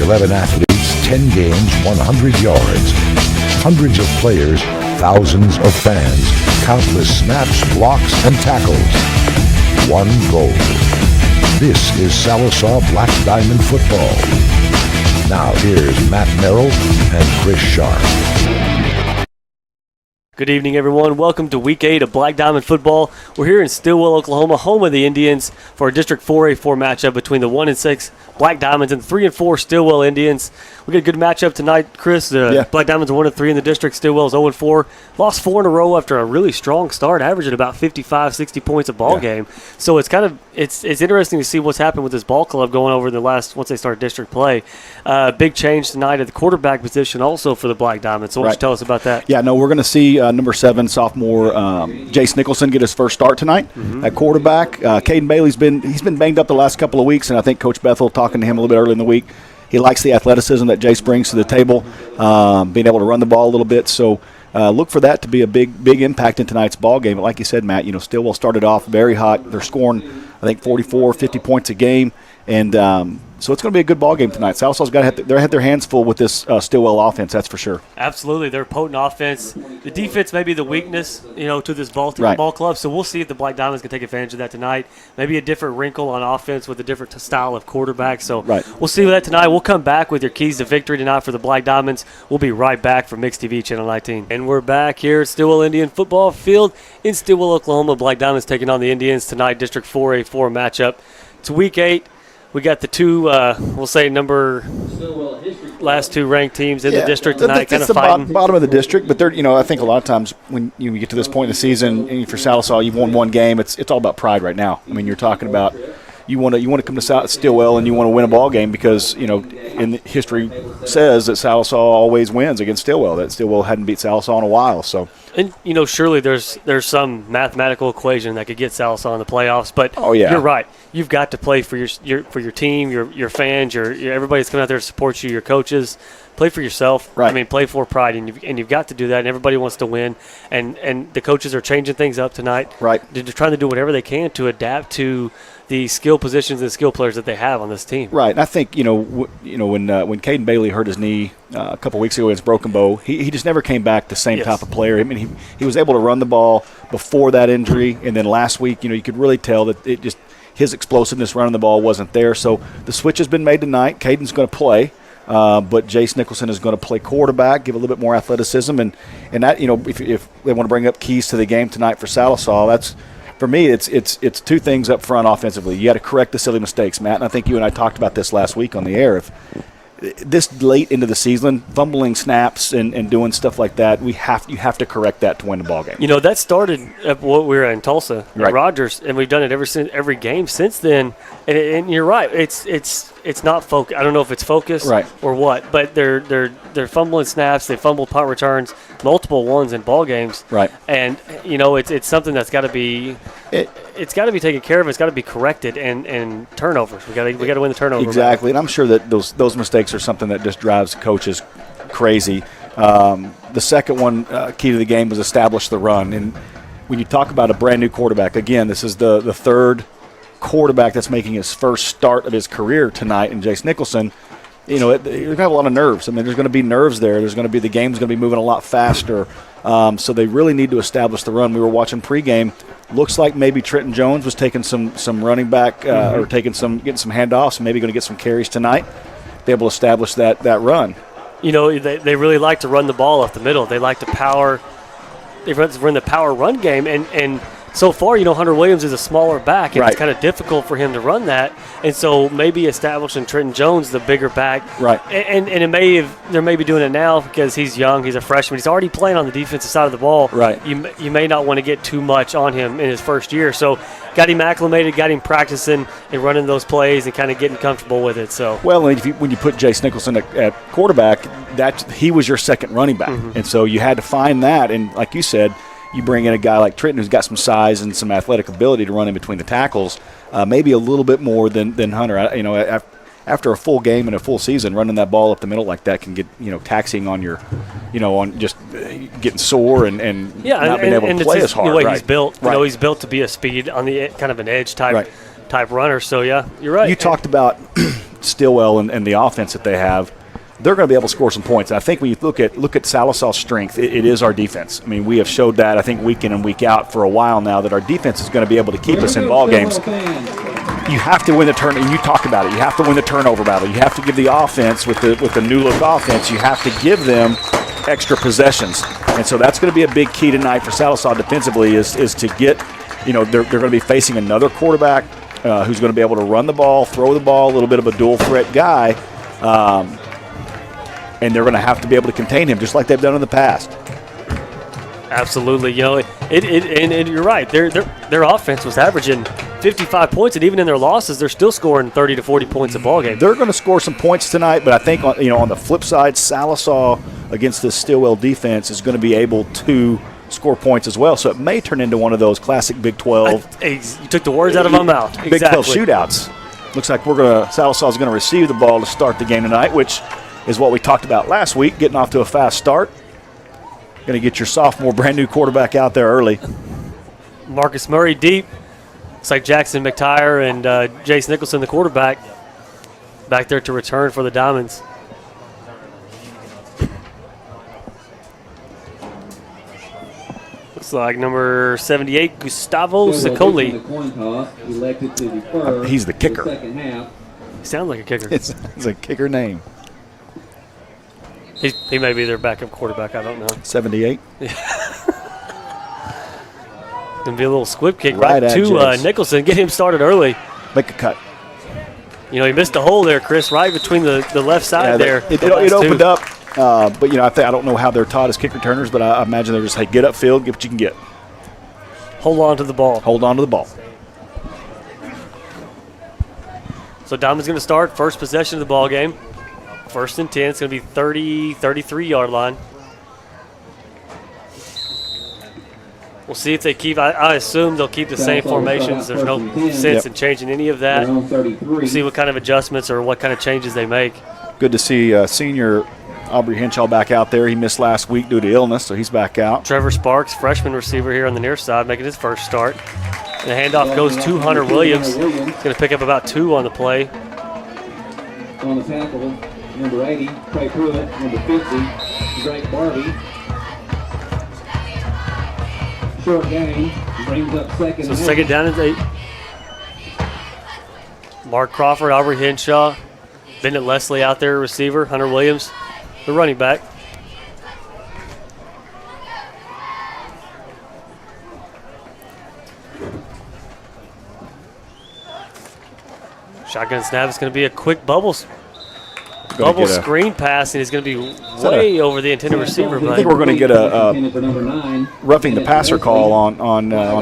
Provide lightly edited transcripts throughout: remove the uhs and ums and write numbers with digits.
11 athletes, 10 games, 100 yards. Hundreds of players, thousands of fans, countless snaps, blocks, and tackles. One goal. This is Sallisaw Black Diamond Football. Now here's Matt Merrill and Chris Sharp. Good evening, everyone. Welcome to Week 8 of Black Diamond Football. We're here in Stilwell, Oklahoma, home of the Indians, for a District 4A4 matchup between the 1-6 Black Diamonds and the 3-4 Stilwell Indians. We got a good matchup tonight, Chris. Black Diamonds are 1-3 in the district. Stilwell's 0-4. Lost 4 in a row after a really strong start, averaging about 55, 60 points a ball game. So it's kind of it's interesting to see what's happened with this ball club going over the last once they start district play. Big change tonight at the quarterback position also for the Black Diamonds. So why don't you tell us about that? Yeah, no, we're going to see number 7 sophomore Jace Nicholson get his first start tonight at quarterback. Caden Bailey's been banged up the last couple of weeks, and I think Coach Bethel, talking to him a little bit early in the week, he likes the athleticism that Jace brings to the table, being able to run the ball a little bit. So look for that to be a big impact in tonight's ball game. But like you said, Matt, Stilwell started off very hot. They're scoring, I think, 44, 50 points a game, and so it's going to be a good ball game tonight. Sallisaw's had their hands full with this Stilwell offense, that's for sure. Absolutely, they're a potent offense. The defense may be the weakness, to this ball club. So we'll see if the Black Diamonds can take advantage of that tonight. Maybe a different wrinkle on offense with a different style of quarterback. So we'll see that tonight. We'll come back with your keys to victory tonight for the Black Diamonds. We'll be right back from Mix TV Channel 19. And we're back here at Stilwell Indian Football Field in Stilwell, Oklahoma. Black Diamonds taking on the Indians tonight, District 4A4 matchup. It's Week 8. We got the two, we'll say, last two ranked teams in the district tonight, kind of fighting. Bottom of the district, but they're, I think a lot of times when you get to this point in the season, and for Sallisaw, you've won one game. It's all about pride right now. I mean, you're talking about you want to come to Stilwell and you want to win a ball game because in history says that Sallisaw always wins against Stilwell. That Stilwell hadn't beat Sallisaw in a while, so. And surely there's some mathematical equation that could get Sallisaw in the playoffs, but you're right. You've got to play for your team, your fans, everybody that's coming out there to support you, your coaches. Play for yourself. Right. I mean, play for pride, and you've got to do that. And everybody wants to win, and the coaches are changing things up tonight. Right. They're trying to do whatever they can to adapt to the skill positions and skill players that they have on this team. Right. And I think when Caden Bailey hurt his knee a couple weeks ago against Broken Bow, he just never came back the same type of player. I mean, he was able to run the ball before that injury, and then last week, you could really tell that his explosiveness running the ball wasn't there. So the switch has been made tonight. Caden's going to play. But Jace Nicholson is going to play quarterback, give a little bit more athleticism, and that if they want to bring up keys to the game tonight for Sallisaw, that's for me. It's two things up front offensively. You got to correct the silly mistakes, Matt, and I think you and I talked about this last week on the air. If this late into the season, fumbling snaps and doing stuff like that, you have to correct that to win the ball game. That started at what we were in Tulsa at Rogers, and we've done it every game since then. And you're right, it's not focus. I don't know if it's focus or what, but they're fumbling snaps, they fumble punt returns, multiple ones in ball games. Right. And it's something that's got to be. It's got to be taken care of. It's got to be corrected, and turnovers. We got to win the turnover. Exactly, and I'm sure that those mistakes are something that just drives coaches crazy. The second one, key to the game, was establish the run. And when you talk about a brand new quarterback, again, this is the third quarterback that's making his first start of his career tonight, in Jace Nicholson. You're going to have a lot of nerves. I mean, there's going to be nerves there. The game's going to be moving a lot faster. So they really need to establish the run. We were watching pregame. Looks like maybe Trenton Jones was taking some running back or getting some handoffs, maybe going to get some carries tonight, be able to establish that run. They really like to run the ball up the middle. They like to power. They run the power run game, and so far, Hunter Williams is a smaller back, and it's kind of difficult for him to run that. And so maybe establishing Trenton Jones, the bigger back. Right. And they're maybe doing it now because he's young, he's a freshman. He's already playing on the defensive side of the ball. Right. You may not want to get too much on him in his first year. So got him acclimated, got him practicing and running those plays and kind of getting comfortable with it. So when you put Jace Nicholson at quarterback, he was your second running back. And so you had to find that. And like you said, you bring in a guy like Trenton who's got some size and some athletic ability to run in between the tackles, maybe a little bit more than Hunter. After a full game and a full season, running that ball up the middle like that can get taxing on your, on just getting sore and not being able to play as hard. The way he's built, he's built to be a speed on the kind of an edge type runner. So yeah, you're right. You talked about Stillwell and the offense that they have, they're going to be able to score some points. And I think when you look at Sallisaw's strength, it is our defense. I mean, we have showed that, I think, week in and week out for a while now, that our defense is going to be able to keep us in ball games. You have to win the turn, and you talked about it. You have to win the turnover battle. You have to give the offense with the new look offense. You have to give them extra possessions, and so that's going to be a big key tonight for Sallisaw defensively. Is to get, they're going to be facing another quarterback who's going to be able to run the ball, throw the ball, a little bit of a dual threat guy, and they're going to have to be able to contain him just like they've done in the past. Absolutely, and you're right. Their offense was averaging 55 points, and even in their losses, they're still scoring 30 to 40 points a ball game. They're going to score some points tonight, but I think on the flip side, Sallisaw against this Stilwell defense is going to be able to score points as well. So it may turn into one of those classic Big 12. You took the words out of my mouth. Big 12 shootouts. Looks like Sallisaw is going to receive the ball to start the game tonight, which is what we talked about last week, getting off to a fast start. Going to get your sophomore brand-new quarterback out there early. Marcus Murray deep. Looks like Jackson McTire and Jace Nicholson, the quarterback, back there to return for the Diamonds. Looks like number 78, Gustavo Sicoli. He's the kicker. He sounds like a kicker. It's a kicker name. He may be their backup quarterback. I don't know. 78. Going to be a little squib kick right to Nicholson. Get him started early. Make a cut. He missed a hole there, Chris, right between the left side there. It opened up, but I don't know how they're taught as kick returners, but I imagine they're just, hey, get upfield, get what you can get. Hold on to the ball. Hold on to the ball. So Diamond's going to start first possession of the ball game. First and 10. It's going to be 33-yard line. We'll see if they keep. I assume they'll keep the same formations. There's no sense in changing any of that. We'll see what kind of adjustments or what kind of changes they make. Good to see senior Aubrey Henshaw back out there. He missed last week due to illness, so he's back out. Trevor Sparks, freshman receiver here on the near side, making his first start. And the handoff goes to Hunter Williams. He's going to pick up about 2 on the play. On the tackle, number 80, Trey Pruitt, number 50, Drake Barbie. Short gain, brings up second. So second down and 8. Mark Crawford, Aubrey Henshaw, Bennett Leslie out there, receiver, Hunter Williams, the running back. Shotgun snap is going to be a quick bubble screen pass, and he's going to be way over the intended receiver. I think we're going to get a roughing the passer call on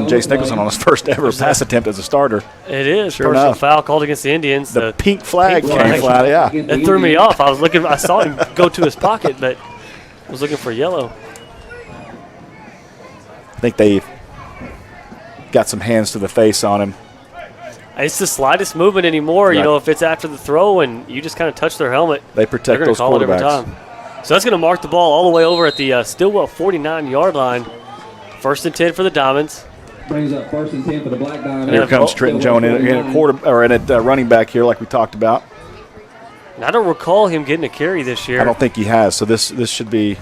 Jace Nicholson on his first ever pass attempt as a starter. It is. Sure Personal enough. foul called against the Indians. The pink flag came flat, yeah. That threw me off. I saw him go to his pocket, but I was looking for yellow. I think they got some hands to the face on him. It's the slightest movement anymore. Right. If it's after the throw and you just kind of touch their helmet, They protect they're going those to call it every quarterbacks. time. So that's going to mark the ball all the way over at the Stilwell 49-yard line. First and 10 for the Diamonds. Brings up first and 10 for the Black Diamonds. Here comes Trenton Jones in at running back here, like we talked about. And I don't recall him getting a carry this year. I don't think he has, so this should be.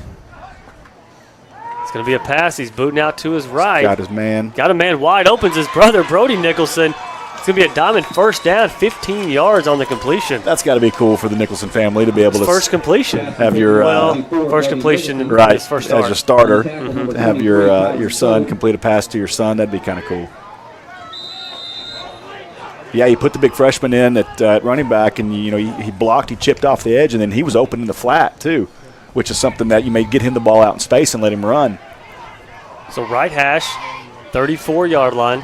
It's going to be a pass. He's booting out to his right. Got his man. Got a man wide open. His brother, Brody Nicholson. It's going to be a Diamond first down, 15 yards on the completion. That's got to be cool for the Nicholson family to be able to First completion. have your First completion in right his first start. as your starter. To have your son complete a pass to your son, that'd be kind of cool. Yeah, you put the big freshman in at running back, and he blocked, he chipped off the edge, and then he was open in the flat too, which is something that you may get him the ball out in space and let him run. So right hash, 34-yard line.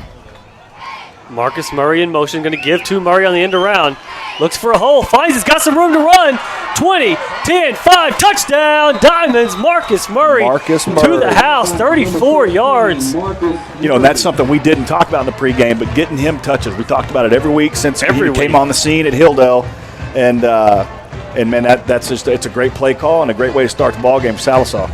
Marcus Murray in motion, going to give to Murray on the end around. Looks for a hole, finds he's got some room to run. 20, 10, 5, touchdown, Diamonds, Marcus Murray. To the house, 34 yards. And that's something we didn't talk about in the pregame, but getting him touches. We talked about it every week since he came on the scene at Hilldale. And man, that's just, it's a great play call and a great way to start the ball game for Sallisaw.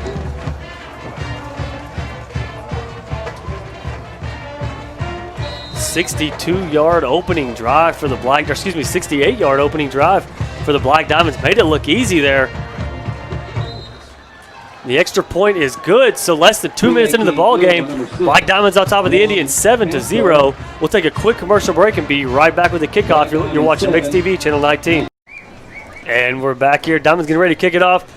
62-yard opening drive for the 68-yard opening drive for the Black Diamonds. Made it look easy there. The extra point is good, so less than 2 minutes into the ball game, Black Diamonds on top of the Indians 7-0. We'll take a quick commercial break and be right back with the kickoff. You're watching Mix TV, Channel 19. And we're back here. Diamonds getting ready to kick it off.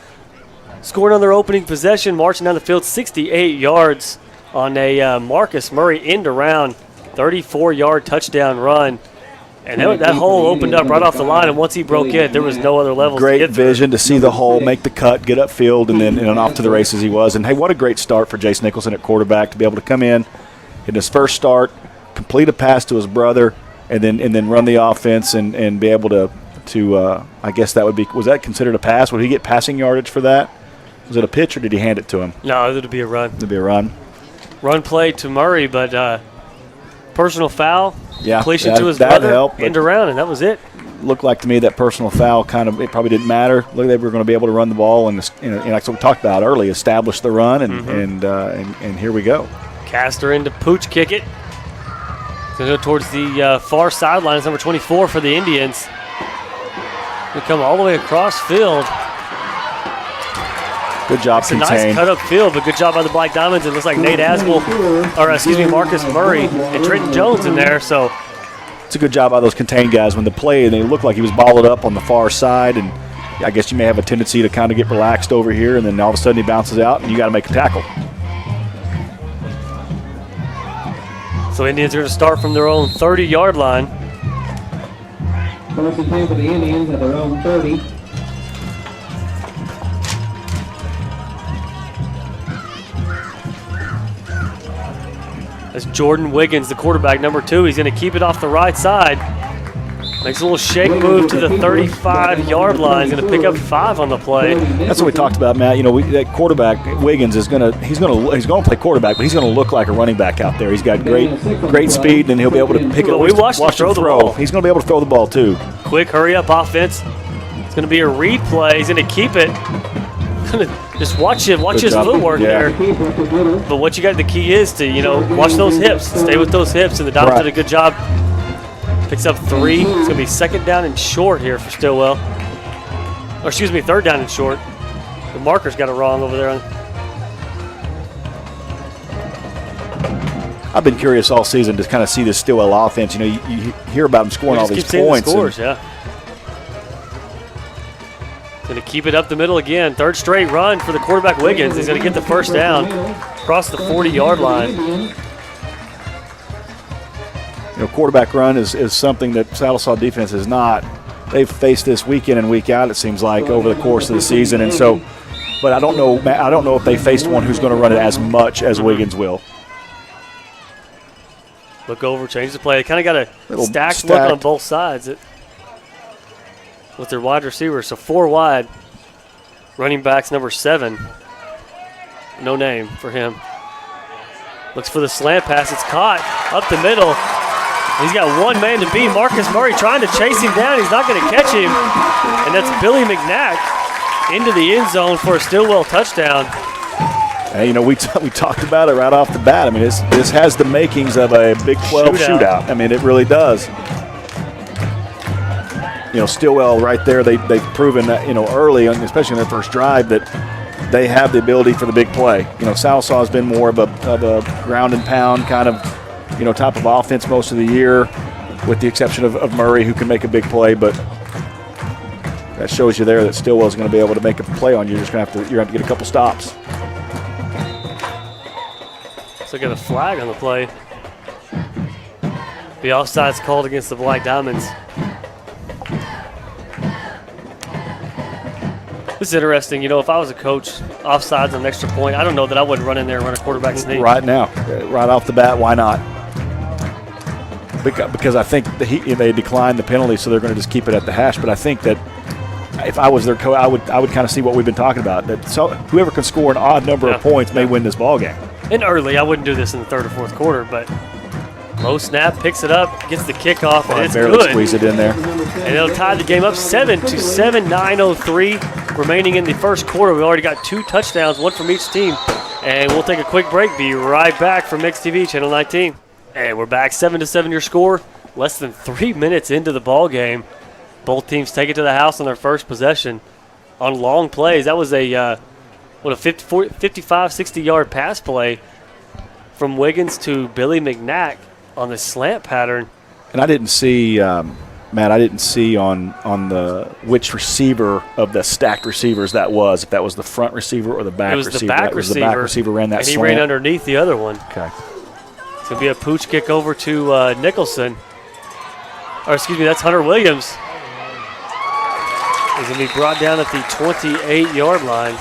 Scoring on their opening possession, marching down the field 68 yards on a Marcus Murray end-around 34-yard touchdown run. And that hole opened up right off the line, and once he broke it, there was no other levels to Great get through. vision to see the hole, make the cut, get upfield, and then off to the races he was. And, hey, what a great start for Jace Nicholson at quarterback to be able to come in his first start, complete a pass to his brother, and then run the offense and be able to I guess that would be – was that considered a pass? Would he get passing yardage for that? Was it a pitch or did he hand it to him? No, it would be a run. It would be a run. Run play to Murray, but personal foul. Yeah, completion to his that brother, helped, end around, and that was it. Looked like to me that personal foul it probably didn't matter. Look, they were going to be able to run the ball and like we talked about early, establish the run, and here we go. Caster into Pooch, kick it. Going to go towards the far sidelines, number 24 for the Indians. They come all the way across field. Good job It's a contained. nice cut up field, but good job by the Black Diamonds. It looks like Nate Marcus Murray and Trenton Jones in there. So it's a good job by those contained guys when the play, and they looked like he was balled up on the far side, and I guess you may have a tendency to kind of get relaxed over here, and then all of a sudden he bounces out, and you got to make a tackle. So Indians are going to start from their own 30-yard line. First and 10 for the Indians at their own 30. That's Jordan Wiggins, the quarterback, number 2. He's going to keep it off the right side. Makes a little shake move to the 35-yard line. He's going to pick up 5 on the play. That's what we talked about, Matt. That quarterback Wiggins is going to play quarterback, but he's going to look like a running back out there. He's got great speed, and he'll be able to pick it. We watched him throw the ball. He's going to be able to throw the ball too. Quick, hurry up offense. It's going to be a read play. He's going to keep it. Just watch his footwork there. But what you got, the key is to watch those hips, stay with those hips, and the Diamonds did a good job. Picks up 3. It's going to be second down and short here for Stilwell. Or excuse me, third down and short. The marker's got it wrong over there. I've been curious all season to kind of see this Stilwell offense. You hear about them scoring all these points. The scores, yeah. Going to keep it up the middle again. Third straight run for the quarterback Wiggins. He's going to get the first down across the 40-yard line. Quarterback run is something that Sallisaw defense is not. They've faced this week in and week out, it seems like, over the course of the season. And so, but I don't know if they faced one who's going to run it as much as Wiggins will. Look over, change the play. They kind of got a stacked look on both sides with their wide receivers. So 4 wide. Running backs number 7. No name for him. Looks for the slant pass. It's caught up the middle. He's got one man to beat. Marcus Murray trying to chase him down. He's not going to catch him. And that's Billy McNack into the end zone for a Stilwell touchdown. Hey, we talked about it right off the bat. I mean, this has the makings of a Big 12 shootout. I mean, it really does. Stilwell right there, they've proven that, early, especially in their first drive, that they have the ability for the big play. Sallisaw has been more of a ground and pound kind of, type of offense most of the year, with the exception of Murray, who can make a big play. But that shows you there that Stilwell's going to be able to make a play on you. You're going to have to get a couple stops. So get a flag on the play. The offside's called against the Black Diamonds. This is interesting. If I was a coach, offsides on an extra point, I don't know that I wouldn't run in there and run a quarterback sneak. Right now, right off the bat, why not? Because I think they declined the penalty, so they're going to just keep it at the hash. But I think that if I was their coach, I would kind of see what we've been talking about. That whoever can score an odd number of points may win this ball game. And early, I wouldn't do this in the third or fourth quarter, but low snap, picks it up, gets the kickoff, and it's barely good. Squeeze it in there. And it'll tie the game up 7-7, 9:03 remaining in the first quarter. We already got 2 touchdowns, one from each team. And we'll take a quick break. Be right back from Mix TV, Channel 19. And we're back 7-7 your score. Less than 3 minutes into the ball game. Both teams take it to the house on their first possession on long plays. That was a 55, 60-yard pass play from Wiggins to Billy McNack on the slant pattern. And I didn't see, Matt, I didn't see on the which receiver of the stacked receivers that was, if that was the front receiver or the back receiver. It was the back receiver. The back receiver ran that and he slant. ran underneath the other one. Okay. It's going to be a pooch kick over to Nicholson. Or excuse me, that's Hunter Williams. He's going to be brought down at the 28-yard line.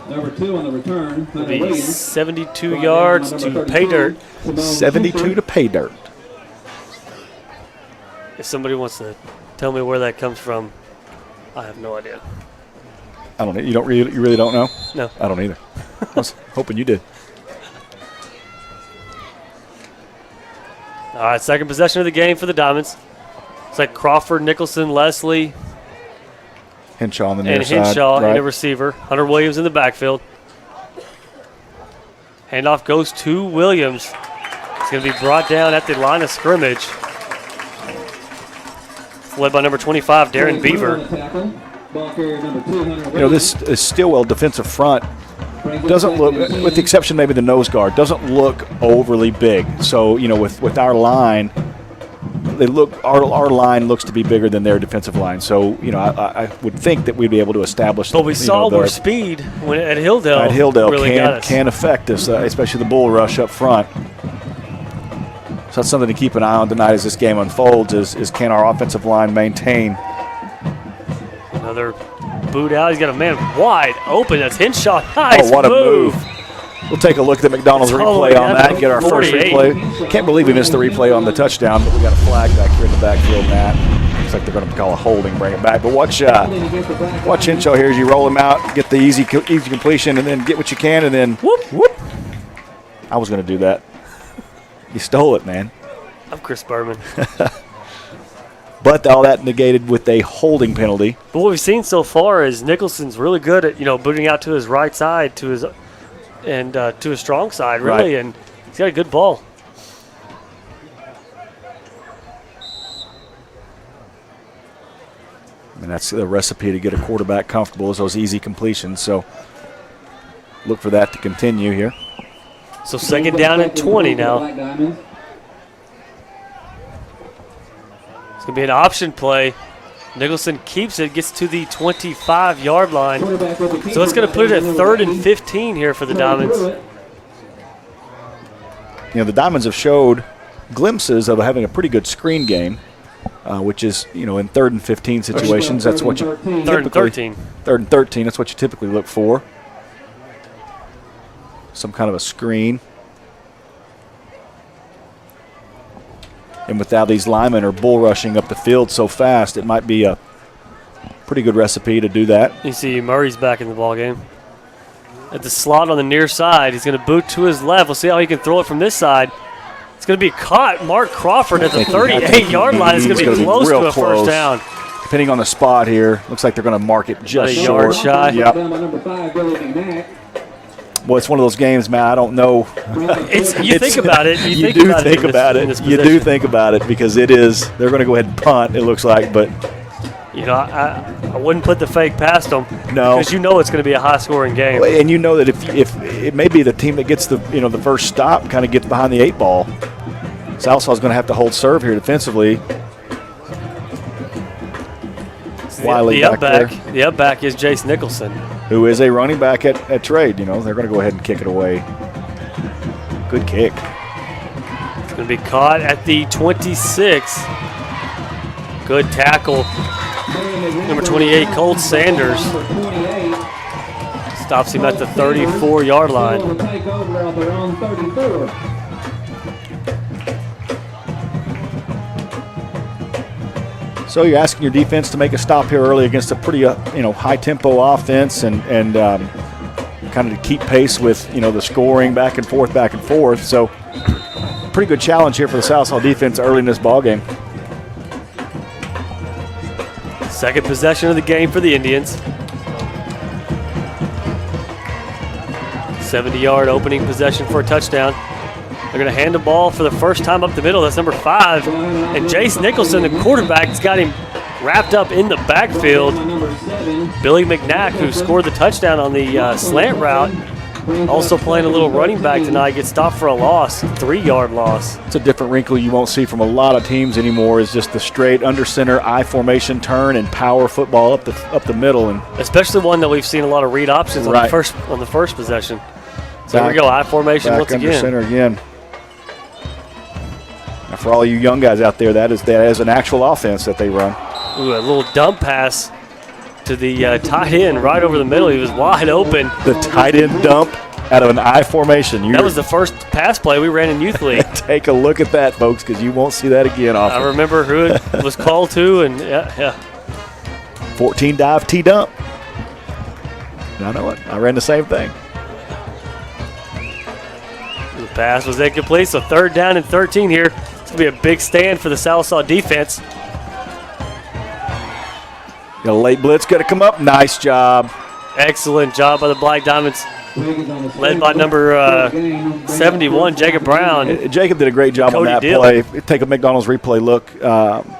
Number 2 on the return, Hunter It'll be Williams. 72 yards to pay dirt. 72 to pay dirt. If somebody wants to tell me where that comes from, I have no idea. I don't know. You really don't know? No. I don't either. I was hoping you did. All right, second possession of the game for the Diamonds. It's like Crawford, Nicholson, Leslie, Henshaw on the near and side. Henshaw right. and a receiver. Hunter Williams in the backfield. Handoff goes to Williams. It's going to be brought down at the line of scrimmage. It's led by number 25, Darren Beaver. You know, this Stilwell defensive front doesn't look, with the exception maybe the nose guard, doesn't look overly big. So, you know, with our line, our line looks to be bigger than their defensive line. So, you know, I would think that we'd be able to establish. But we saw where speed when at Hilldale. At Hilldale really can affect us, especially the bull rush up front. So that's something to keep an eye on tonight as this game unfolds. Is can our offensive line maintain? Another boot out. He's got a man wide open. That's Henshaw. Nice Oh, what a move. We'll take a look at the McDonald's It's all the way replay on down that to and get our first 48. replay. Can't believe we missed the replay on the touchdown, but we got a flag back here in the backfield, Matt. Looks like they're going to call a holding, bring it back. But watch Henshaw here as you roll him out, get the easy completion, and then get what you can, and then whoop. I was going to do that. You stole it, man. I'm Chris Berman. But all that negated with a holding penalty. But what we've seen so far is Nicholson's really good at, booting out to his right side, to his strong side, really, Right. and he's got a good ball. And that's the recipe to get a quarterback comfortable is those easy completions. So look for that to continue here. So second down and 20 now. It's going to be an option play. Nicholson keeps it, gets to the 25-yard line. So it's going to put it at 3rd and 15 here for the Diamonds. You know, the Diamonds have showed glimpses of having a pretty good screen game, which is, in 3rd and 15 situations, that's what you 3rd and 13. 3rd and 13, that's what you typically look for. Some kind of a screen. And with how these linemen are bull rushing up the field so fast, it might be a pretty good recipe to do that. You see Murray's back in the ballgame. At the slot on the near side, he's going to boot to his left. We'll see how he can throw it from this side. It's going to be caught. Mark Crawford at the 38-yard line. It's going to be close to a first down. Depending on the spot here, looks like they're going to mark it just a yard short. shy. Yep. Well, it's one of those games, man. I don't know. You think about it. You do think about it. You do think about it because it is. They're going to go ahead and punt. It looks like, but I wouldn't put the fake past them. No, because it's going to be a high-scoring game. And you know that if it may be the team that gets the the first stop, kind of gets behind the 8 ball. Sallisaw is going to have to hold serve here defensively. Wiley The back upback. The upback is Jace Nicholson, who is a running back at trade. They're going to go ahead and kick it away. Good kick. It's going to be caught at the 26. Good tackle. Number 28, Colt Sanders. Stops him at the 34-yard line. So you're asking your defense to make a stop here early against a pretty high-tempo offense and kind of to keep pace with the scoring back and forth. So pretty good challenge here for the Sallisaw defense early in this ball game. Second possession of the game for the Indians. 70-yard opening possession for a touchdown. They're going to hand the ball for the first time up the middle. That's number 5. And Jace Nicholson, the quarterback, has got him wrapped up in the backfield. Billy McNack, who scored the touchdown on the slant route, also playing a little running back tonight, gets stopped for a loss, 3-yard loss. It's a different wrinkle you won't see from a lot of teams anymore. Is just the straight under center I formation turn and power football up the middle, and especially one that we've seen a lot of read options on right. the first possession. So here we go, I formation back once under again. Center again. Now for all you young guys out there, that is an actual offense that they run. Ooh, a little dump pass to the tight end right over the middle. He was wide open. The tight end dump out of an I formation. That was the first pass play we ran in youth league. Take a look at that, folks, because you won't see that again often. I remember who it was called to, and yeah. 14 dive T dump. I know it. I ran the same thing. The pass was incomplete, so 3rd down and 13 here. It's going to be a big stand for the Sallisaw defense. Got a late blitz, got to come up. Nice job. Excellent job by the Black Diamonds, led by number 71, Jacob Brown. Jacob did a great job Cody on that Dill. play. Take a McDonald's replay look.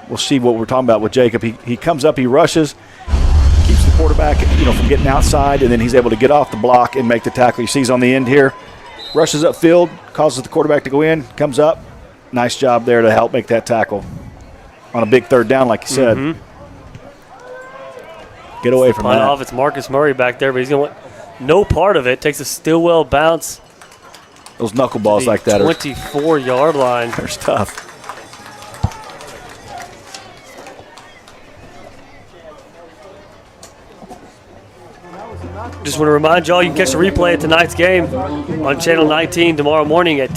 We'll see what we're talking about with Jacob. He comes up, he rushes, keeps the quarterback from getting outside, and then he's able to get off the block and make the tackle. You see he's on the end here. Rushes upfield, causes the quarterback to go in, comes up. Nice job there to help make that tackle on a big 3rd down, like you said. Mm-hmm. Get away from Punt that. off. It's Marcus Murray back there, but he's going to want no part of it. Takes a Stilwell bounce. Those knuckleballs like that are 24-yard line. they're tough. Just want to remind y'all you can catch the replay of tonight's game on Channel 19 tomorrow morning at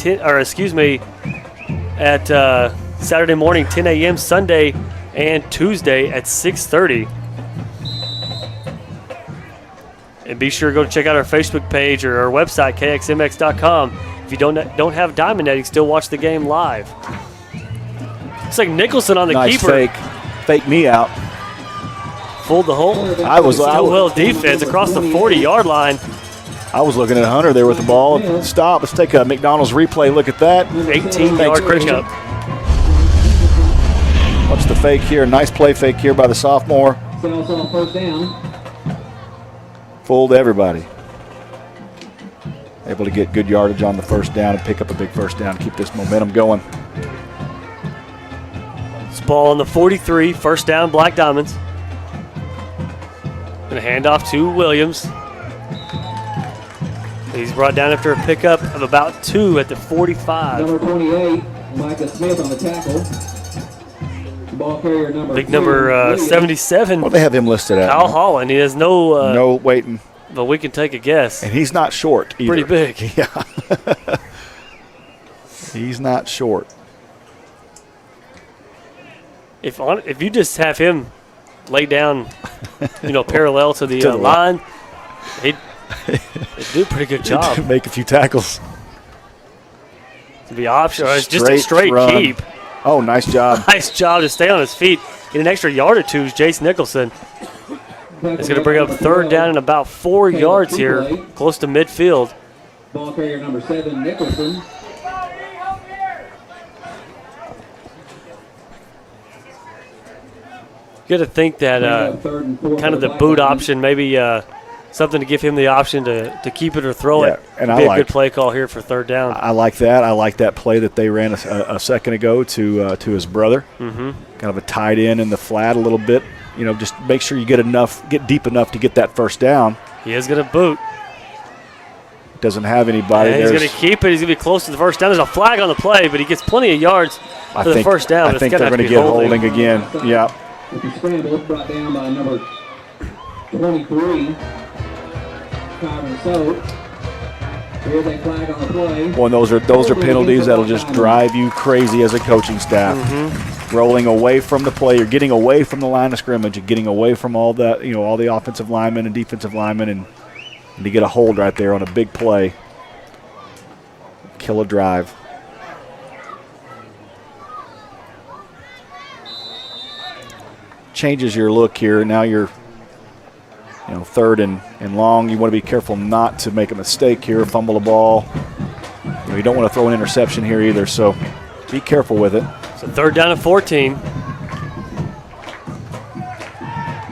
Saturday morning 10 a.m. Sunday and Tuesday at 6:30. And be sure to go check out our Facebook page or our website kxmx.com. If you don't have Diamond Net, you can still watch the game live. Looks like Nicholson on the Nice keeper. fake me out. Fooled the whole Stilwell defense across the 40-yard line. I was looking at Hunter there with the ball. Stop. Let's take a McDonald's replay look at that. 18-yard pickup. Watch the fake here. Nice play fake here by the sophomore. Sallisaw 1st down. Fooled everybody. Able to get good yardage on the 1st down and pick up a big 1st down. Keep this momentum going. This ball on the 43, 1st down, Black Diamonds. Going to hand off to Williams. He's brought down after a pickup of about 2 at the 45. Number 28, Micah Smith on the tackle. Ball carrier number Big number 77, What do they have him listed at? Kyle Holland. He has no, No waiting. but we can take a guess. And he's not short either. Pretty big. Yeah. He's not short. If you just have him lay down, parallel to the, To the line, he'd do a pretty good job. Make a few tackles. To be optional, it's just a straight run. keep. Oh, nice job. Nice job to stay on his feet. Get an extra yard or two is Jace Nicholson. He's going to bring up 3rd down and about 4 yards here, close to midfield. Ball carrier number 7, Nicholson. You got to think that kind of the boot option, maybe something to give him the option to keep it or throw it. And Be a good play call here for 3rd down. I like that. I like that play that they ran a second ago to his brother. Mm-hmm. Kind of a tight end in the flat a little bit. Just make sure you get deep enough to get that 1st down. He is going to boot. Doesn't have anybody. And he's going to keep it. He's going to be close to the 1st down. There's a flag on the play, but he gets plenty of yards for the 1st down. I think they're going to get holding again. Yeah. With the scramble, brought down by number 23, Kyron Soap. Here's a flag on the play. Boy, those are penalties that'll just drive you crazy as a coaching staff. Mm-hmm. Rolling away from the play, you're getting away from the line of scrimmage, you're getting away from all the all the offensive linemen and defensive linemen, and to get a hold right there on a big play, kill a drive. Changes your look here. Now you're third and long. You want to be careful not to make a mistake here, fumble the ball. You don't want to throw an interception here either, so be careful with it. So third down and 14.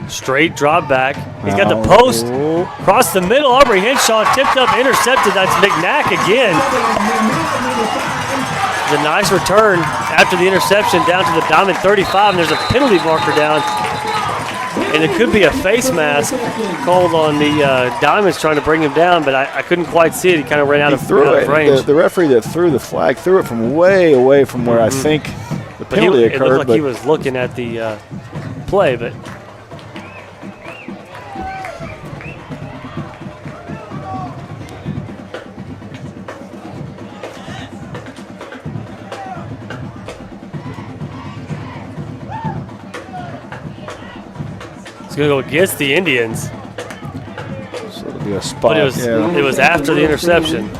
Straight drop back. He's got the post across the middle. Aubrey Henshaw tipped up, intercepted. That's McNack again. The nice return after the interception down to the Diamond 35, and there's a penalty marker down. And it could be a face mask called on the Diamonds trying to bring him down, but I couldn't quite see it. He kind of ran out of range. The referee that threw the flag threw it from way away from where I think the penalty occurred. It looked like he was looking at the play, but going to go against the Indians. So it'll be a spot. But it was after the interception.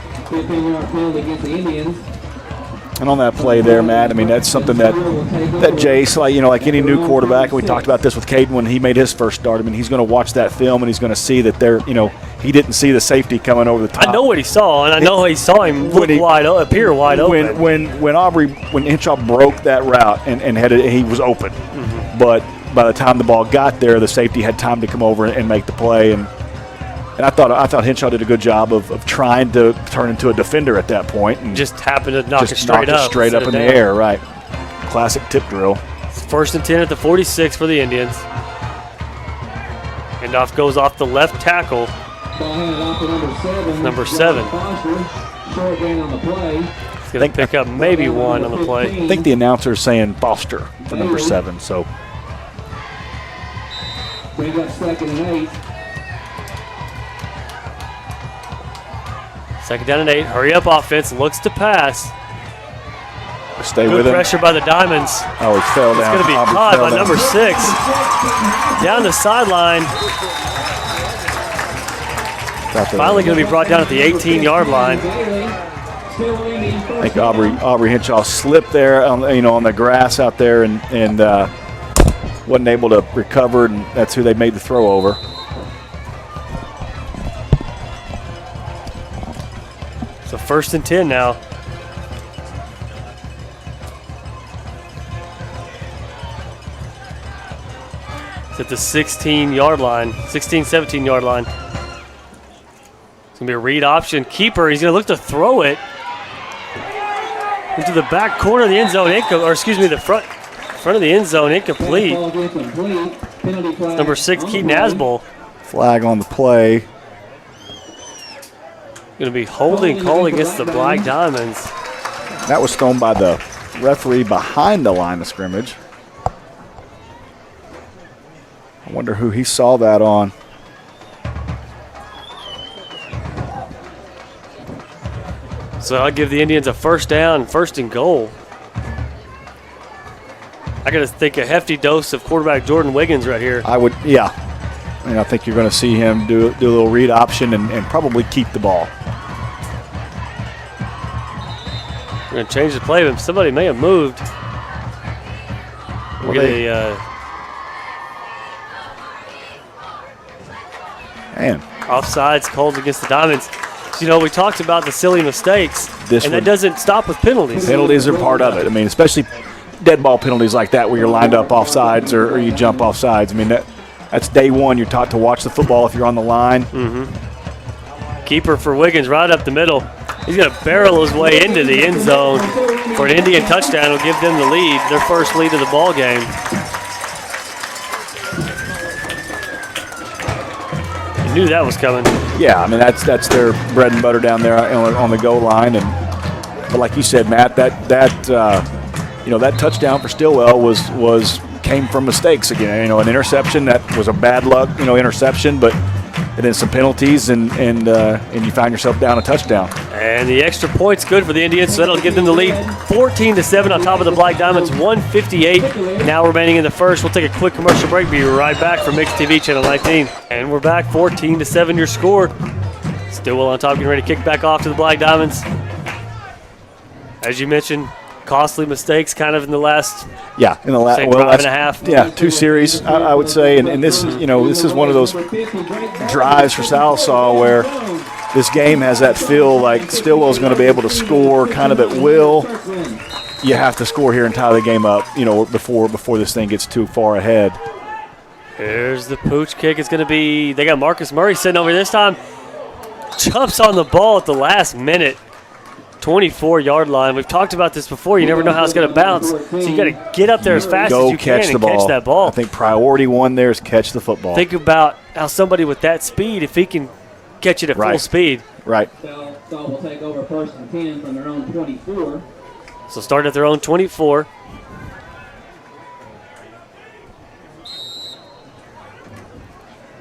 And on that play there, Matt, I mean, that's something that Jace, like any new quarterback, and we talked about this with Caden when he made his first start. I mean, he's going to watch that film and he's going to see that he didn't see the safety coming over the top. I know what he saw, and I know he saw him appear wide open. When Henshaw broke that route and he was open, but by the time the ball got there, the safety had time to come over and make the play. And I thought Henshaw did a good job of trying to turn into a defender at that point. And just happened to knock it straight up in the air, right. Classic tip drill. First and 10 at the 46 for the Indians. Handoff goes off the left tackle. Number 7. He's going to pick up maybe 1 on the play. I think the announcer's saying Foster for number 7, so. Bring up 2nd and 8. Second down and 8. Hurry up offense. Looks to pass. Stay Good with him. pressure by the Diamonds. Oh, he fell down. It's going to be caught by number 6. Down the sideline. Finally going to be brought down at the 18-yard line. I think Aubrey Henshaw slipped there on the grass out there and wasn't able to recover, and that's who they made the throw over. So first and 10 now. It's at the 16-yard line, 17-yard line. It's going to be a read option. Keeper, he's going to look to throw it into the back corner of the end zone, the front of the end zone, incomplete. Number 6, Keaton Asbel. Flag on the play. Going to be holding call against the Black Diamonds. That was thrown by the referee behind the line of scrimmage. I wonder who he saw that on. So I'll give the Indians a first down, first and goal. I got to think a hefty dose of quarterback Jordan Wiggins right here. I would, yeah. And I think you're going to see him do a little read option and probably keep the ball. We're going to change the play, but somebody may have moved. We'll get offsides called against the Diamonds. So, we talked about the silly mistakes, that doesn't stop with penalties. Penalties are part of it. I mean, especially dead ball penalties like that where you're lined up offsides or you jump offsides. I mean, that's day one. You're taught to watch the football if you're on the line. Mm-hmm. Keeper for Wiggins right up the middle. He's going to barrel his way into the end zone for an Indian touchdown. It'll give them the lead, their first lead of the ball game. You knew that was coming. Yeah, I mean that's their bread and butter down there on the goal line, but like you said, Matt, that touchdown for Stilwell came from mistakes again. An interception that was a bad luck interception, but and then some penalties and you find yourself down a touchdown. And the extra point's good for the Indians, so that'll give them the lead 14-7 on top of the Black Diamonds. 1:58 now remaining in the first. We'll take a quick commercial break. Be right back for Mix TV Channel 19. And we're back, 14-7 your score. Stilwell on top, getting ready to kick back off to the Black Diamonds. As you mentioned, costly mistakes kind of in the last Yeah, in the last drive and a half. Yeah, 2 series, I would say, and this is this is one of those drives for Sallisaw where this game has that feel like Stilwell's going to be able to score kind of at will. You have to score here and tie the game up, before this thing gets too far ahead. Here's the pooch kick. It's going to be, they got Marcus Murray sitting over here this time. Jumps on the ball at the last minute. 24-yard line. We've talked about this before. You never know how it's going to bounce. So you got to get up there as fast as you can and catch that ball. I think priority one there is catch the football. Think about how somebody with that speed, if he can catch it at full speed. Right. Sallisaw will take over 1st and 10 from their own 24. So start at their own 24.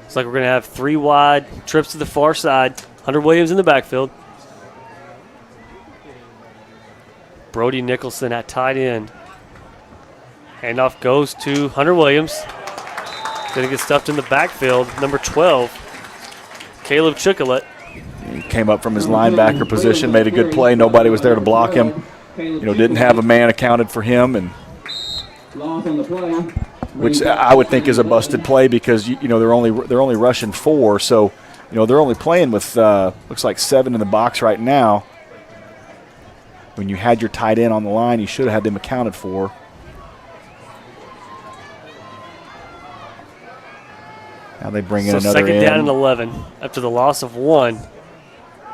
Looks like we're going to have 3 wide trips to the far side. Hunter Williams in the backfield. Brody Nicholson at tight end. Handoff goes to Hunter Williams. Going to get stuffed in the backfield. Number 12, Caleb Chicolet. He came up from his linebacker position, made a good play. Nobody was there to block him. Didn't have a man accounted for him, and which I would think is a busted play because they're only rushing 4, so they're only playing with looks like 7 in the box right now. When you had your tight end on the line, you should have had them accounted for. Now they bring in another second down and 11 after the loss of 1.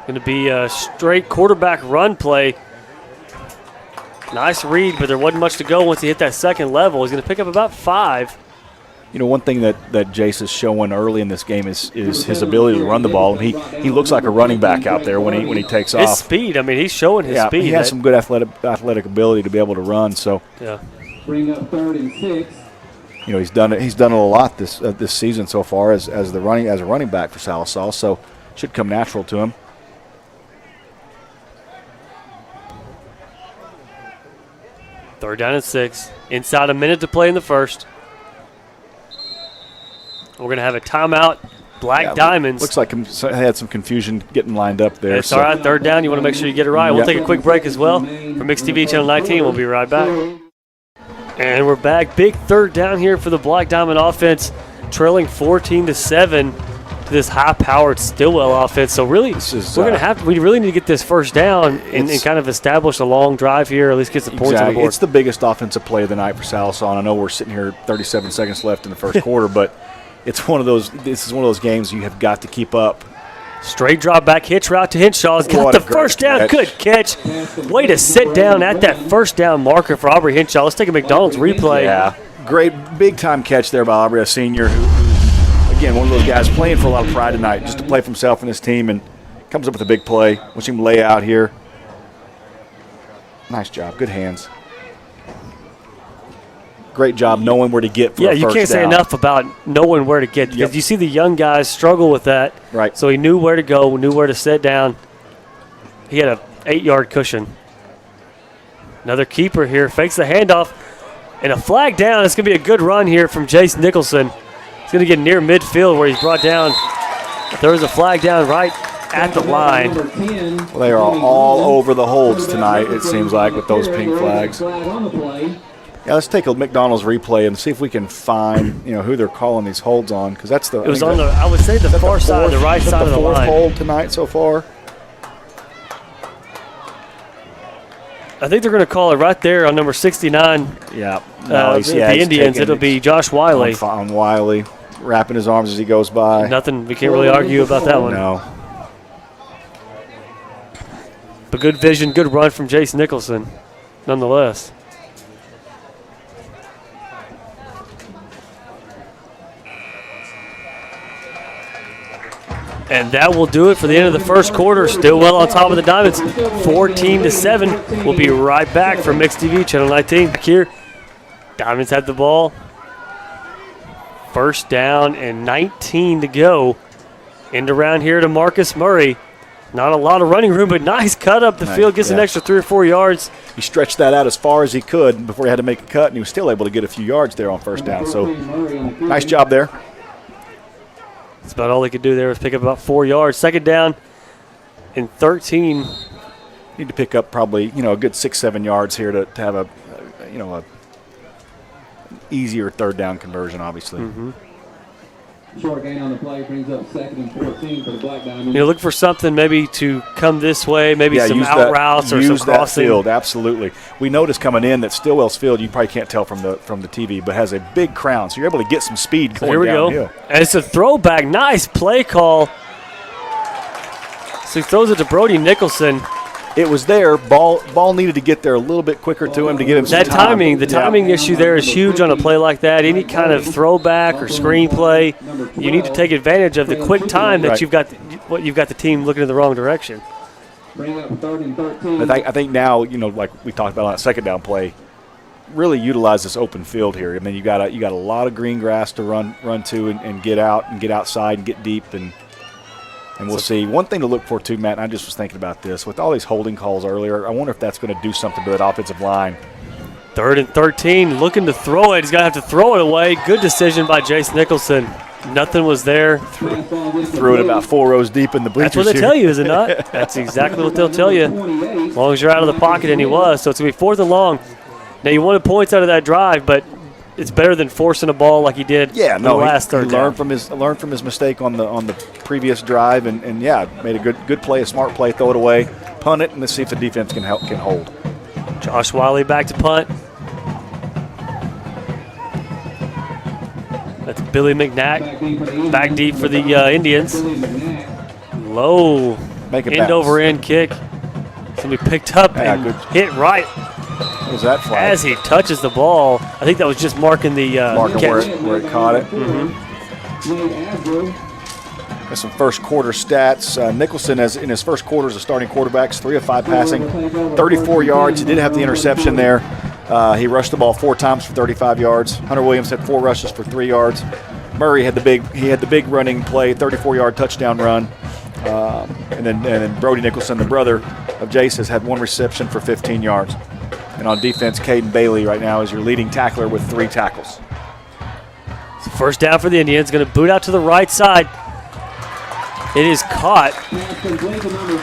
Going to be a straight quarterback run play. Nice read, but there wasn't much to go once he hit that second level. He's going to pick up about 5. One thing that Jace is showing early in this game is his ability to run the ball. And he looks like a running back out there when he takes off. His speed, he's showing his speed. He has some good athletic ability to be able to run. So yeah. Bring up 3rd and 6. He's done it a lot this season so far as a running back for Sallisaw. So it should come natural to him. Third down and 6. Inside a minute to play in the first. We're going to have a timeout. Black Diamonds. Looks like they had some confusion getting lined up there. It's all right. Third down. You want to make sure you get it right. We'll take a quick break as well. For Mix TV Channel 19, we'll be right back. And we're back. Big third down here for the Black Diamond offense, trailing 14-7 to this high-powered Stilwell offense. So really, we really need to get this first down and kind of establish a long drive here, or at least get some points on the board. It's the biggest offensive play of the night for Sallisaw. And I know we're sitting here 37 seconds left in the first quarter, but it's one of those. This is one of those games you have got to keep up. Straight drop back hitch route to Henshaw's got the first down. Good catch. Way to sit down at that first down marker for Aubrey Henshaw. Let's take a McDonald's replay. Yeah, great big time catch there by Aubrey, a senior, who again one of those guys playing for a lot of pride tonight, just to play for himself and his team, and comes up with a big play. Watch him lay out here. Nice job. Good hands. Great job knowing where to get for a first down. Yeah, you can't say enough about knowing where to get, because you see the young guys struggle with that. Right. So he knew where to go, knew where to sit down. He had an 8-yard cushion. Another keeper here, fakes the handoff, and a flag down. It's going to be a good run here from Jace Nicholson. He's going to get near midfield where he's brought down. There is a flag down right at the line. Well, they are all over the holds tonight, it seems like, with those pink flags. Yeah, let's take a McDonald's replay and see if we can find, who they're calling these holds on, because that's the. It was on the, I would say, the far side, the right side of the line. The fourth hold tonight so far. I think they're going to call it right there on number 69. Yeah. The Indians. It'll be Josh Wiley. On Wiley, wrapping his arms as he goes by. Nothing. We can't really argue about that one. No. But good vision, good run from Jace Nicholson, nonetheless. And that will do it for the end of the first quarter. Stilwell on top of the Diamonds, 14-7. We'll be right back for Mix TV, Channel 19. Back here, Diamonds have the ball. First down and 19 to go. End around here to Marcus Murray. Not a lot of running room, but nice cut up the field. Gets an extra 3 or 4 yards. He stretched that out as far as he could before he had to make a cut, and he was still able to get a few yards there on first down. So nice job there. That's about all he could do there was pick up about 4 yards. Second down and 13 Need to pick up probably, a good 6-7 yards here to have a easier third down conversion, obviously. Mm-hmm. Short gain on the play brings up 2nd and 14 for the Black Diamonds. Look for something maybe to come this way, maybe some use out routes or some use that crossing. field, absolutely. We noticed coming in that Stilwell's field, you probably can't tell from the TV, but has a big crown, so you're able to get some speed going Here we downhill. go. And it's a throwback. Nice play call. So he throws it to Brody Nicholson. It was there. Ball needed to get there a little bit quicker to him to give him some That time. timing, the timing issue there is huge on a play like that. Any kind of throwback or screen play, you need to take advantage of the quick time that Right. you've got the team looking in the wrong direction. Bring up 3rd and 13. I think now, like we talked about on that second down play, really utilize this open field here. I mean, you got a lot of green grass to run to and get out and get outside and get deep and we'll see. One thing to look for too, Matt, and I just was thinking about this with all these holding calls earlier. I wonder if that's going to do something to that offensive line. 3rd and 13, looking to throw it. He's going to have to throw it away. Good decision by Jace Nicholson. Nothing was there. Threw it about 4 rows deep in the bleachers. That's what they here. tell you, is it not? That's exactly what they'll tell you. As long as you're out of the pocket, and he was. So it's going to be 4th and long. Now, you wanted points out of that drive, but it's better than forcing a ball like he did in the last third he down. learned from his mistake on the previous drive, and made a good play, a smart play, throw it away, punt it, and let's see if the defense can hold. Josh Wiley back to punt. That's Billy McNack back deep for the Indians. Low Make it end bounce. over end kick. It's going to be picked up Yeah, and good. hit right What was that flag? as he touches the ball. I think that was just marking the Marking catch. where it caught it. Mm-hmm. Got some first quarter stats. Nicholson, in his first quarter as a starting quarterback, is 3 of 5 passing, 34 yards. He did have the interception there. He rushed the ball 4 times for 35 yards. Hunter Williams had 4 rushes for 3 yards. Murray had the big running play, 34-yard touchdown run. And then Brody Nicholson, the brother of Jace, has had 1 reception for 15 yards. And on defense, Caden Bailey right now is your leading tackler with 3 tackles. First down for the Indians. Going to boot out to the right side. It is caught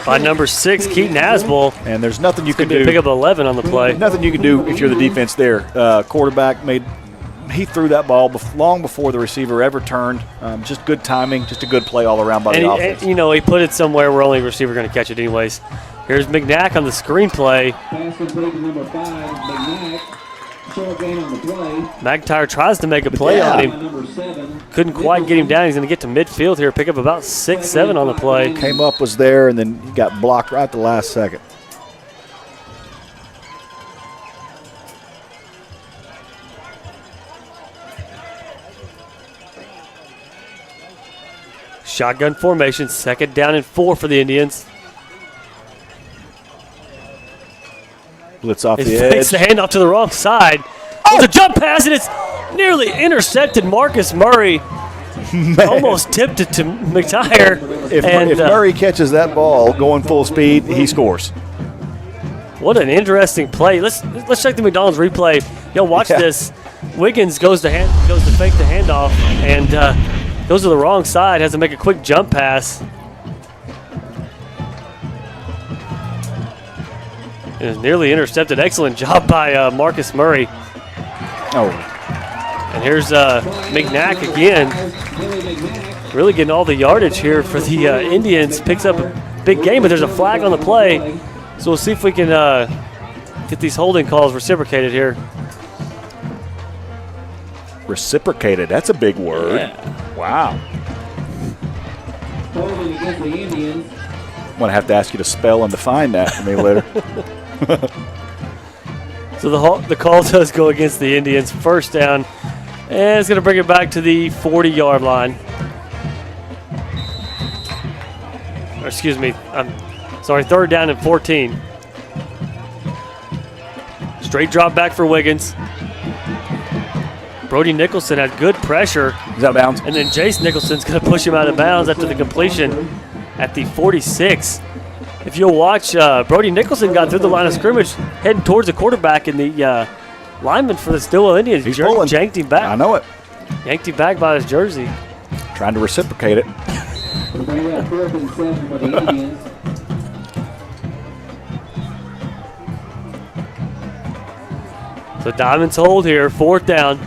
by number 6, Keaton Hasbull. And there's nothing you can Pick do. up 11 on the play. Nothing you can do if you're the defense there. Quarterback he threw that ball long before the receiver ever turned. Just good timing, just a good play all around by the offense. He put it somewhere where only a receiver going to catch it anyways. Here's McNack on the screenplay. Pass complete to number 5, McNack. Short gain on the play. McIntyre tries to make a play on him. Number 7. Couldn't quite get him down. He's going to get to midfield here, pick up about 6-7 on the play. Came up, was there, and then he got blocked right at the last second. Shotgun formation, 2nd down and 4 for the Indians. Blitz off He the fakes edge. the handoff to the wrong side. It's a jump pass, and it's nearly intercepted Marcus Murray. Almost tipped it to McIntyre. If Murray catches that ball going full speed, he scores. What an interesting play. Let's check the McDonald's replay. Yo, watch this. Wiggins goes to fake the handoff and goes to the wrong side. Has to make a quick jump pass. It was nearly intercepted. Excellent job by Marcus Murray. Oh, And here's McNack again. Really getting all the yardage here for the Indians. Picks up a big game, but there's a flag on the play. So we'll see if we can get these holding calls reciprocated here. reciprocated. That's a big word. Yeah. Wow. Holding against the Indians. I'm going to have to ask you to spell and define that for me later. So the call does go against the Indians. First down, and it's going to bring it back to the 40-yard line. Or excuse me, I'm sorry, 3rd down and 14. Straight drop back for Wiggins. Brody Nicholson had good pressure, Is that out of bounds? and then Jace Nicholson's going to push him out of bounds after the completion at the 46. If you'll watch, Brody Nicholson got through the line of scrimmage, heading towards the quarterback, and the lineman for the Stilwell Indians He's pulling. yanked him I back. know it. Yanked him back by his jersey. Trying to reciprocate it. Bring up 4th and 7 for the Indians. So Diamonds hold here, 4th down.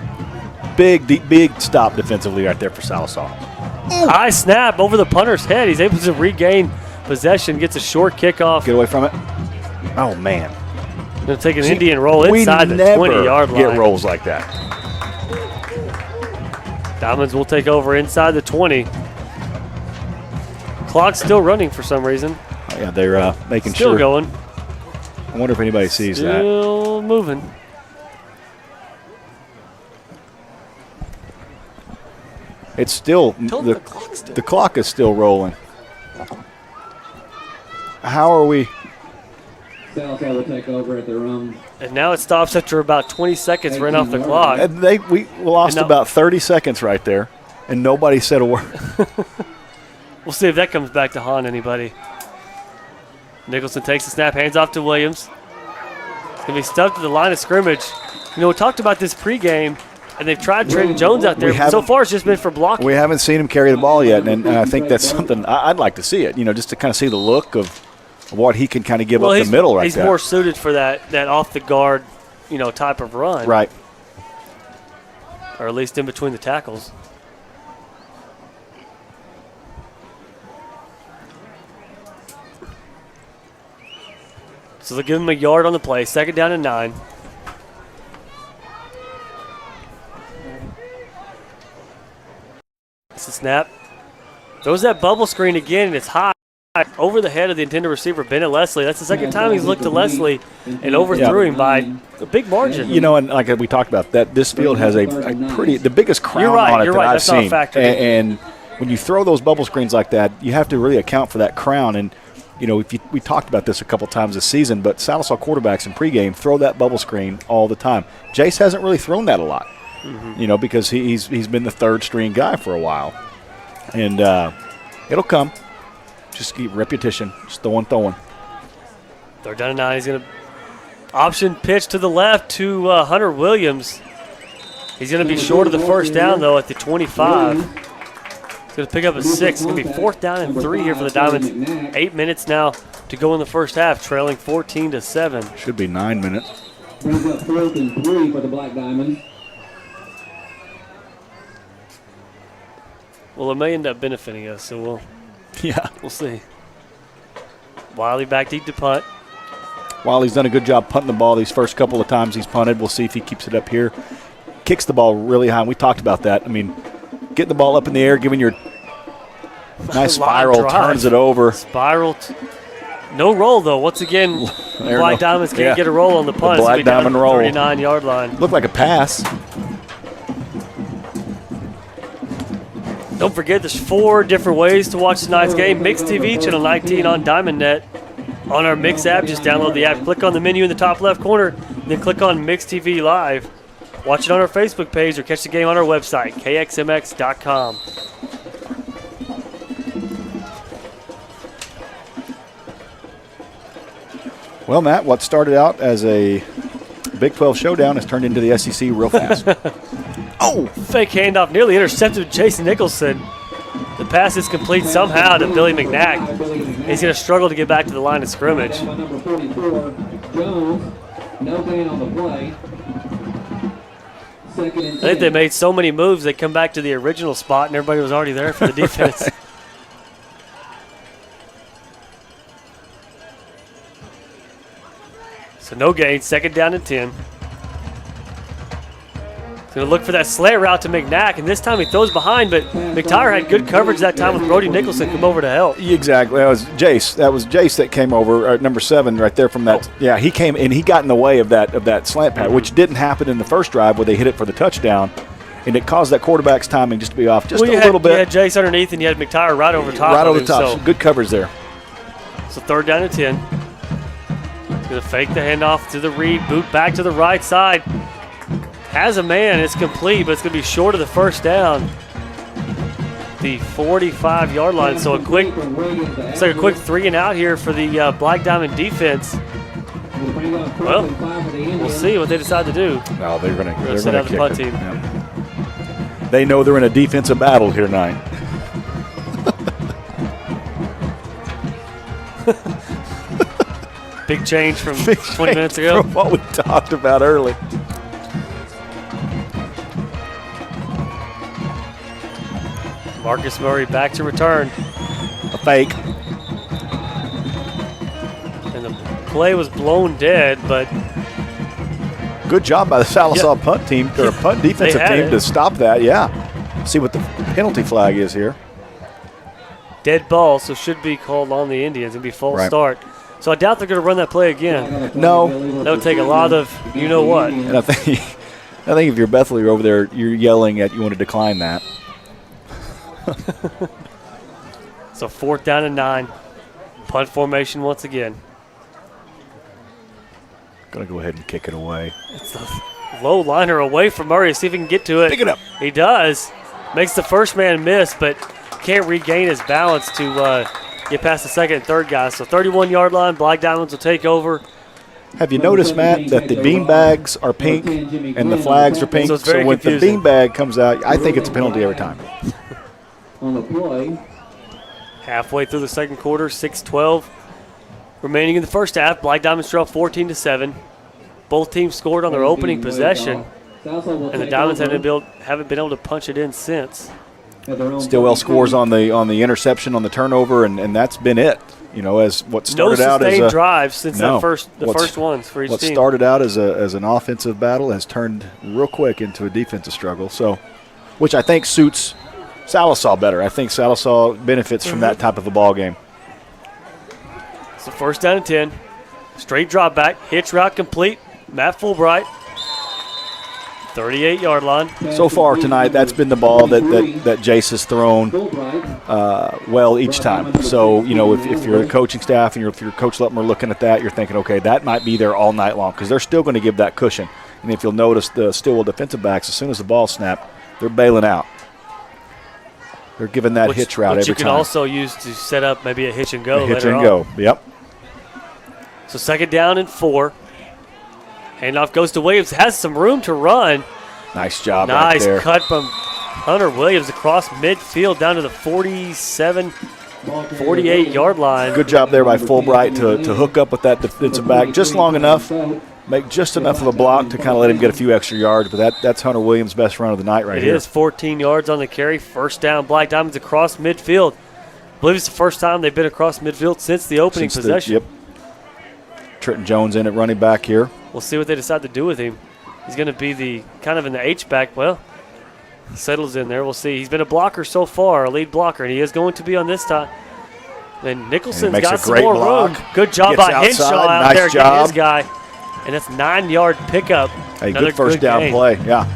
Big stop defensively right there for Sallisaw. High snap over the punter's head. He's able to regain possession, gets a short kickoff. Get away from it. Oh, man. Going to take an Indian roll inside the 20-yard line. Get rolls like that. Diamonds will take over inside the 20. Clock's still running for some reason. Oh, yeah, they're making Still sure. going. I wonder if anybody sees that. Still moving. It's still The the clock is still rolling. How are we? Sallisaw will take over at their own. And now it stops after about 20 seconds ran off the clock. We lost about 30 seconds right there, and nobody said a word. We'll see if that comes back to haunt anybody. Nicholson takes the snap, hands off to Williams. It's going to be stuffed to the line of scrimmage. You know, we talked about this pregame, and they've tried Trent Jones out there, but so far it's just been for blocking. We haven't seen him carry the ball yet, and I think that's something I'd like to see it, just to kind of see the look of what he can kind of give up the middle right he's there. He's more suited for that off-the-guard, type of run. Right. Or at least in between the tackles. So they'll give him a yard on the play. 2nd down and 9. It's a snap. Throws that bubble screen again, and it's high over the head of the intended receiver, Bennett Leslie. That's the second time he's looked to Leslie and overthrew him by a big margin. And like we talked about, that this field has a the biggest crown on it that I've That's seen. Not a factor. And when you throw those bubble screens like that, you have to really account for that crown. And we talked about this a couple times this season, but Sallisaw quarterbacks in pregame throw that bubble screen all the time. Jace hasn't really thrown that a lot, because he's been the third string guy for a while. And it'll come. Just keep repetition. Just throwing. 3rd down and 9. He's going to option pitch to the left to Hunter Williams. He's going to be short of the first down, though, at the 25. He's going to pick up a 6. It's going to be 4th down and 3 here for the Diamonds. 8 minutes now to go in the first half, trailing 14-7. Should be 9 minutes. Brings up 4th and 3 for the Black Diamonds. Well, it may end up benefiting us, so we'll see. Wiley back deep to punt. Wiley's done a good job punting the ball these first couple of times he's punted. We'll see if he keeps it up here. Kicks the ball really high. We talked about that. I mean, getting the ball up in the air, giving your nice spiral, turns it over. Spiral. No roll, though. Once again, Black Diamonds can't get a roll on the punt. The Black Diamond roll. 39-yard line. Looked like a pass. Don't forget, there's 4 different ways to watch tonight's game. Mix TV, channel 19 on DiamondNet. On our Mix app, just download the app. Click on the menu in the top left corner, then click on Mix TV Live. Watch it on our Facebook page or catch the game on our website, kxmx.com. Well, Matt, what started out as a Big 12 showdown has turned into the SEC real fast. Oh! Fake handoff, nearly intercepted Jason Nicholson. The pass is complete somehow to Billy McNack. He's going to struggle to get back to the line of scrimmage. Number 44, Jones. No gain on the play. 2nd and 10. I think they made so many moves, they come back to the original spot, and everybody was already there for the defense. So no gain, 2nd down and 10. Going to look for that slant route to McNack, and this time he throws behind, but McTire had good coverage that time with Brody Nicholson come over to help. Exactly. That was Jace. That was Jace that came over, number 7 right there from that. Oh. Yeah, he came and he got in the way of that slant pass, which didn't happen in the first drive where they hit it for the touchdown, and it caused that quarterback's timing just to be off just a little bit. You had Jace underneath, and you had McTire right over top. Right over the top. So good coverage there. So 3rd down and 10. Going to fake the handoff to the read, boot back to the right side. Has a man, it's complete, but it's going to be short of the first down. The 45-yard line. So it's like a quick 3 and out here for the Black Diamond defense. Well, we'll see what they decide to do. No, they're going to set out the punt team. Yeah. They know they're in a defensive battle here tonight. Big change from 20 minutes ago. From what we talked about early. Marcus Murray back to return. A fake. And the play was blown dead, but Good job by the Sallisaw punt team, or punt defensive team to stop that. Yeah. See what the penalty flag is here. Dead ball, so should be called on the Indians and be false Right. start. So I doubt they're going to run that play again. No. That would take a lot of you-know-what. And I think if you're Bethel, you're over there, you're yelling at you want to decline that. So 4th down and 9. Punt formation once again. Going to go ahead and kick it away. It's a low liner away from Murray. See if he can get to it. Pick it up. He does. Makes the first man miss, but can't regain his balance to get past the second and third guys. So 31-yard line, Black Diamonds will take over. Have you noticed, Matt, that the bean bags are pink and the flags are pink? So it's very when the confusing. bean bag comes out, I think it's a penalty every time. On the play, Halfway through the second quarter, 6:12 remaining in the first half. Black Diamonds trail 14-7. Both teams scored on their opening possession, and the Diamonds haven't been able to punch it in since. Stillwell scores on the interception on the turnover, and that's been it. You know, as what started No out as sustained a drives since No. the first ones for each what team. started out as an offensive battle has turned real quick into a defensive struggle. So, which I think suits Sallisaw better. I think Sallisaw benefits from that type of a ball game. So 1st down and 10. Straight drop back, hitch route complete. Matt Fulbright, 38-yard line. So far tonight, that's been the ball that Jace has thrown well each time. So, you know, if you're the coaching staff and if you're Coach Lutmer looking at that, you're thinking, okay, that might be there all night long because they're still going to give that cushion. And if you'll notice, the Stilwell defensive backs, as soon as the ball snapped, they're bailing out. They're giving that hitch route every time. Which you can also use to set up maybe a hitch and go. A hitch and go, yep. So 2nd down and 4. Handoff goes to Williams. Has some room to run. Nice job right Nice there. cut from Hunter Williams across midfield down to the 47, 48-yard line. Good job there by Fulbright to hook up with that defensive back just long enough, make just enough of a block to kind of let him get a few extra yards. But that's Hunter Williams' best run of the night right here. It is 14 yards on the carry. 1st down, Black Diamonds across midfield. I believe it's the first time they've been across midfield since the opening possession. Yep. Trenton Jones in at running back here. We'll see what they decide to do with him. He's going to be the kind of in the H-back. Well, settles in there. We'll see. He's been a blocker so far, a lead blocker, and he is going to be on this time. And Nicholson's makes got a some great more block. room. Good job Gets by outside. Henshaw out Nice there job. getting his guy. And that's 9-yard pickup. Hey, Another good first down gain. play. Yeah.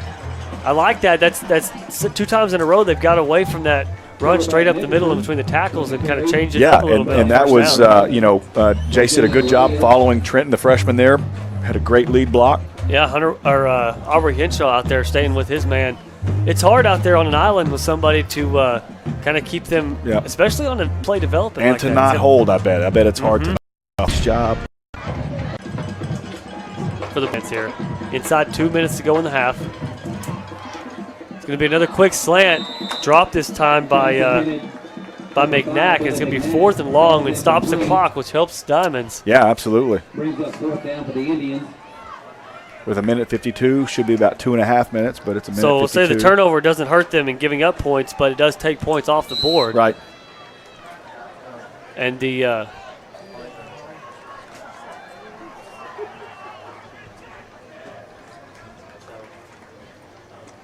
I like that. That's 2 times in a row they've got away from that run straight up the middle and between the tackles and kind of changed it up a little bit. And that was, Jace did a good job following Trenton, the freshman there. Had a great lead block. Yeah, Aubrey Henshaw out there staying with his man. It's hard out there on an island with somebody to kind of keep them, especially on a play developing. And like to that. not hold, I bet. I bet it's hard to nice job. For the Pants here. Inside 2 minutes to go in the half. It's going to be another quick slant. Drop this time by McNack. It's going to be 4th and long and stops the clock, which helps Diamonds. Yeah, absolutely. brings up 4th down for the Indians. With a minute 52, should be about 2.5 minutes, but it's a minute 52. So we'll say the turnover doesn't hurt them in giving up points, but it does take points off the board. Right. And the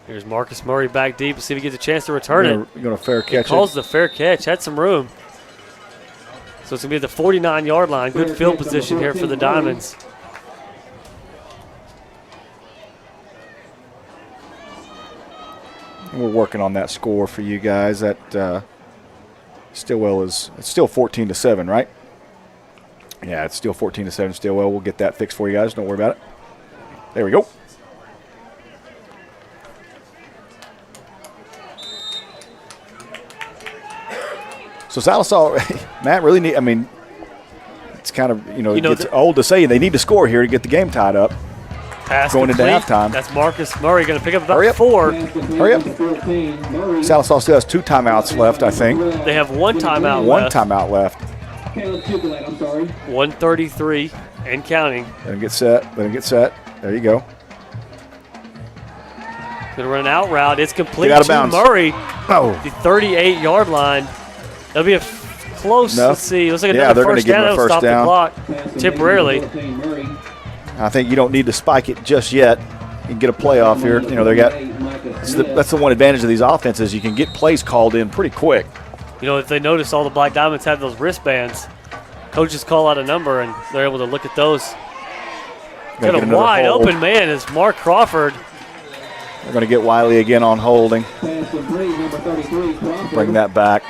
here's Marcus Murray back deep. See if he gets a chance to return it. You're going to fair catch Calls the fair catch. Had some room. So it's going to be at the 49-yard line. Good field position here for the Diamonds. We're working on that score for you guys. That Stilwell it's still 14-7, right? Yeah, it's still 14-7 Stilwell. We'll get that fixed for you guys. Don't worry about it. There we go. So Sallisaw, Matt, really need. I mean, it's kind of it's old to say they need to score here to get the game tied up. Pass going complete. into halftime. That's Marcus Murray going to pick up about Hurry up. 4. Hurry up. Sallisaw still has 2 timeouts left, I think. They have 1 timeout One left. timeout left. Caleb Chukalate, I'm sorry. 1:33 and counting. Let him get set. Let him get set. There you go. Going to run an out route. It's complete Get out of to bounds. Murray, Oh, the 38-yard line. That'll be a close. No. Let's see. Looks like Yeah, another they're gonna first give him down. a That'll first stop down. the clock Pass temporarily. intended for Murray. I think you don't need to spike it just yet and get a playoff here. You know, that's the one advantage of these offenses. You can get plays called in pretty quick. You know, if they notice all the Black Diamonds have those wristbands, coaches call out a number and they're able to look at those. Gotta Got get a another wide hold. open man is Mark Crawford. They're going to get Wiley again on holding. Pass complete, number 33, Crawford. Bring that back.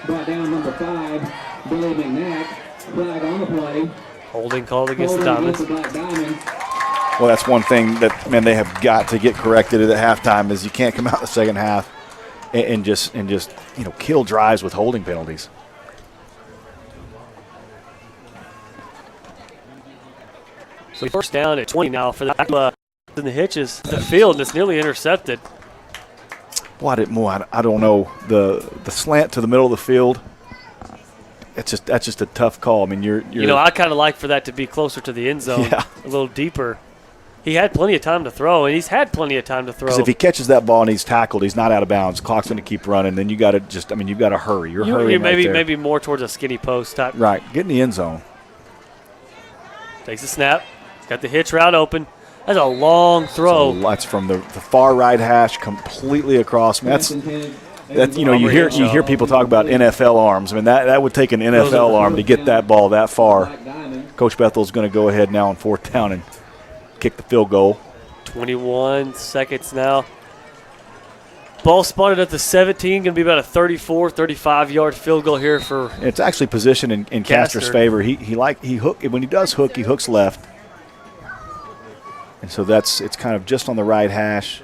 Brought down number 5, Billy McNack. Flag on the play. Holding called against the Holding Diamonds. against the Black Diamonds. Well, that's one thing that, man, they have got to get corrected at halftime is you can't come out in the second half and just kill drives with holding penalties. So first down at 20 now for the in the hitches. The field is nearly intercepted. Boy, I don't know. The slant to the middle of the field, that's just a tough call. I mean, you're You know, I kind of like for that to be closer to the end zone, Yeah. a little deeper. He had plenty of time to throw, and he's had plenty of time to throw. because if he catches that ball and he's tackled, he's not out of bounds. Clock's going to keep running. Then you got to you've got to hurry. You're hurrying right there. maybe more towards a skinny post type. Right, get in the end zone. Takes a snap. He's got the hitch route open. That's a long throw. So that's from the far right hash completely across. I mean, Pass intended. you hear people talk about NFL arms. I mean that would take an NFL arm to get that ball that far. Black Diamond. Coach Bethel's going to go ahead now on 4th down and kick the field goal. 21 seconds now. Ball spotted at the 17. Going to be about a 34, 35-yard field goal here for It's actually positioned in Castor's Castor. favor. He hook when he does hook, he hooks left, and so it's kind of just on the right hash.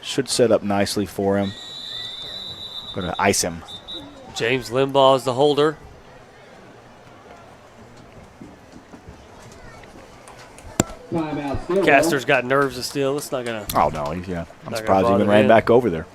Should set up nicely for him. Going to ice him. James Limbaugh is the holder. Timeout Stilwell. Castor's got nerves of steel. It's not going to. Oh no, I'm gonna surprised he even bother ran him. back over there.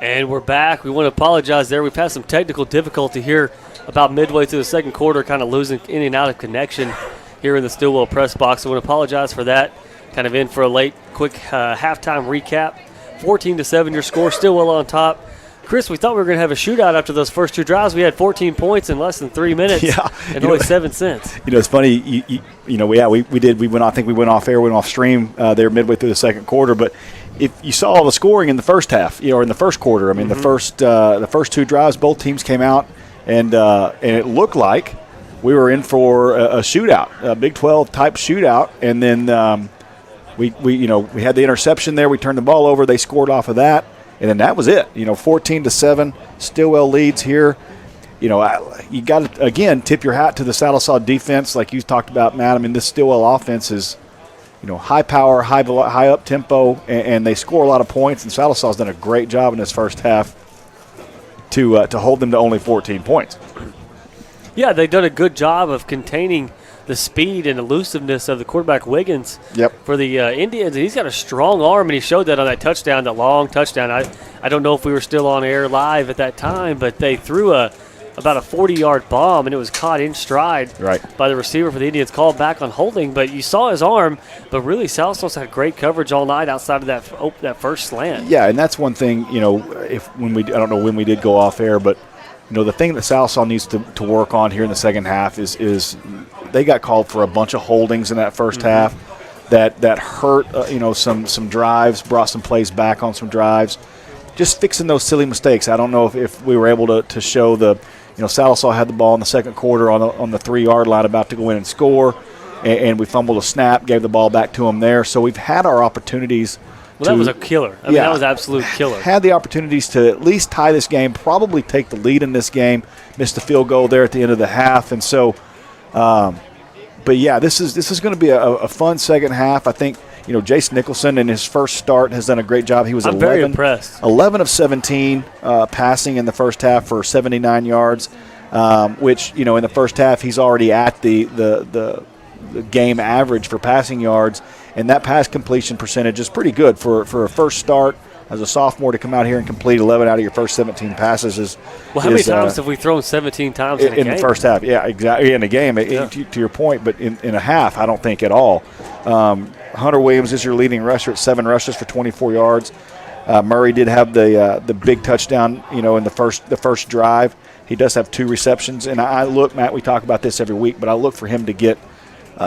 And we're back. We want to apologize there. We've had some technical difficulty here about midway through the second quarter, kind of losing in and out of connection here in the Stilwell press box. So we want to apologize for that. Kind of in for a late, quick halftime recap. 14-7 your score, Stilwell on top. Chris, we thought we were going to have a shootout after those first two drives. We had 14 points in less than 3 minutes Yeah. and You only know- 7 cents. You know, it's funny. We did. We went. I think we went off air, went off stream there midway through the second quarter. But if you saw all the scoring in the first half, or in the first quarter, I mean, the first two drives, both teams came out, and it looked like we were in for a shootout, a Big 12 type shootout. And then we had the interception there. We turned the ball over. They scored off of that. And then that was it. 14-7, Stilwell leads here. You got to, again, tip your hat to the Sallisaw defense like you talked about, Matt. I mean, this Stilwell offense is, high power, high up tempo, and they score a lot of points. And Sallisaw's done a great job in this first half to hold them to only 14 points. Yeah, they've done a good job of containing the speed and elusiveness of the quarterback Wiggins for the Indians. And he's got a strong arm, and he showed that on that touchdown, that long touchdown. I don't know if we were still on air live at that time, but they threw about a 40-yard bomb, and it was caught in stride by the receiver for the Indians, called back on holding. But you saw his arm, but really Salisaw's had great coverage all night outside of that first slant. Yeah, and that's one thing, I don't know when we did go off air, but the thing that Sallisaw needs to work on here in the second half is they got called for a bunch of holdings in that first half that hurt some drives, brought some plays back on some drives. Just fixing those silly mistakes. I don't know if we were able to show Sallisaw had the ball in the second quarter on the 3-yard line about to go in and score, and we fumbled a snap, gave the ball back to him there. So we've had our opportunities. Well, that was a killer. I mean, that was absolute killer. Had the opportunities to at least tie this game, probably take the lead in this game. Missed a field goal there at the end of the half, and so. But yeah, this is going to be a fun second half. I think Jason Nicholson in his first start has done a great job. He was very impressed. 11 of 17 passing in the first half for 79 yards, which in the first half he's already at the game average for passing yards. And that pass completion percentage is pretty good for a first start as a sophomore to come out here and complete 11 out of your first 17 passes is. Well, how many times have we thrown 17 times in a game? In the first half? Yeah, exactly. In a game, to your point, but in a half, I don't think at all. Hunter Williams is your leading rusher at 7 rushes for 24 yards. Murray did have the big touchdown, in the first drive. He does have 2 receptions. And I look, Matt, we talk about this every week, but I look for him to get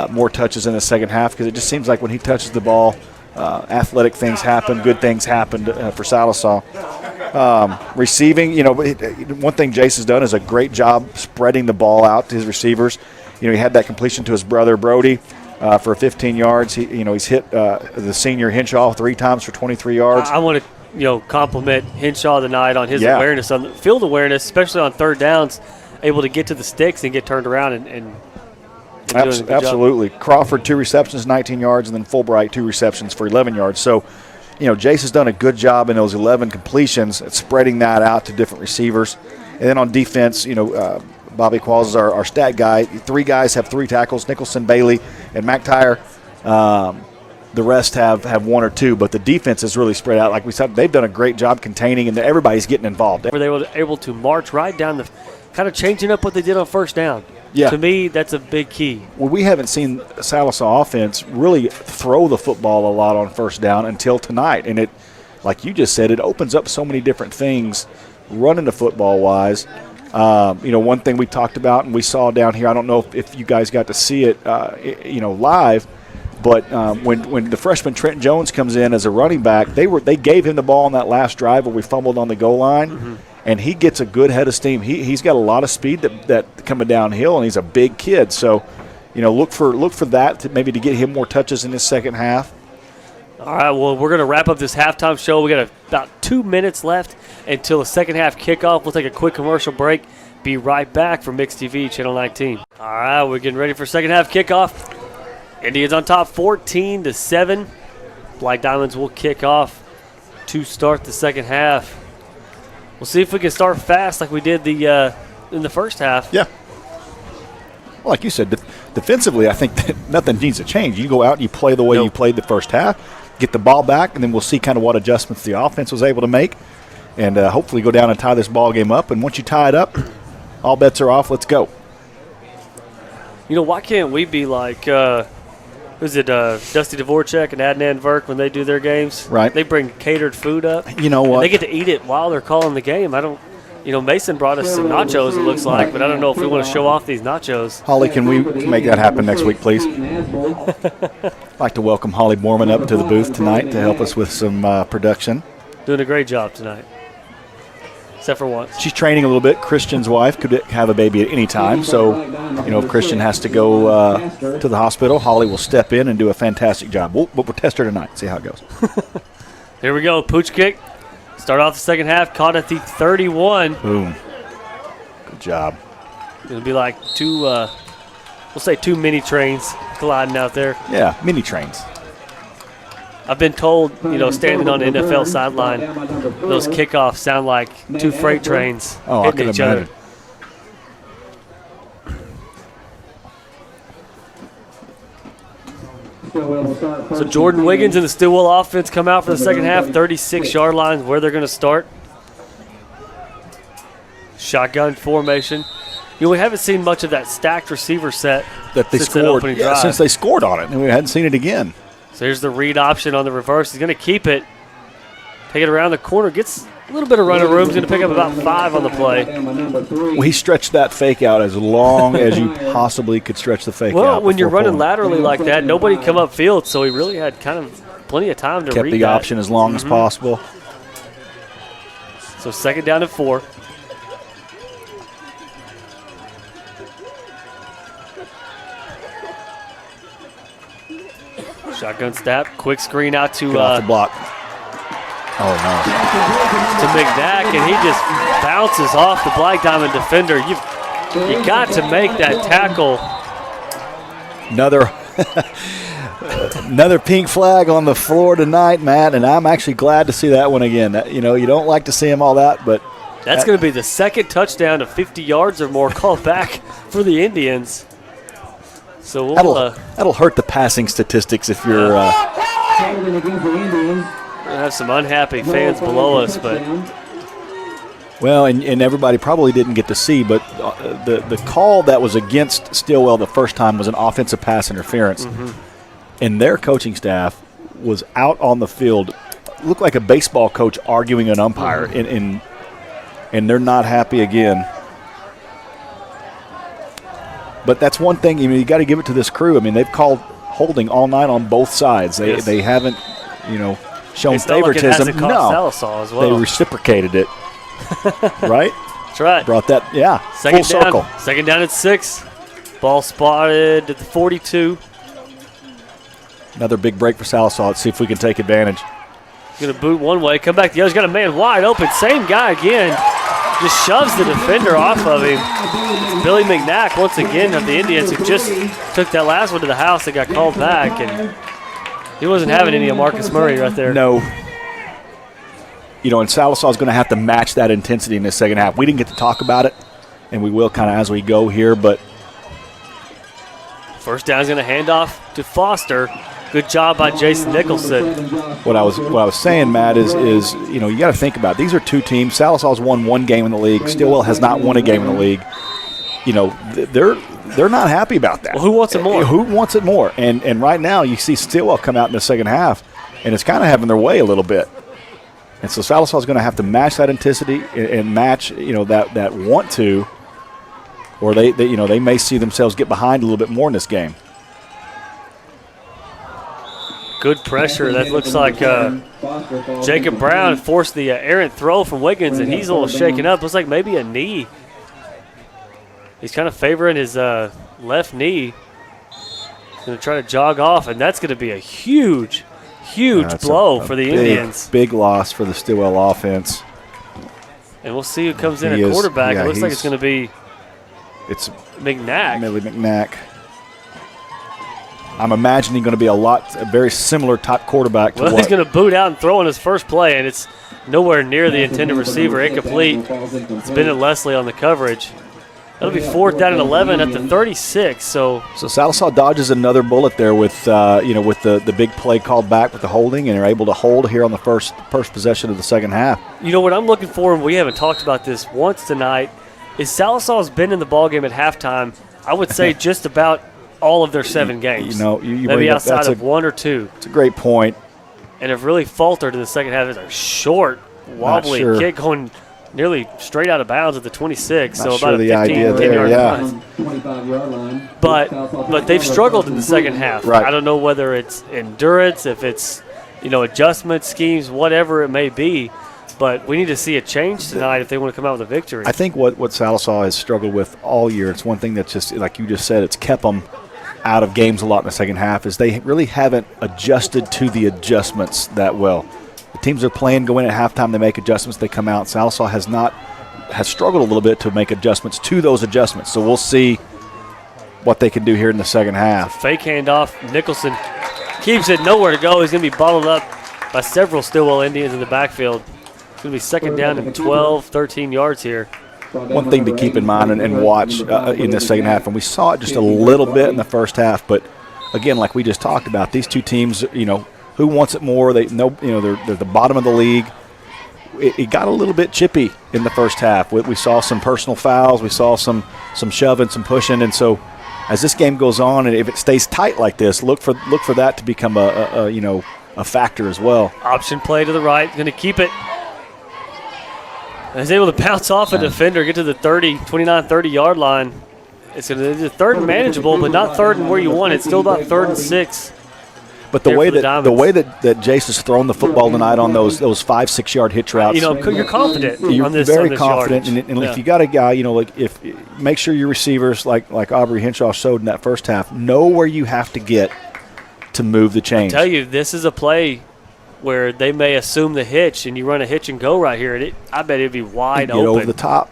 more touches in the second half because it just seems like when he touches the ball, athletic things happen, good things happen for Sallisaw. Receiving, one thing Jace has done is a great job spreading the ball out to his receivers. He had that completion to his brother Brody for 15 yards. He's hit the senior Henshaw 3 times for 23 yards. I want to, compliment Henshaw tonight on his awareness, on field awareness, especially on third downs, able to get to the sticks and get turned around and absolutely. Crawford 2 receptions, 19 yards, and then Fulbright 2 receptions for 11 yards. So, Jace has done a good job in those 11 completions at spreading that out to different receivers. And then on defense, Bobby Qualls is our stat guy. 3 guys have 3 tackles, Nicholson, Bailey, and McTire. The rest have 1 or 2, but the defense is really spread out. Like we said, they've done a great job containing, and everybody's getting involved. Were they able to march right down the kind of changing up what they did on first down? Yeah. To me, that's a big key. Well, we haven't seen Sallisaw offense really throw the football a lot on first down until tonight. And it, like you just said, it opens up so many different things running the football-wise. One thing we talked about and we saw down here, I don't know if you guys got to see it, live, but when the freshman Trent Jones comes in as a running back, they gave him the ball on that last drive where we fumbled on the goal line. Mm-hmm. And he gets a good head of steam. He's got a lot of speed that coming downhill, and he's a big kid. So, look for that to maybe to get him more touches in this second half. All right, well, we're going to wrap up this halftime show. We got about 2 minutes left until the second half kickoff. We'll take a quick commercial break. Be right back for Mix TV, Channel 19. All right, we're getting ready for second half kickoff. Indians on top 14-7. Black Diamonds will kick off to start the second half. We'll see if we can start fast like we did in the first half. Yeah. Well, like you said, defensively, I think that nothing needs to change. You go out and you play the way you played the first half, get the ball back, and then we'll see kind of what adjustments the offense was able to make, and hopefully go down and tie this ball game up. And once you tie it up, all bets are off. Let's go. Why can't we be like Dusty Dvorak and Adnan Verk when they do their games? Right. They bring catered food up. You know what? They get to eat it while they're calling the game. Mason brought us some nachos, it looks like, but I don't know if we want to show off these nachos. Holly, can we make that happen next week, please? I'd like to welcome Holly Borman up to the booth tonight to help us with some production. Doing a great job tonight. Except for once. She's training a little bit. Christian's wife could have a baby at any time. So, if Christian has to go to the hospital, Holly will step in and do a fantastic job. We'll test her tonight, see how it goes. Here we go. Pooch kick. Start off the second half. Caught at the 31. Boom. Good job. It'll be like two mini trains colliding out there. Yeah, mini trains. I've been told, standing on the NFL sideline, those kickoffs sound like 2 freight trains hitting each other. So Jordan Wiggins and the Stilwell offense come out for the second half, 36-yard line, where they're going to start. Shotgun formation. We haven't seen much of that stacked receiver set that they scored since they scored on it, and we hadn't seen it again. So here's the read option on the reverse. He's going to keep it. Take it around the corner. Gets a little bit of running room. He's going to pick up about 5 on the play. Well, he stretched that fake out as long as you possibly could stretch the fake out. Well, when you're running laterally like that, nobody come upfield, so he really had kind of plenty of time to read that. Kept the option as long as possible. So second down and 4. Shotgun snap, quick screen out to off the block. Oh no! To McNack, and he just bounces off the Black Diamond defender. You got to make that tackle. Another pink flag on the floor tonight, Matt, and I'm actually glad to see that one again. You don't like to see him all that, but that's going to be the second touchdown of 50 yards or more called back for the Indians. So that'll hurt the passing statistics if you're. We'll have some unhappy fans below us, but. Well, and everybody probably didn't get to see, but the call that was against Stilwell the first time was an offensive pass interference. Mm-hmm. and their coaching staff was out on the field, looked like a baseball coach arguing an umpire, and they're not happy again. But that's one thing. I mean, you got to give it to this crew. I mean, they've called holding all night on both sides. They haven't, shown favoritism. Like Sallisaw as well. They reciprocated it. Right? That's right. Brought that, Second full circle. Second down at 6. Ball spotted at the 42. Another big break for Sallisaw. Let's see if we can take advantage. He's going to boot one way, come back the other. He's got a man wide open. Same guy again. Just shoves the defender off of him. Billy McNack, once again, of the Indians, who just took that last one to the house and got called back. And he wasn't having any of Marcus Murray right there. No. And Sallisaw is going to have to match that intensity in the second half. We didn't get to talk about it, and we will kind of as we go here, but first down is going to hand off to Foster. Good job by Jason Nicholson. What I was saying, Matt, is you got to think about it. These are two teams. Sallisaw's won one game in the league. Stilwell has not won a game in the league. They're not happy about that. Well, who wants it more? Who wants it more? And right now you see Stilwell come out in the second half, and it's kind of having their way a little bit. And so Sallisaw's going to have to match that intensity and match that want to, or they may see themselves get behind a little bit more in this game. Good pressure. That looks like Jacob Brown forced the errant throw from Wiggins, and he's a little shaken up. Looks like maybe a knee. He's kind of favoring his left knee. He's going to try to jog off, and that's going to be a huge blow for the Indians. Big loss for the Stilwell offense. And we'll see who comes in at quarterback. It looks like it's going to be McNack. Millie McNack. I'm imagining going to be a very similar type quarterback to he's going to boot out and throw on his first play, and it's nowhere near the intended receiver, incomplete. It's Bennett Leslie on the coverage. That'll be 4th down and 11 at the 36. So Sallisaw dodges another bullet there with the big play called back with the holding, and are able to hold here on the first possession of the second half. What I'm looking for, and we haven't talked about this once tonight, is Sallisaw's been in the ballgame at halftime, I would say just about all of their 7 games. Maybe outside of 1 or 2. It's a great point. And have really faltered in the second half. It's a short, wobbly kick going nearly straight out of bounds at the 26. Not so about the a 15, idea 10-yard there, line. But they've struggled in the second half. Right. I don't know whether it's endurance, if it's adjustment schemes, whatever it may be. But we need to see a change tonight if they want to come out with a victory. I think what Sallisaw has struggled with all year, it's one thing that's just, like you just said, it's kept them out of games a lot in the second half, is they really haven't adjusted to the adjustments that well. The teams are playing, go in at halftime, they make adjustments, they come out. Sallisaw has struggled a little bit to make adjustments to those adjustments. So we'll see what they can do here in the second half. Fake handoff. Nicholson keeps it, nowhere to go. He's going to be bottled up by several Stilwell Indians in the backfield. It's going to be second down and 12, 13 yards here. One thing to keep in mind and watch in the second half, and we saw it just a little bit in the first half, but again, like we just talked about, these two teams, who wants it more? They know, they're the bottom of the league. It got a little bit chippy in the first half. We saw some personal fouls, we saw some shoving, some pushing, and so as this game goes on, and if it stays tight like this, look for that to become a factor as well. Option play to the right, going to keep it. And he's able to bounce off a defender, get to the 29-30-yard line. It's third and manageable, but not third and where you want it. It's still about 3rd and 6. But the way that Jace has thrown the football tonight on those 5-6 yard hitch routes, you're confident you're on this. Very on this confident, and if you got a guy, make sure your receivers like Aubrey Henshaw showed in that first half, know where you have to get to move the chains. I tell you, this is a play where they may assume the hitch, and you run a hitch and go right here. I bet it'd be wide open. Get over the top.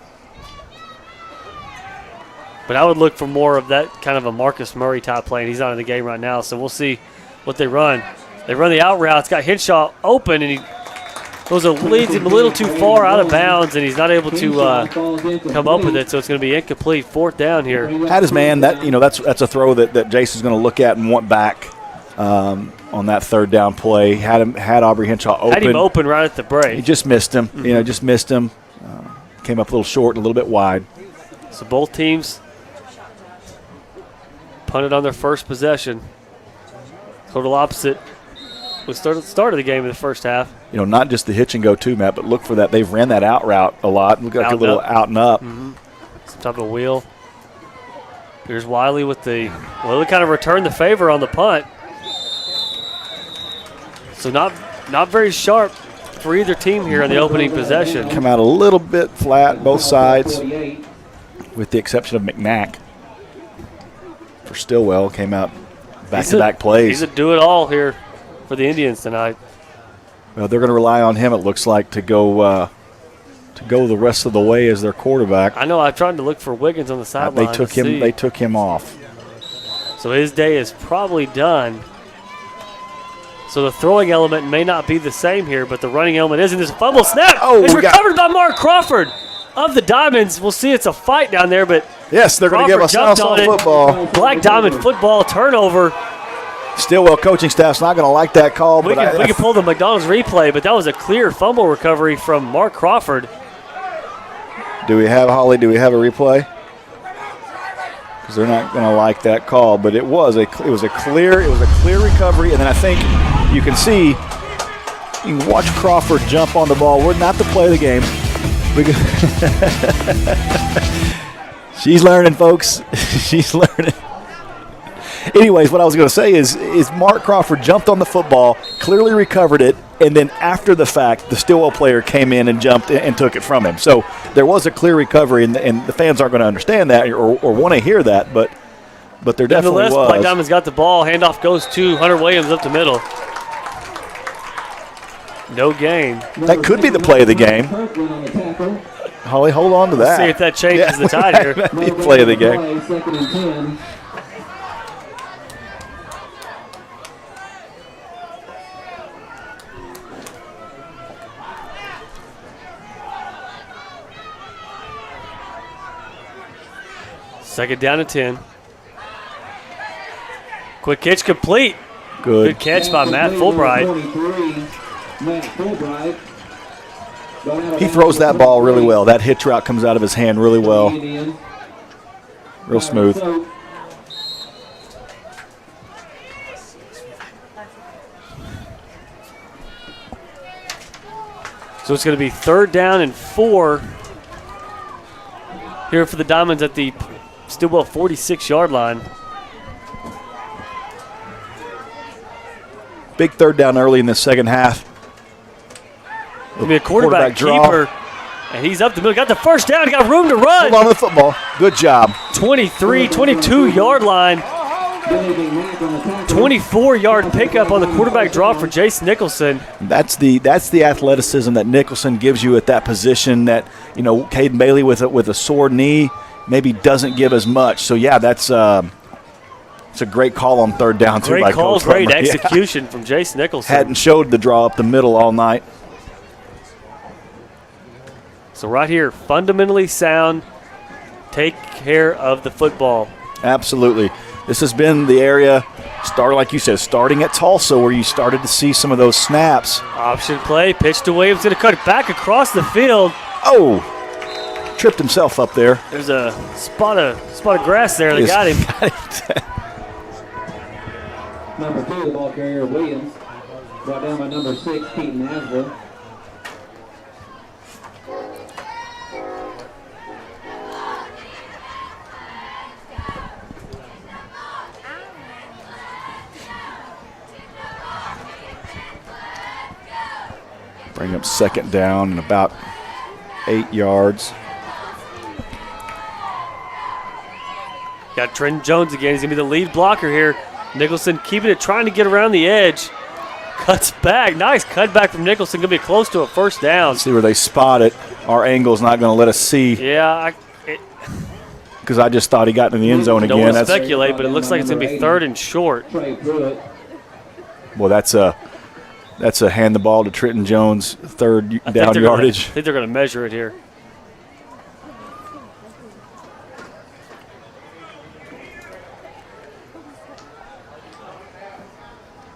But I would look for more of that kind of a Marcus Murray type play, and he's not in the game right now, so we'll see what they run. They run the out route. It's got Henshaw open, and he leads him a little too far out of bounds, and he's not able to come up with it, so it's going to be incomplete. 4th down here. Had his man. That's a throw that Jason's going to look at and want back. On that 3rd down play, had Aubrey Henshaw open. Had him open right at the break. He just missed him. Mm-hmm. Came up a little short and a little bit wide. So both teams punted on their first possession. It's Total opposite. We started the game in the first half. You know, not just the hitch and go too, Matt, but look for that. They've ran that out route a lot. Look like a little out and up. Mm-hmm. Some type of wheel. Here's Wiley with they kind of returned the favor on the punt. So not very sharp for either team here in the opening possession. Come out a little bit flat, both sides, with the exception of McNack. For Stilwell, came out back-to-back plays. He's a do-it-all here for the Indians tonight. Well, they're going to rely on him, it looks like, to go the rest of the way as their quarterback. I know. I tried to look for Wiggins on the sideline. They took him off. So his day is probably done. So the throwing element may not be the same here, but the running element is. And there's a fumble snap. Oh, it's recovered by Mark Crawford of the Diamonds. We'll see it's a fight down there, but yes, they're going to give us Sallisaw football. Black Diamond football turnover. Stillwell coaching staff's not going to like that call. We can pull the McDonald's replay, but that was a clear fumble recovery from Mark Crawford. Do we have a replay? Because they're not going to like that call, but it was a clear recovery, and then I think you can see, you can watch Crawford jump on the ball. We're not to play the game. She's learning, folks. She's learning. Anyways, what I was going to say is Mark Crawford jumped on the football, clearly recovered it, and then after the fact, the Stilwell player came in and jumped and took it from him. So there was a clear recovery, and the fans aren't going to understand that or want to hear that, but there definitely was. Black Diamond's got the ball. Handoff goes to Hunter Williams up the middle. No gain. That could be the play of the game. Holly, hold on to that. See if that changes the tide here. Play of the game. Second down and 10. Quick catch complete. Good catch by Matt Fulbright. He throws that ball really well. That hitch route comes out of his hand really well. Real smooth. So it's going to be 3rd down and 4 here for the Diamonds at the Stilwell 46-yard line. Big 3rd down early in the second half. It'll be a quarterback keeper, and he's up the middle. Got the first down. He got room to run. Hold on to the football. Good job. 22-yard line. 24-yard pickup on the quarterback draw for Jace Nicholson. That's the athleticism that Nicholson gives you at that position that, you know, Caden Bailey with a sore knee maybe doesn't give as much. So, yeah, it's a great call on 3rd down, too. Great call, great Plummer. execution from Jace Nicholson. Hadn't showed the draw up the middle all night. So right here, fundamentally sound, take care of the football. Absolutely. This has been the area, like you said, starting at Tulsa where you started to see some of those snaps. Option play, pitch to Williams, going to cut it back across the field. Oh, tripped himself up there. There's a spot of grass there that got him. Number 2, the ball carrier, Williams. Brought down by number 6, Keaton Aswell. Bring up 2nd down and about 8 yards. Got Trenton Jones again. He's going to be the lead blocker here. Nicholson keeping it, trying to get around the edge. Cuts back. Nice cut back from Nicholson. Going to be close to a 1st down. See where they spot it. Our angle's not going to let us see. Yeah. Because I just thought he got in the end zone again. Don't want to speculate, but it looks like it's going to be 3rd and short. Well, that's a hand the ball to Trenton Jones, 3rd down yardage. I think they're going to measure it here.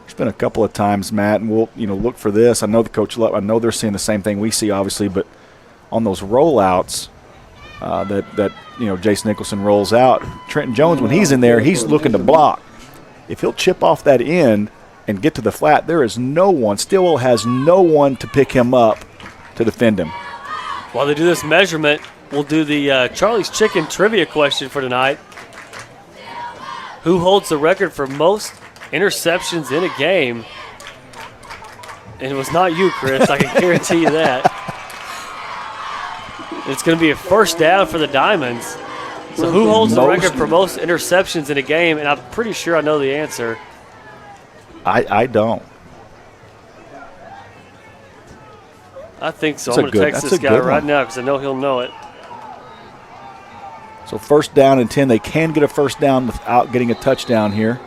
There's been a couple of times, Matt, and we'll look for this. I know I know they're seeing the same thing we see, obviously, but on those rollouts that Jace Nicholson rolls out, Trenton Jones, when he's in there, he's looking to block. If he'll chip off that end, and get to the flat, there is no one. Stilwell has no one to pick him up to defend him. While they do this measurement, we'll do the Charlie's Chicken trivia question for tonight. Who holds the record for most interceptions in a game? And it was not you, Chris. I can guarantee you that. It's going to be a first down for the Diamonds. So who holds the record for most interceptions in a game? And I'm pretty sure I know the answer. I don't. I think so. That's I'm going to text that's this a guy good right one. now because I know he'll know it. So first down and 10. They can get a first down without getting a touchdown here.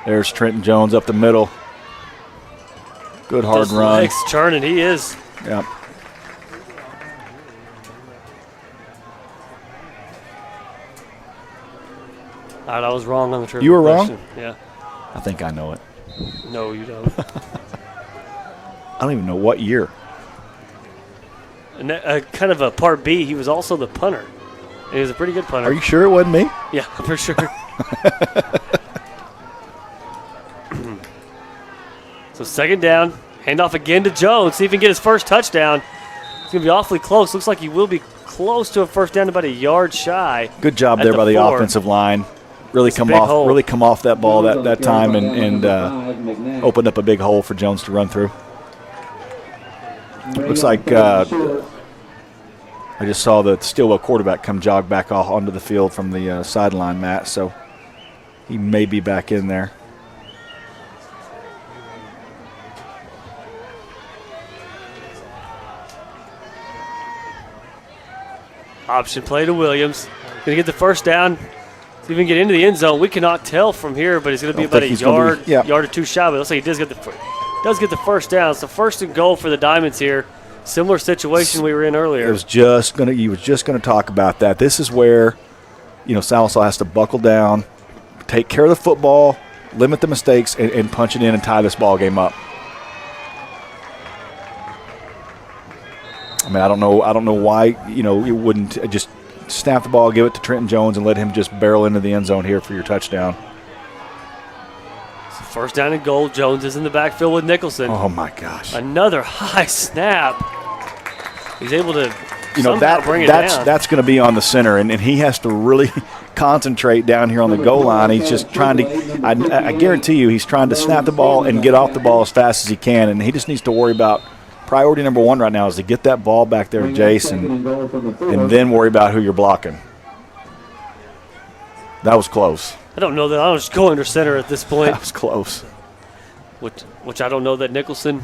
There's Trenton Jones up the middle. Good hard Those run. legs churning. He is. Yep. All right, I was wrong on the trivia You were question. wrong? Yeah. I think I know it. No, you don't. I don't even know what year. And kind of a part B, he was also the punter. And he was a pretty good punter. Are you sure it wasn't me? Yeah, for sure. So second down, handoff again to Jones. See if he can get his first touchdown. It's going to be awfully close. Looks like he will be close to a first down, about a yard shy. Good job at there by the 4. offensive line. Really It's a come big off. hole. Really come off that ball that time and opened up a big hole for Jones to run through. Looks like I just saw the Stilwell quarterback come jog back off onto the field from the sideline, Matt. So he may be back in there. Option play to Williams. Going to get the first down. See if he can get into the end zone. We cannot tell from here, but he's going to be about a yard or two shy. But it looks like he does get the first down. So first and goal for the Diamonds here. Similar situation we were in earlier. You was just gonna talk about that. This is where, Sallisaw has to buckle down, take care of the football, limit the mistakes, and punch it in and tie this ball game up. I mean, I don't know why you wouldn't just snap the ball, give it to Trenton Jones, and let him just barrel into the end zone here for your touchdown. So first down and goal. Jones is in the backfield with Nicholson. Oh my gosh! Another high snap. He's able to bring it down. That's going to be on the center, and he has to really concentrate down here on the goal line. He's just trying to. I guarantee you, he's trying to snap the ball and get off the ball as fast as he can, and he just needs to worry about. Priority number one right now is to get that ball back there to Jason, and then worry about who you're blocking. That was close. I don't know that I'll just go under center at this point. That was close. Which I don't know that Nicholson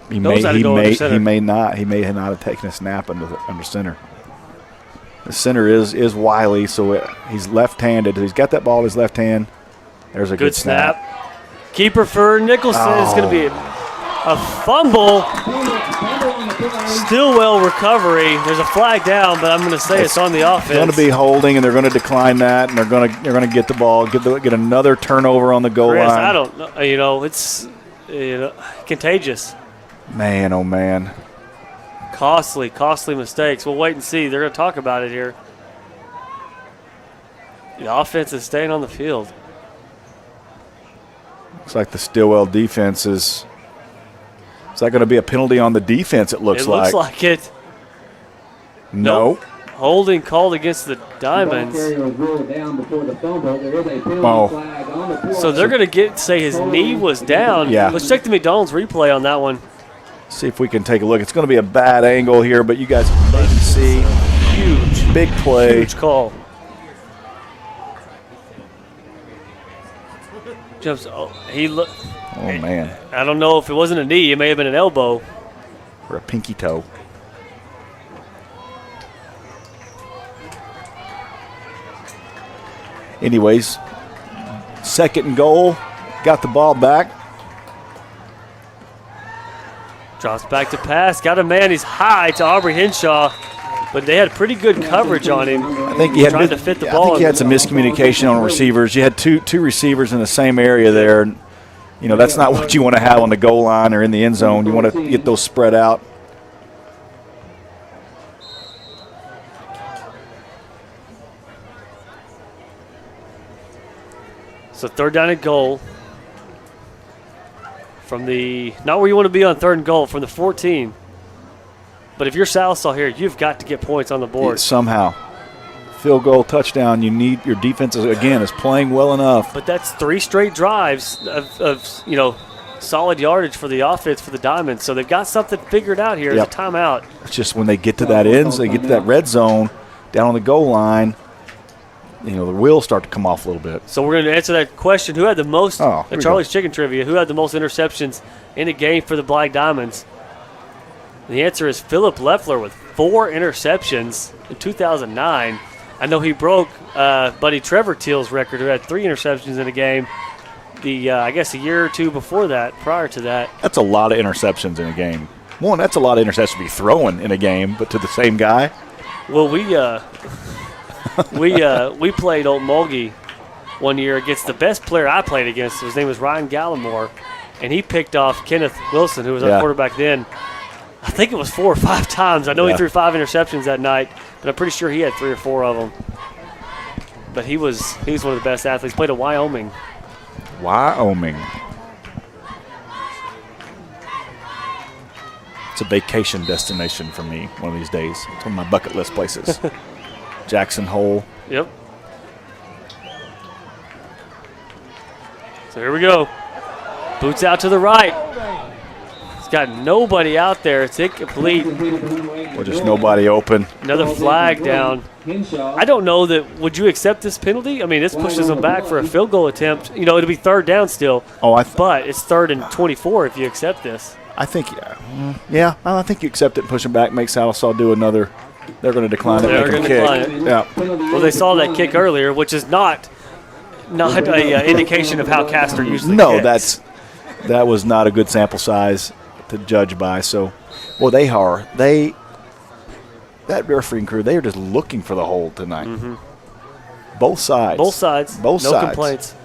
He knows how to go under center. He may not. He may not have taken a snap under center. The center is wily, so he's left-handed. He's got that ball in his left hand. There's a good snap. Keeper for Nicholson is going to be a fumble. Stilwell recovery. There's a flag down, but I'm going to say it's on the offense. It's going to be holding, and they're going to decline that, and they're going to get the ball, get another turnover on the goal Chris, line. I don't know. It's contagious. Man, oh man. Costly mistakes. We'll wait and see. They're going to talk about it here. The offense is staying on the field. Looks like the Stilwell defense is. Is that going to be a penalty on the defense? It looks like. It looks like it. No. Nope. Holding called against the Diamonds. So they're going to say his knee was down. Yeah. Let's check the McDonald's replay on that one. See if we can take a look. It's going to be a bad angle here, but you guys can maybe see. Huge. Big play. Huge call. Jumps. Oh, Oh, man. I don't know if it wasn't a knee. It may have been an elbow. Or a pinky toe. Anyways, second and goal. Got the ball back. Drops back to pass. Got a man. He's high to Aubrey Henshaw. But they had pretty good coverage on him. I think he had trying to fit the ball. I think he had some miscommunication on receivers. You had two receivers in the same area there. That's not what you want to have on the goal line or in the end zone. You want to get those spread out. So 3rd down and goal from the, not where you want to be on 3rd and goal, from the 14. But if you're Sallisaw here, you've got to get points on the board. Somehow. Field goal, touchdown. You need your defense, again, is playing well enough. But that's 3 straight drives of solid yardage for the offense for the Diamonds. So they've got something figured out here. Yep. As a timeout. It's just when they get to that ends, they get to that red zone, down on the goal line, the wheels start to come off a little bit. So we're going to answer that question. Who had the most, Charlie's go. Chicken Trivia, who had the most interceptions in a game for the Black Diamonds? The answer is Philip Leffler with 4 interceptions in 2009. I know he broke Buddy Trevor Teal's record, who had 3 interceptions in a game. I guess a year or two before that, prior to that. That's a lot of interceptions in a game. One, that's a lot of interceptions to be throwing in a game, but to the same guy. Well, we played Old Mulgy one year against the best player I played against. His name was Ryan Gallimore, and he picked off Kenneth Wilson, who was our quarterback then. I think it was 4 or 5 times. I know he threw 5 interceptions that night, but I'm pretty sure he had 3 or 4 of them. But he was one of the best athletes. Played at Wyoming. Wyoming. It's a vacation destination for me one of these days. It's one of my bucket list places. Jackson Hole. Yep. So here we go. Boots out to the right. It's got nobody out there. It's incomplete. Or just nobody open. Another flag down. I don't know that. Would you accept this penalty? I mean, this pushes them back for a field goal attempt. It'll be 3rd down still. But it's 3rd and 24 if you accept this. I think, I think you accept it and push them back, make Sallisaw do another. They're going to decline it. They're going to decline it. Yeah. Well, they saw that kick earlier, which is not a indication of how Castor usually kicks. That was not a good sample size to judge by. So, well, that refereeing crew, they are just looking for the hold tonight. Mm-hmm. Both sides. No complaints.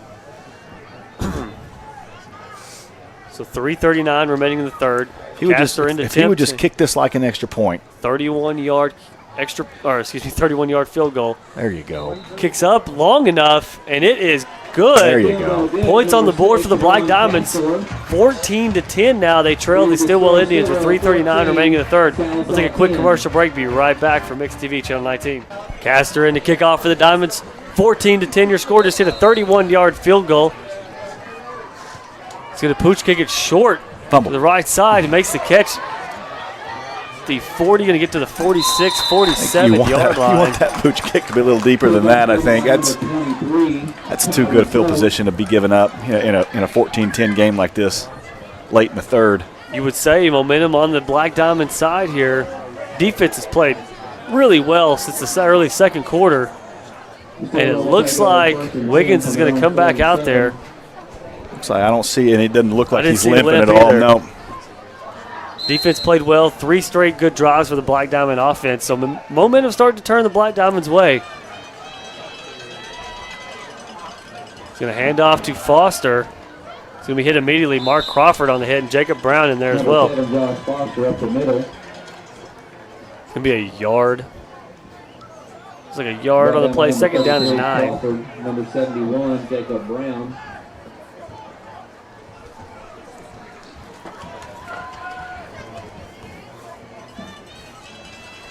So 3:39 remaining in the 3rd. If he would just kick this like an extra point. 31-yard field goal. There you go. Kicks up long enough, and it is good. There you go. Points on the board for the Black Diamonds. 14-10 now. They trail the Stilwell Indians with 3:39 remaining in the 3rd. We'll take a quick commercial break. Be right back for Mix TV Channel 19. Castor in to kick off for the Diamonds. 14-10 your score. Just hit a 31-yard field goal. He's going to pooch kick it short. Fumble. To the right side. He makes the catch. The 40, going to get to the 46, 47-yard line. You want that pooch kick to be a little deeper than that, I think. That's too good a field position to be given up in a 14-10 game like this late in the 3rd. You would say momentum on the Black Diamond side here. Defense has played really well since the early 2nd quarter. And it looks like Wiggins is going to come back out there. Looks like I don't see, and it doesn't look like he's limping at all. Either. No. Defense played well. 3 straight good drives for the Black Diamond offense. So momentum starting to turn the Black Diamond's way. He's going to hand off to Foster. It's going to be hit immediately. Mark Crawford on the head and Jacob Brown in there as well. It's going to be a yard. It's like a yard on the play. 2nd down is 9. Number 71, Jacob Brown.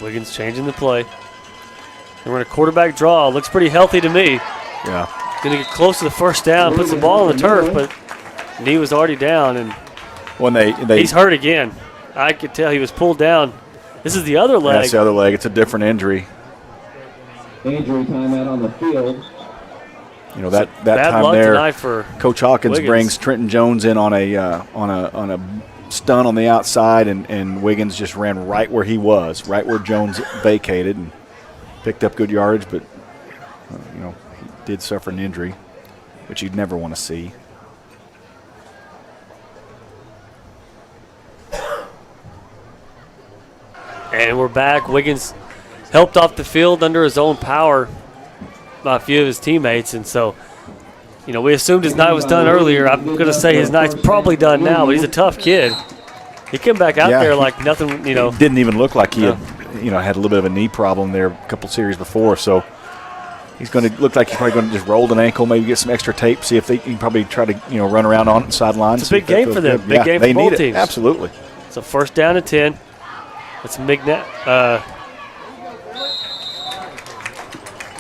Wiggins changing the play. And we're in a quarterback draw. Looks pretty healthy to me. Yeah. Going to get close to the 1st down. Puts the ball on the turf, but knee was already down. And when he's hurt again. I could tell he was pulled down. This is the other leg. That's the other leg. It's a different injury. Injury timeout on the field. That bad time luck there, tonight for Coach Hawkins Wiggins. brings Trenton Jones in on a stun on the outside, and Wiggins just ran right where he was, right where Jones vacated, and picked up good yardage, but he did suffer an injury, which you'd never want to see. And we're back. Wiggins helped off the field under his own power by a few of his teammates, and so we assumed his night was done earlier. I'm going to say his night's probably done now, but he's a tough kid. He came back out there like nothing, It didn't even look like he had a little bit of a knee problem there a couple series before. So He's going to look like he's probably going to just roll an ankle, maybe get some extra tape, see if they can probably try to run around on it sideline. It's a big game for them. Big game for both teams. Absolutely. So first down and 10. That's McNack.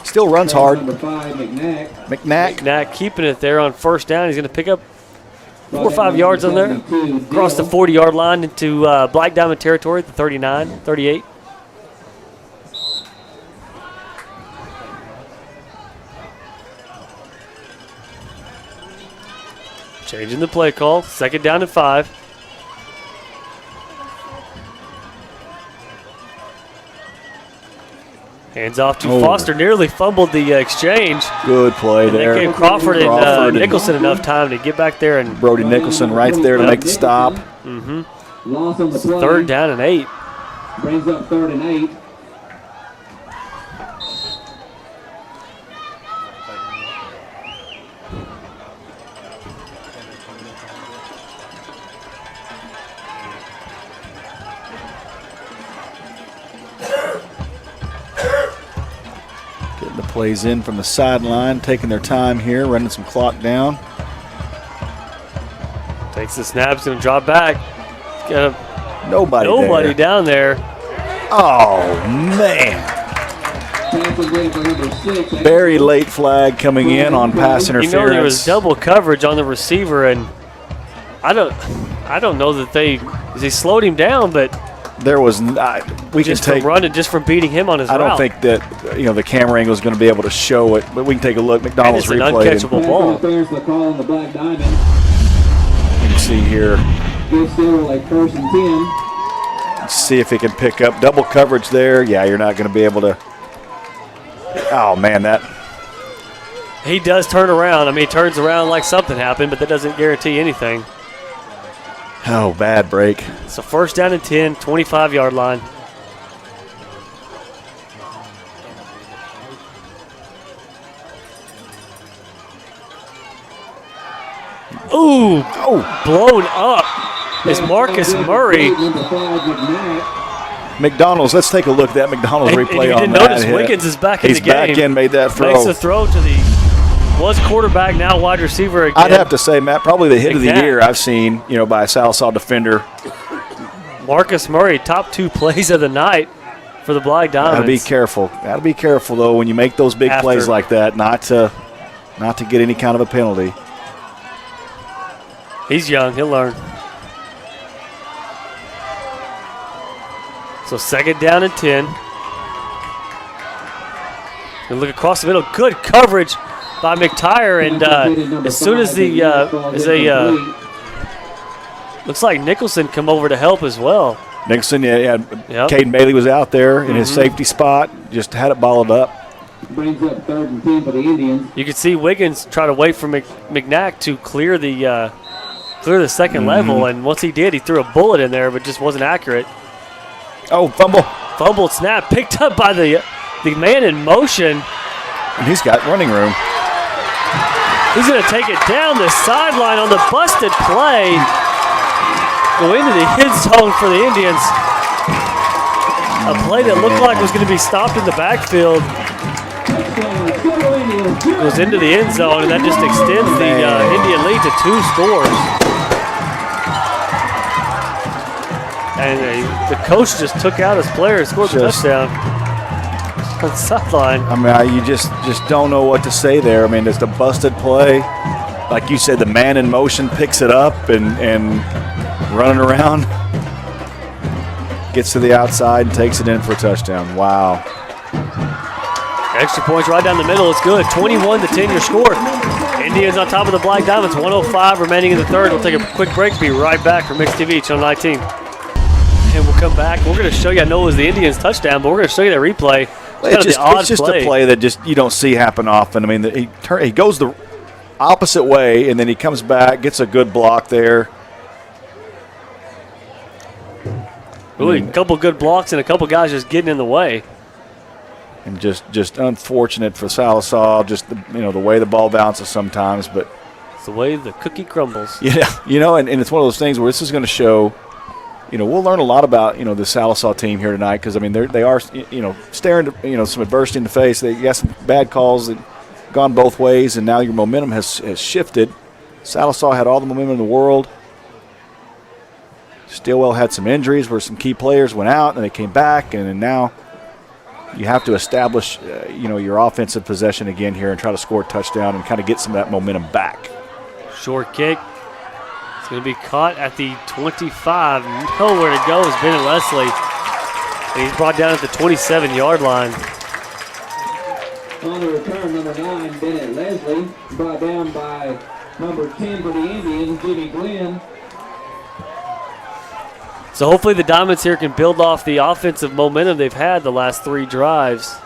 Still runs hard. Number 5, McNack. McNack keeping it there on first down. He's going to pick up 4 or 5 yards on there. Across the 40-yard line into Black Diamond territory at the 39, 38. Changing the play call. Second down and 5. Hands off to Foster. Nearly fumbled the exchange. Good play there. They gave Crawford and Nicholson enough time to get back there. And Brody Nicholson right there to make the stop. Loss on the play. Third down and 8. Brings up 3rd and 8. Plays in from the sideline, taking their time here, running some clock down. Takes the snap, he's going to drop back. Nobody there. Down there. Oh, man. Very late flag coming in on pass interference. There was double coverage on the receiver, and I don't know that they slowed him down, but there was we just can take from running, just from beating him on his route. I don't think that the camera angle is going to be able to show it, but we can take a look. McDonald's replay. It's an uncatchable ball. The call on the Black Diamond. You can see here. Give Stilwell a 1st and 10. Let's see if he can pick up double coverage there. Yeah, you're not going to be able to. Oh man, that. He does turn around. I mean, he turns around like something happened, but that doesn't guarantee anything. Oh, bad break. So first down and 10, 25-yard line. Ooh, blown up. It's Marcus Murray. McDonald's, let's take a look at that McDonald's replay on that. You didn't notice Wiggins is back in the game. He's back in, made that throw. Makes the throw to the was quarterback, now wide receiver again. I'd have to say, Matt, probably the hit of the year I've seen, by a Sallisaw defender. Marcus Murray, top 2 plays of the night for the Black Diamonds. Gotta be careful. Gotta be careful though when you make those big plays like that, not to get any kind of a penalty. He's young, he'll learn. So second down and 10. And look across the middle, good coverage by McTire, and as soon as looks like Nicholson come over to help as well. Nicholson, Caden Bailey was out there in his safety spot, just had it balled up. Brings up 3rd and 10 for the Indians. You could see Wiggins try to wait for McNack to clear the second level, and once he did, he threw a bullet in there, but just wasn't accurate. Oh, fumble. Fumbled snap, picked up by the man in motion. And he's got running room. He's going to take it down the sideline on the busted play. Go into the end zone for the Indians. A play that looked like was going to be stopped in the backfield. Goes into the end zone, and that just extends the Indian lead to 2 scores. And the coach just took out his player and scored the touchdown. On the sideline. I mean, you just don't know what to say there. I mean, it's the busted play. Like you said, the man in motion picks it up and running around. Gets to the outside and takes it in for a touchdown. Wow. Extra points right down the middle. It's good. 21-10 your score. Indians on top of the Black Diamonds. 1:05 remaining in the third. We'll take a quick break. Be right back for Mix TV, Channel 19. And we'll come back. We're going to show you. I know it was the Indians' touchdown, but we're going to show you that replay. It's just a play that just you don't see happen often. I mean, he goes the opposite way, and then he comes back, gets a good block there. Really, a couple good blocks and a couple guys just getting in the way. And just unfortunate for Sallisaw, just the way the ball bounces sometimes, but it's the way the cookie crumbles. Yeah, and it's one of those things where this is going to show we'll learn a lot about, the Sallisaw team here tonight because, I mean, they are, staring, some adversity in the face. They got some bad calls that gone both ways, and now your momentum has shifted. Sallisaw had all the momentum in the world. Stilwell had some injuries where some key players went out and they came back, and then now you have to establish, your offensive possession again here and try to score a touchdown and kind of get some of that momentum back. Short kick. It's going to be caught at the 25. Nowhere to go is Bennett Leslie. And he's brought down at the 27-yard line. On the return, number 9, Bennett Leslie, brought down by number 10 for the Indians, Jimmy Glenn. So hopefully the Diamonds here can build off the offensive momentum they've had the last 3 drives.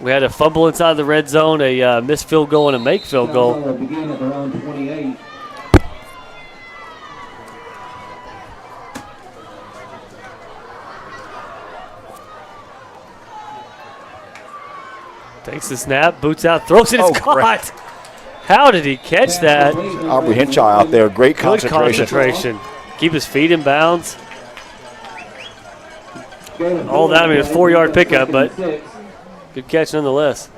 We had a fumble inside the red zone, a missed field goal, and a make field goal. Begin at their own 28. Takes the snap, boots out, throws it, it's caught. Great. How did he catch that? Aubrey Henshaw out there, great Good concentration. concentration. Keep his feet in bounds. All that, I mean, a 4-yard pickup, but good catch nonetheless.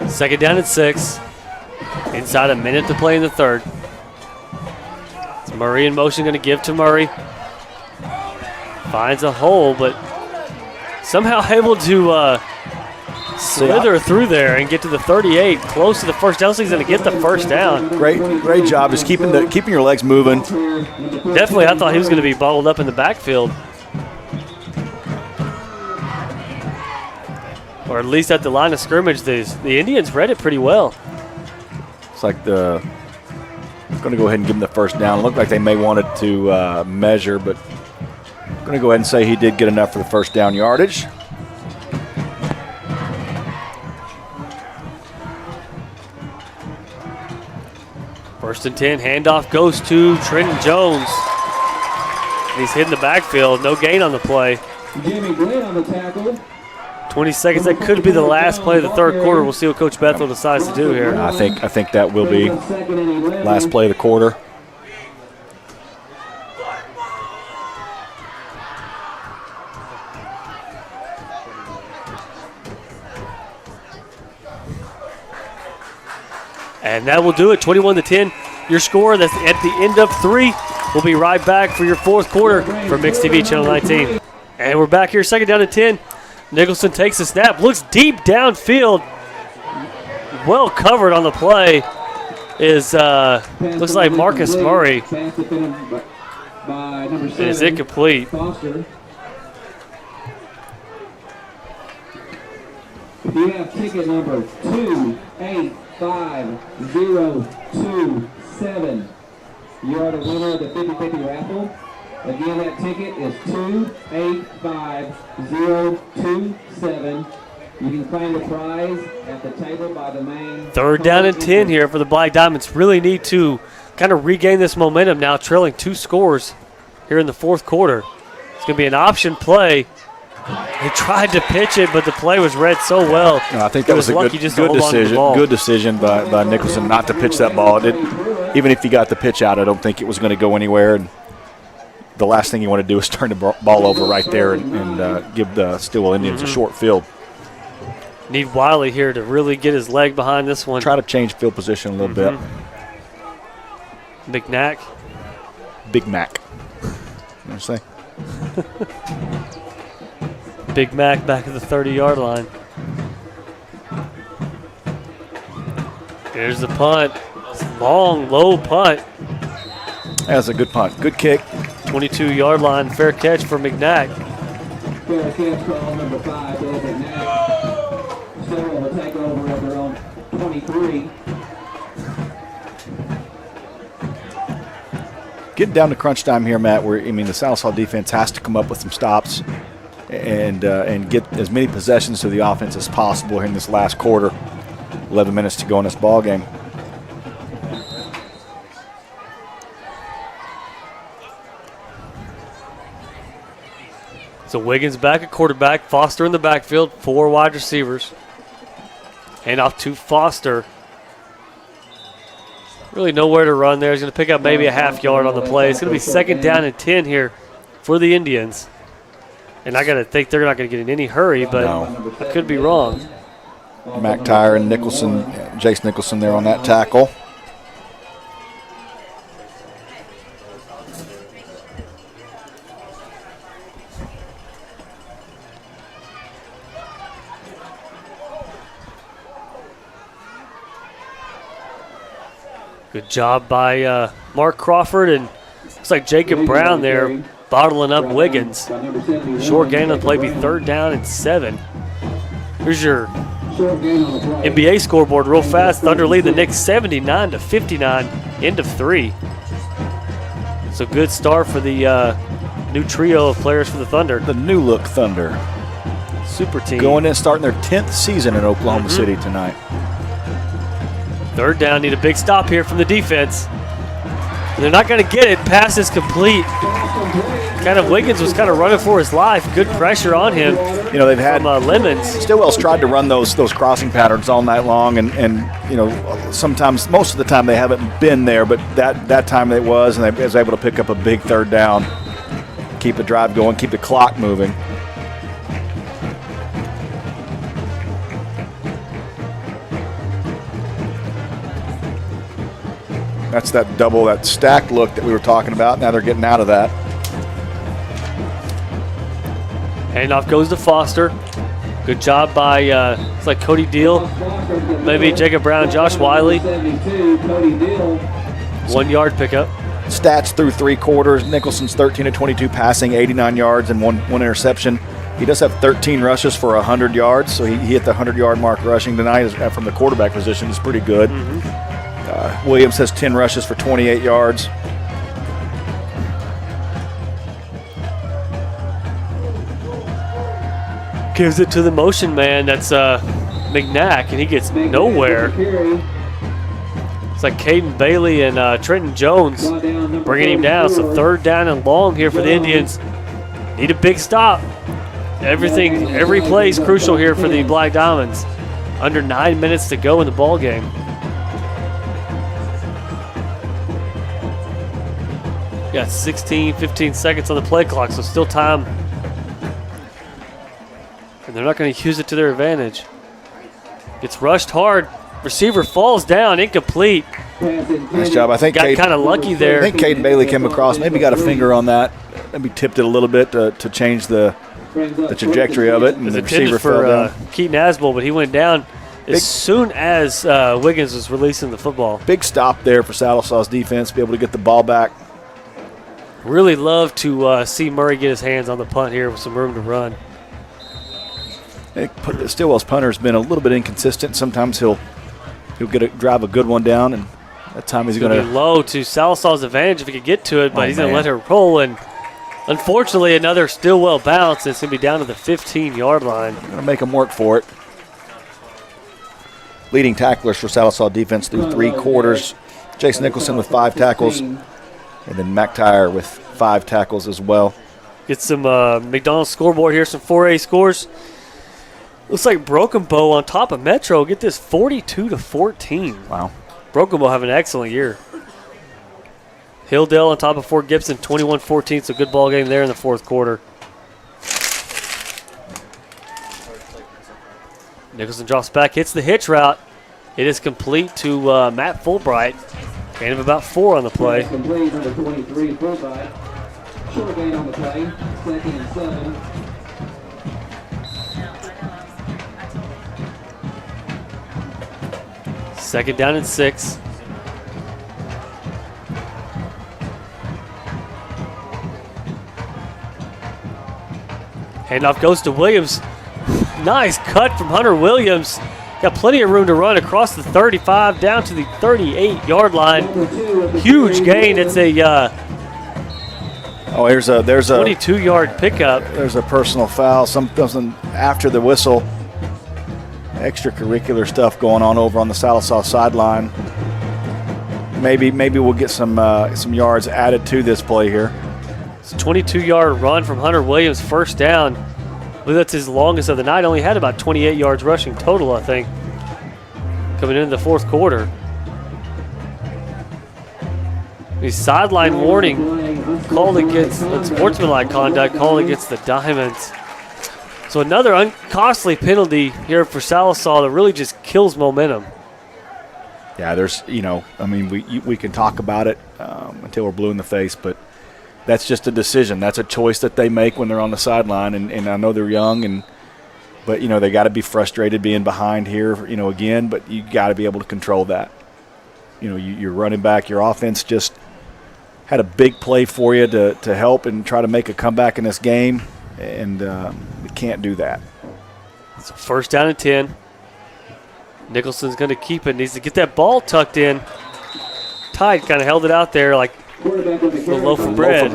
Second down at 6. Inside a minute to play in the third. It's Murray in motion, going to give to Murray. Finds a hole, but somehow able to slither through there and get to the 38, close to the first down. So he's going to get the first down. Great job, just keeping your legs moving. Definitely, I thought he was going to be balled up in the backfield. Or at least at the line of scrimmage. The Indians read it pretty well. It's like going to go ahead and give him the first down. It looked like they may wanted to measure, but I'm going to go ahead and say he did get enough for the first down yardage. First and 10, handoff goes to Trenton Jones. He's hitting the backfield, no gain on the play. Jimmy Glenn on the tackle. 20 seconds, that could be the last play of the third quarter. We'll see what Coach Bethel decides to do here. I think that will be last play of the quarter. And that will do it, 21-10. Your score, that's at the end of 3. We'll be right back for your fourth quarter from Mix TV Channel 19. And we're back here, second down at 10. Nicholson takes the snap, looks deep downfield. Well covered on the play is, looks like Marcus Murray. Is incomplete. If you have ticket number 285027, you are the winner of the 50-50 raffle. Again, that ticket is 285027. You can claim the prize at the table by the main. Third down and 10 here for the Black Diamonds. Really need to kind of regain this momentum now, trailing 2 scores here in the fourth quarter. It's going to be an option play. They tried to pitch it, but the play was read so well. No, I think that was a good decision. Good decision by Nicholson not to pitch that ball. Even if he got the pitch out, I don't think it was going to go anywhere. And the last thing you want to do is turn the ball over right there and give the Stilwell Indians a short field. Need Wiley here to really get his leg behind this one. Try to change field position a little bit. McNack. Big Mac. You know what I'm saying? Big Mac back at the 30-yard line. Here's the punt. Long, low punt. That's a good punt. Good kick. 22-yard line. Fair catch for McNack. Fair catch call number 5, Bill McNack. Stilwell will take over at their own 23. Getting down to crunch time here, Matt, where, the Sallisaw defense has to come up with some stops and get as many possessions to the offense as possible here in this last quarter. 11 minutes to go in this ball game. So Wiggins back at quarterback, Foster in the backfield, 4 wide receivers. Hand off to Foster. Really nowhere to run there. He's going to pick up maybe a half yard on the play. It's going to be 2nd down and 10 here for the Indians. And I got to think they're not going to get in any hurry, but I could be wrong. McTyer and Nicholson, Jace Nicholson there on that tackle. Good job by Mark Crawford, and looks like Jacob Brown there bottling up Wiggins. Short gain on the play, be 3rd down and 7. Here's your NBA scoreboard real fast. Thunder lead the Knicks 79-59, end of 3. So good start for the new trio of players for the Thunder. The new look Thunder. Super team. Going in, starting their 10th season in Oklahoma City tonight. 3rd down, need a big stop here from the defense. They're not going to get it. Pass is complete. Wiggins was kind of running for his life. Good pressure on him. You know, they've had Lemons. Stillwell's tried to run those crossing patterns all night long, and you know, sometimes, most of the time they haven't been there, but that time it was, and they was able to pick up a big 3rd down, keep the drive going, keep the clock moving. That's that stacked look that we were talking about. Now they're getting out of that. Handoff goes to Foster. Good job by, it's like Cody Deal, maybe Jacob Brown, Josh Wiley. 1 yard pickup. Stats through 3 quarters. Nicholson's 13 of 22 passing, 89 yards and one interception. He does have 13 rushes for 100 yards, so he hit the 100-yard mark rushing tonight from the quarterback position. Is pretty good. Williams has 10 rushes for 28 yards. Gives it to the motion man. That's McNack, and he gets nowhere. It's like Caden Bailey and Trenton Jones bringing him down. So 3rd down and long here for the Indians. Need a big stop. Every play is crucial here for the Black Diamonds. Under 9 minutes to go in the ball game. Got 15 seconds on the play clock, so still time. And they're not going to use it to their advantage. Gets rushed hard. Receiver falls down, incomplete. Nice job. I think got kind of lucky there. I think Caden Bailey came across, maybe got a finger on that, maybe tipped it a little bit to change the trajectory of it. And the receiver fell down. Keaton Asbel, but he went down as soon as Wiggins was releasing the football. Big stop there for Sallisaw's defense, be able to get the ball back. Really love to see Murray get his hands on the punt here with some room to run. Stillwell's punter has been a little bit inconsistent. Sometimes he'll drive a good one down, and that time he's going to be low to Sallisaw's advantage if he could get to it, but he's going to let her roll. And unfortunately, another Stilwell bounce. It's going to be down to the 15-yard line. Going to make him work for it. Leading tacklers for Sallisaw defense through 3 quarters. Jason Nicholson with 5 tackles, and then McTyer with 5 tackles as well. Get some McDonald's scoreboard here, some 4A scores. Looks like Broken Bow on top of Metro. Get this, 42-14. Wow. Broken Bow have an excellent year. Hilldale on top of Fort Gibson, 21-14. So good ball game there in the 4th quarter. Nicholson drops back, hits the hitch route. It is complete to Matt Fulbright. Gain of about 4 on the play. Complete number 23, Fulbright. Short gain on the play, 2nd and 7. Second down and 6. Handoff goes to Williams. Nice cut from Hunter Williams. Got plenty of room to run across the 35 down to the 38-yard line. Huge gain. It's a there's a 22-yard pickup. There's a personal foul. Something after the whistle. Extracurricular stuff going on over on the Sallisaw sideline. Maybe we'll get some yards added to this play here. It's a 22-yard run from Hunter Williams, first down. I believe that's his longest of the night. Only had about 28 yards rushing total, I think, coming into the fourth quarter. The sideline warning called against unsportsmanlike conduct, called against the Diamonds. So another uncostly penalty here for Sallisaw that really just kills momentum. Yeah, there's, I mean, we can talk about it until we're blue in the face, but that's just a decision. That's a choice that they make when they're on the sideline, and I know they're young, but they got to be frustrated being behind here, again, but you got to be able to control that. You're running back, your offense just had a big play for you to help and try to make a comeback in this game, and we can't do that. It's a first down and 10. Nicholson's going to keep it. Needs to get that ball tucked in. Tide kind of held it out there like a loaf of bread.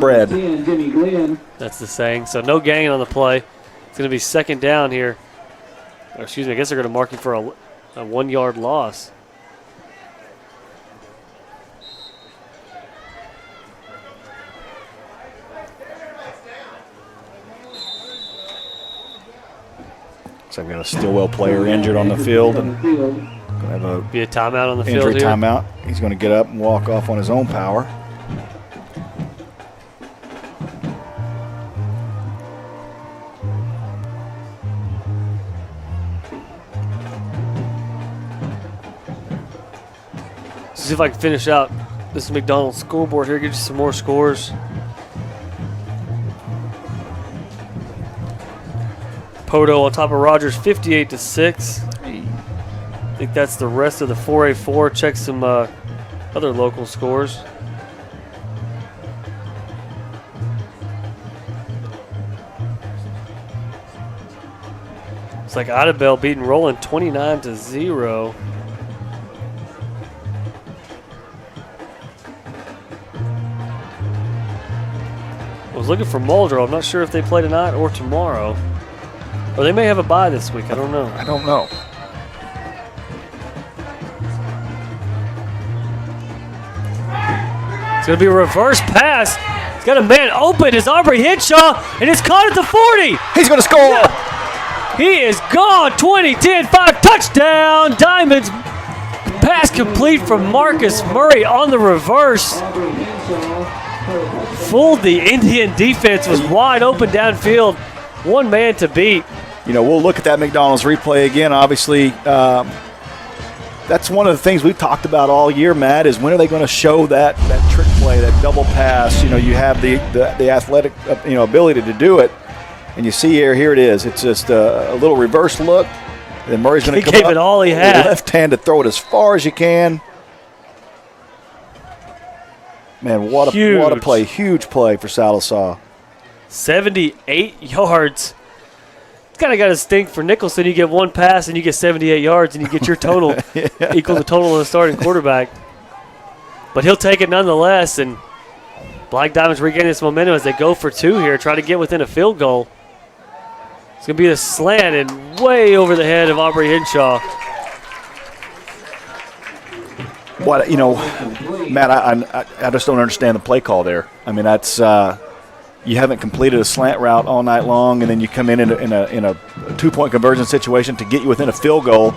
That's the saying. So no gain on the play. It's going to be second down here. Or excuse me, I guess they're going to mark him for a 1-yard loss. So we've got a Stilwell player injured on the field, and going to have be a timeout on the field injury here. timeout. He's going to get up and walk off on his own power. Let's see if I can finish out this McDonald's scoreboard here, get you some more scores. Poto on top of Rogers, 58-6. I think that's the rest of the 4A4. Check some other local scores. It's like Idabel beating Roland 29-0. I was looking for Muldrow. I'm not sure if they play tonight or tomorrow. Or they may have a bye this week. I don't know. I don't know. It's going to be a reverse pass. He's got a man open. It's Aubrey Henshaw, and it's caught at the 40. He's going to score. Yeah. He is gone. 20-10-5 touchdown. Diamonds. Pass complete from Marcus Murray on the reverse. Fooled the Indian defense. Was wide open downfield. One man to beat. We'll look at that McDonald's replay again. Obviously, that's one of the things we've talked about all year, Matt, is when are they going to show that trick play, that double pass? You have the athletic ability to do it. And you see here it is. It's just a little reverse look. Then Murray's going to come up. He gave it all he had. Left hand to throw it as far as you can. Man, what a play. Huge play for Sallisaw. 78 yards. It's kind of got to stink for Nicholson. You get one pass and you get 78 yards and you get your total equal the total of the starting quarterback. But he'll take it nonetheless, and Black Diamonds regain this momentum as they go for two here, try to get within a field goal. It's going to be a slant and way over the head of Aubrey Henshaw. What, Matt, I just don't understand the play call there. I mean, that's you haven't completed a slant route all night long, and then you come in a 2-point conversion situation to get you within a field goal.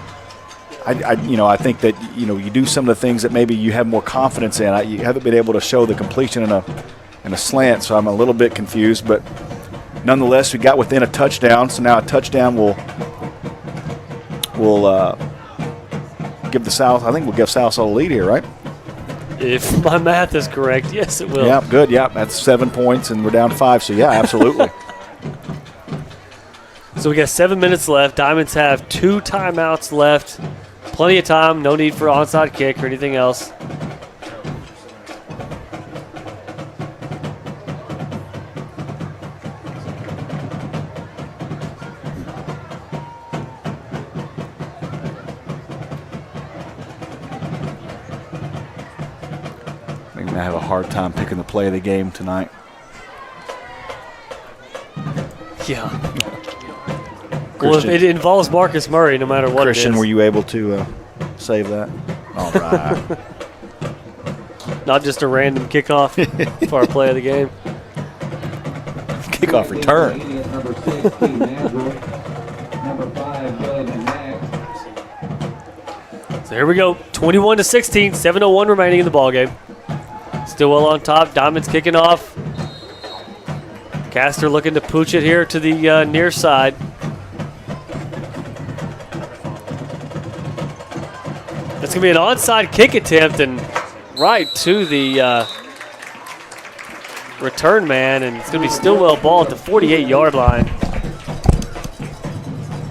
I think that you do some of the things that maybe you have more confidence in. You haven't been able to show the completion in a slant, so I'm a little bit confused. But nonetheless, we got within a touchdown, so now a touchdown will give the South. I think we'll give Sallisaw a lead here, right? If my math is correct, yes, it will. Yeah, good. Yeah, that's 7 points, and we're down 5. So yeah, absolutely. So we got 7 minutes left. Diamonds have 2 timeouts left. Plenty of time. No need for onside kick or anything else. I have a hard time picking the play of the game tonight. Yeah. Well, it involves Marcus Murray no matter what Christian, it is. were you able to save that? All right. Not just a random kickoff for our play of the game. kickoff return. Number 6, Keith Nazareth. Number 5, Billy McNack. So here we go, 21-16, 7:01 remaining in the ballgame. Stilwell on top, Diamonds kicking off. Castor looking to pooch it here to the near side. That's going to be an onside kick attempt and right to the return man, and it's going to be Stilwell ball at the 48-yard line.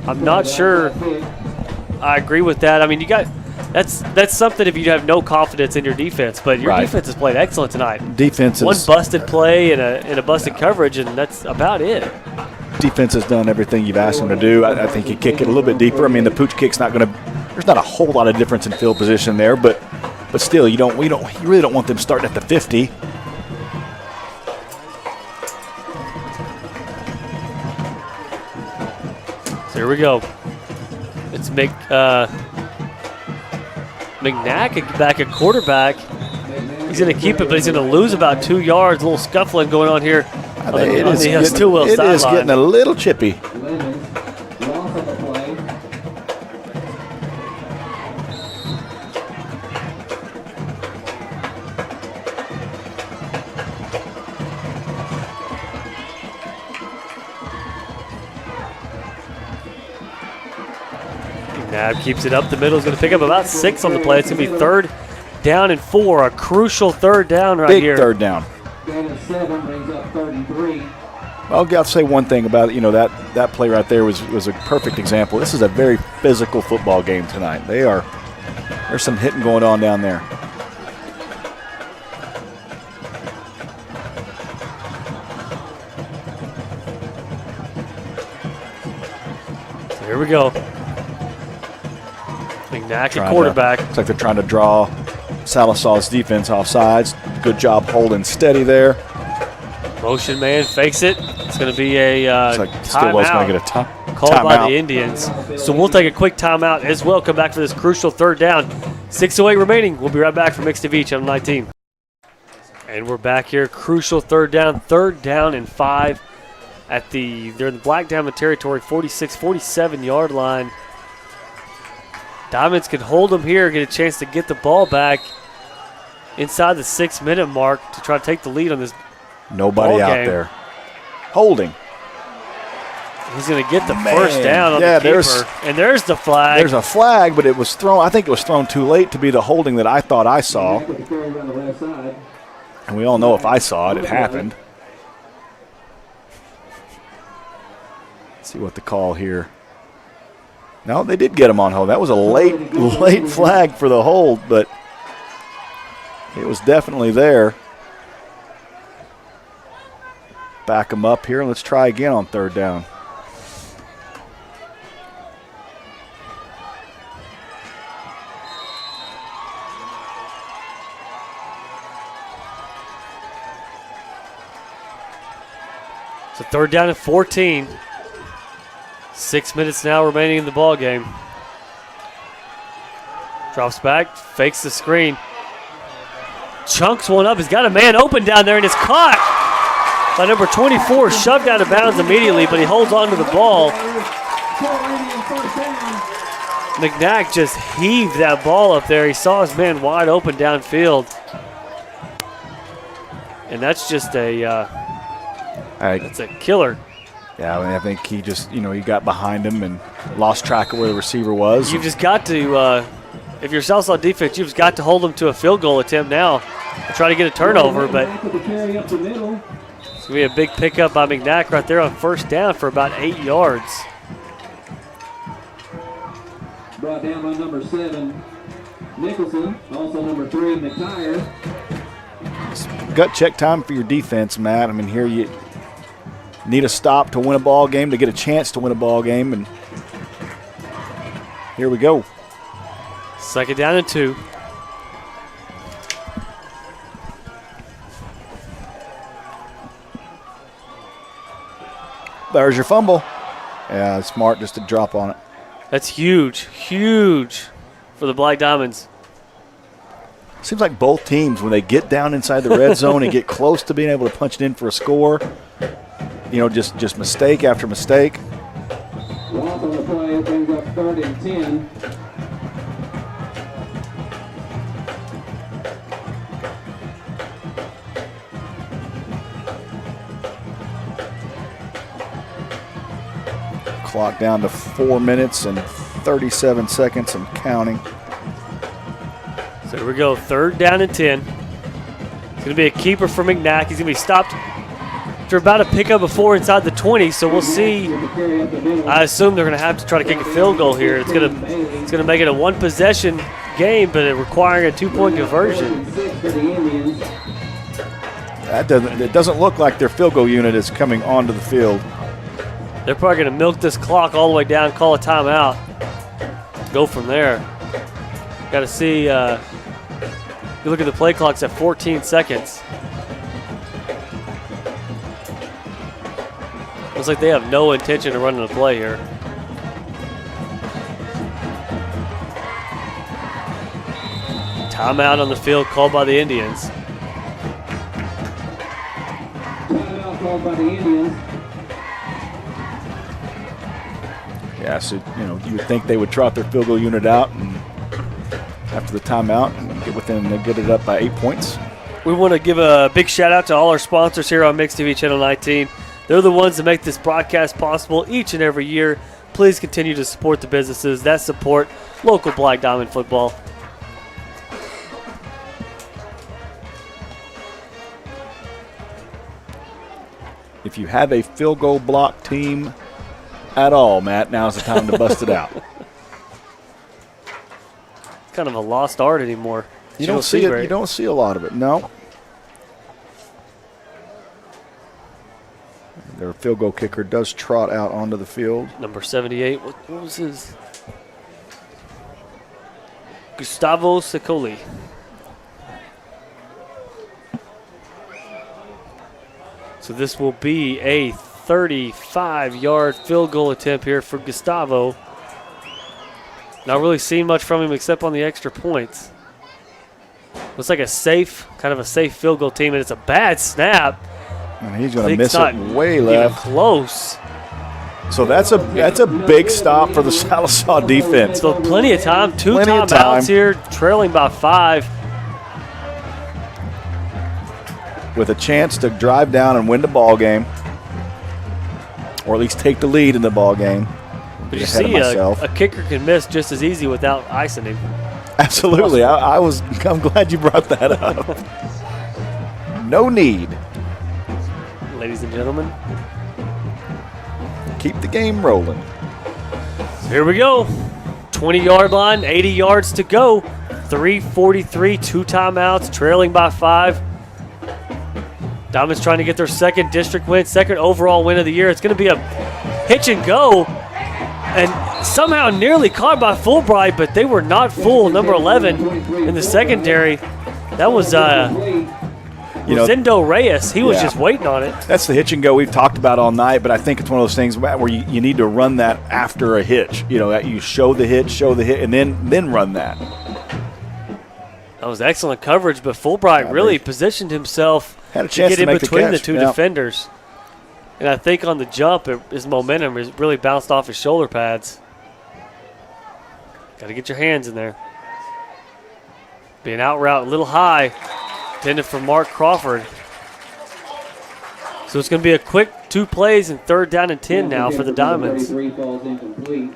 I'm not sure I agree with that. I mean, you got that's something if you have no confidence in your defense, but your defense has played excellent tonight. Defense one busted play and a busted coverage, and that's about it. Defense has done everything you've asked them to do. I think you kick it a little bit deeper. I mean, the pooch kick's not going to. There's not a whole lot of difference in field position there, but still, you really don't want them starting at the 50. So here we go. It's McNack back at quarterback. He's going to keep it, but he's going to lose about 2 yards. A little scuffling going on here on the Stilwell sideline. It is getting a little chippy. Nab keeps it up the middle. He's going to pick up about 6 on the play. It's going to be 3rd down and 4. A crucial 3rd down right here. Big 3rd down. 7 brings up 33. I'll say one thing about it. That play right there was a perfect example. This is a very physical football game tonight. There's some hitting going on down there. So here we go. McNack at quarterback. Looks like they're trying to draw Sallisaw's defense off sides. Good job holding steady there. Motion man fakes it. It's going to be a Stilwell's going to get a called by the Indians. So we'll take a quick timeout as well. Come back for this crucial 3rd down. 6:08 remaining. We'll be right back from Mix TV, Channel 19. And we're back here. Crucial 3rd down. 3rd down and 5 they're in the Black Diamond territory, 46, 47-yard line. Diamonds can hold them here, get a chance to get the ball back inside the 6-minute mark to try to take the lead on this. Nobody out there. Holding. He's going to get the first down on the keeper. And there's the flag. There's a flag, but it was thrown. I think it was thrown too late to be the holding that I thought I saw. And we all know if I saw it, it happened. Let's see what the call here. No, they did get him on hold. That was a late flag for the hold, but it was definitely there. Back him up here, and let's try again on 3rd down. So 3rd down and 14. 6 minutes now remaining in the ball game. Drops back, fakes the screen. Chunks one up. He's got a man open down there, and it's caught by number 24. Shoved out of bounds immediately, but he holds on to the ball. McNack just heaved that ball up there. He saw his man wide open downfield. And that's just that's a killer. Yeah, I think he just, he got behind him and lost track of where the receiver was. You've just got to, if you're Sallisaw defense, you've just got to hold them to a field goal attempt now to try to get a turnover. But it's going to be a big pickup by McNack right there on 1st down for about 8 yards. Brought down by number 7, Nicholson. Also number 3, McTire. Gut check time for your defense, Matt. I mean, here you need a stop to win a ball game, to get a chance to win a ball game, and here we go. 2nd down and 2. There's your fumble. Yeah, smart just to drop on it. That's huge for the Black Diamonds. Seems like both teams, when they get down inside the red zone and get close to being able to punch it in for a score, just mistake after mistake. Loss on the play brings up 3rd and 10. Clock down to 4 minutes and 37 seconds and counting. So here we go, 3rd down and 10. It's going to be a keeper for McKnack. He's going to be stopped after about a pickup of 4 inside the 20, so we'll see. I assume they're going to have to try to kick a field goal here. It's going to make it a one-possession game, but it requiring a 2-point conversion. It doesn't look like their field goal unit is coming onto the field. They're probably going to milk this clock all the way down, call a timeout, go from there. Got to see. You look at the play clock's at 14 seconds. Looks like they have no intention of running a play here. Timeout on the field called by the Indians. Timeout called by the Indians. Yeah, so you would think they would trot their field goal unit out and after the timeout and get it up by 8 points. We want to give a big shout out to all our sponsors here on Mix TV Channel 19. They're the ones that make this broadcast possible each and every year. Please continue to support the businesses that support local Black Diamond football. If you have a field goal block team at all, Matt, now's the time to bust it out. It's kind of a lost art anymore. You don't see it. You don't see a lot of it. No. Their field goal kicker does trot out onto the field. Number 78. What was his? Gustavo Sicoli. So this will be a 35-yard field goal attempt here for Gustavo. Not really seen much from him except on the extra points. Looks like a safe field goal team, and it's a bad snap. And he's going to miss it way left. Close. So that's a big stop for the Sallisaw defense. So plenty of time. Two timeouts here, trailing by 5. With a chance to drive down and win the ball game, or at least take the lead in the ball game. But you see, a kicker can miss just as easy without icing him. Absolutely. I'm glad you brought that up. No need. Ladies and gentlemen, keep the game rolling. So here we go. 20-yard line, 80 yards to go. 3:43, 2 timeouts, trailing by 5. Diamonds trying to get their second district win, second overall win of the year. It's going to be a hitch and go, and somehow nearly caught by Fulbright, but they were not full. Number 11 in the secondary. That was Rosendo Reyes. He was just waiting on it. That's the hitch and go we've talked about all night, but I think it's one of those things where you need to run that after a hitch. You show the hit, and then run that. That was excellent coverage, but Fulbright really positioned himself had a chance to get in between the catch. two defenders. And I think on the jump, his momentum really bounced off his shoulder pads. Got to get your hands in there. Being out route a little high, intended for Mark Crawford. So it's going to be a quick 2 plays and 3rd down and 10 now for the Diamonds. 33 falls incomplete.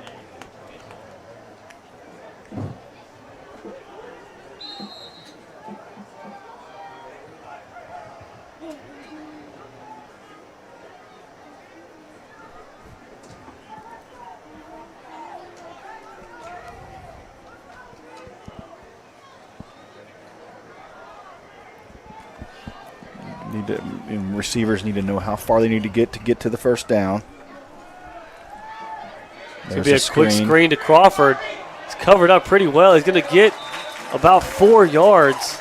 Receivers need to know how far they need to get to the first down. It's going to be a quick screen to Crawford. He's covered up pretty well. He's going to get about 4 yards.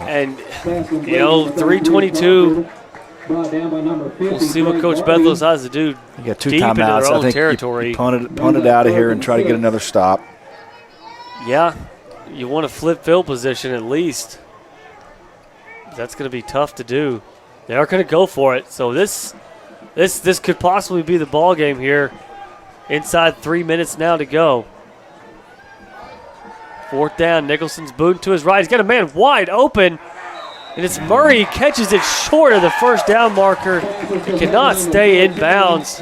And, 3:22. We'll see what Coach Bedlos has to do. You got 2 deep timeouts. Into their own I think territory. you punt it out of here and try to get another stop. Yeah, you want to flip field position at least. That's going to be tough to do. They are going to go for it. So this could possibly be the ball game here. Inside 3 minutes now to go. 4th down. Nicholson's booting to his right. He's got a man wide open. And it's Murray. He catches it short of the first down marker. It cannot stay in bounds.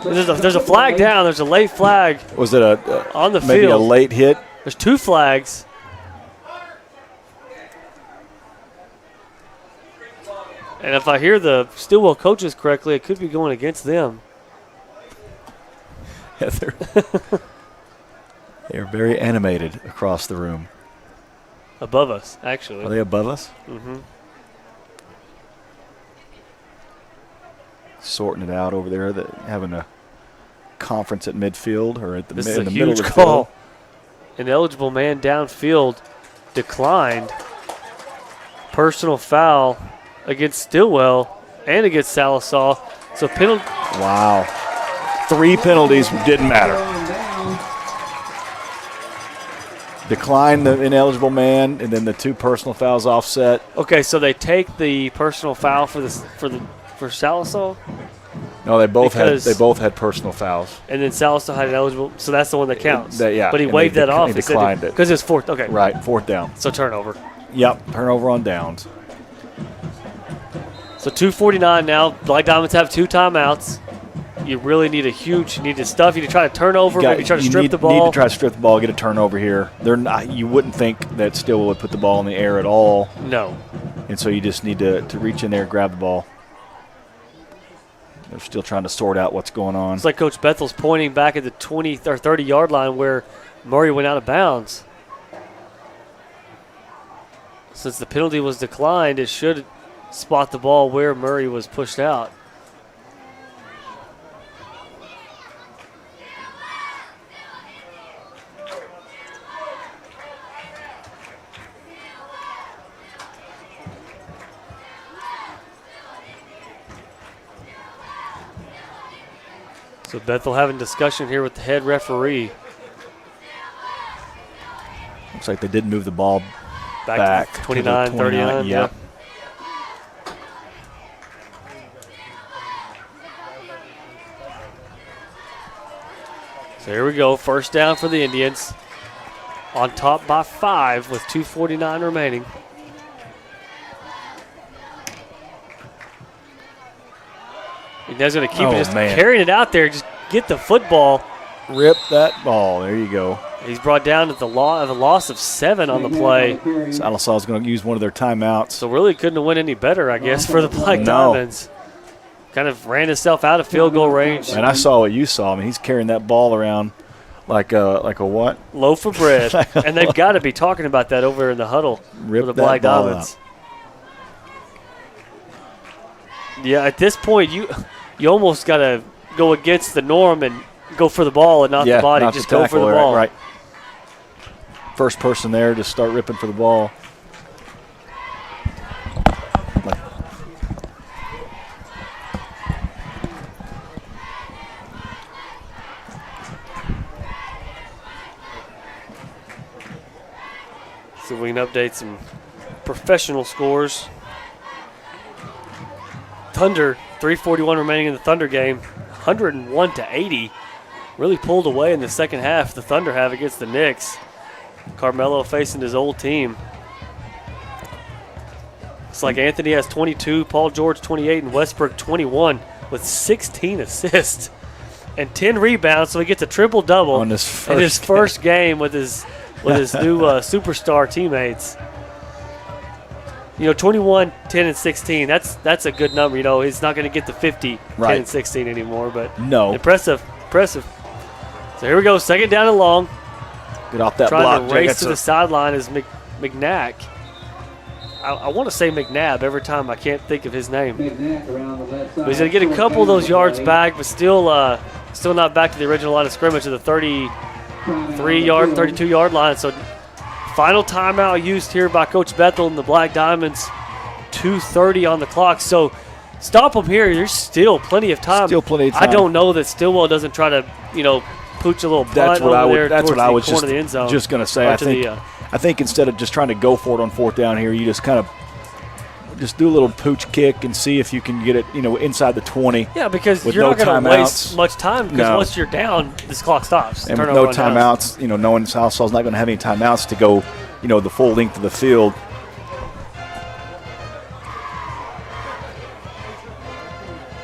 There's a flag down. There's a late flag. Was it on the maybe field. A late hit? There's 2 flags. And if I hear the Stilwell coaches correctly, it could be going against them. Yeah, they're very animated across the room. Above us, actually. Are they above us? Mm-hmm. Sorting it out over there, having a conference at midfield or at the, This in is a the middle of huge the call. field. An eligible man downfield declined. Personal foul against Stilwell and against Sallisaw. So penalty. Wow. 3 penalties didn't matter. Decline the ineligible man, and then the 2 personal fouls offset. Okay, so they take the personal foul for Sallisaw, No, they both had personal fouls. and then Sallisaw had an eligible. So that's the one that counts. Yeah, but he and waved they that off. He declined it. Because it's 4th. Okay. Right, 4th down. So turnover. Yep, turnover on downs. So 2:49 now. Black Diamonds have 2 timeouts. You really need you need to stuff. You need to try to turn over, maybe try to strip the ball. You need to try to strip the ball, get a turnover here. They're not. You wouldn't think that Stilwell would put the ball in the air at all. No. And so you just need to reach in there and grab the ball. They're still trying to sort out what's going on. It's like Coach Bethel's pointing back at the 20 or 30-yard line where Murray went out of bounds. Since the penalty was declined, it should spot the ball where Murray was pushed out. So Bethel having discussion here with the head referee. Looks like they did move the ball Back to to 29, the 39. Yep. So here we go. First down for the Indians. On top by 5 with 2:49 remaining. Ignaz's going to keep carrying it out there. Just get the football. Rip that ball. There you go. He's brought down at the loss of 7 on the play. Sallisaw is going to use one of their timeouts. So really couldn't have went any better, I guess, for the Black Diamonds. Kind of ran himself out of field goal range. And I saw what you saw. I mean, he's carrying that ball around like a what? Loaf of bread. And they've got to be talking about that over in the huddle for the Black Diamonds. Yeah, at this point, you almost got to go against the norm and go for the ball and not the body. Just go for the ball. Right. First person there, just start ripping for the ball. So we can update some professional scores. Thunder, 3:41 remaining in the Thunder game, 101-80. Really pulled away in the second half. The Thunder have against the Knicks. Carmelo facing his old team. It's like Anthony has 22, Paul George 28, and Westbrook 21 with 16 assists and 10 rebounds. So he gets a triple-double in his first game with his new superstar teammates. 21, 10, and 16. That's a good number. He's not going to get the 50, 10, and 16 anymore, but no. Impressive. So here we go, second down and long. Get off that block. Trying to race to the sideline is McNack. I want to say McNabb every time. I can't think of his name. But he's going to get a couple of those yards back, but still not back to the original line of scrimmage to the 32-yard line. So final timeout used here by Coach Bethel and the Black Diamonds. 2:30 on the clock. So stop them here. There's still plenty of time. Still plenty of time. I don't know that Stilwell doesn't try to, pooch a little punt over there towards the corner of the end zone. Just going to say. I think instead of just trying to go for it on 4th down here, you just kind of just do a little pooch kick and see if you can get it, inside the 20. Yeah, because with you're no not going to waste timeouts. much time because No. once you're down, this clock stops. And with Turnover no on downs. timeouts, knowing Salisaw's not going to have any timeouts to go, the full length of the field.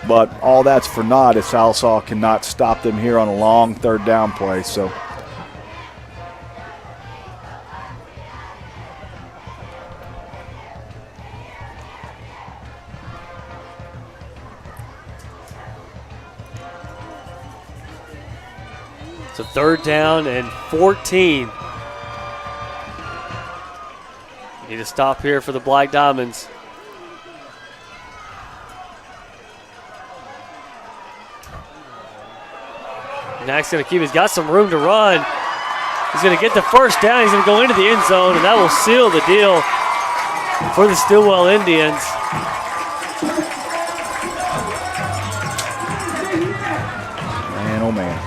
But all that's for naught if Sallisaw cannot stop them here on a long third down play. So So 3rd down and 14. Need to stop here for the Black Diamonds. Nack's going to keep. He's got some room to run. He's going to get the first down. He's going to go into the end zone, and that will seal the deal for the Stilwell Indians. man, oh man.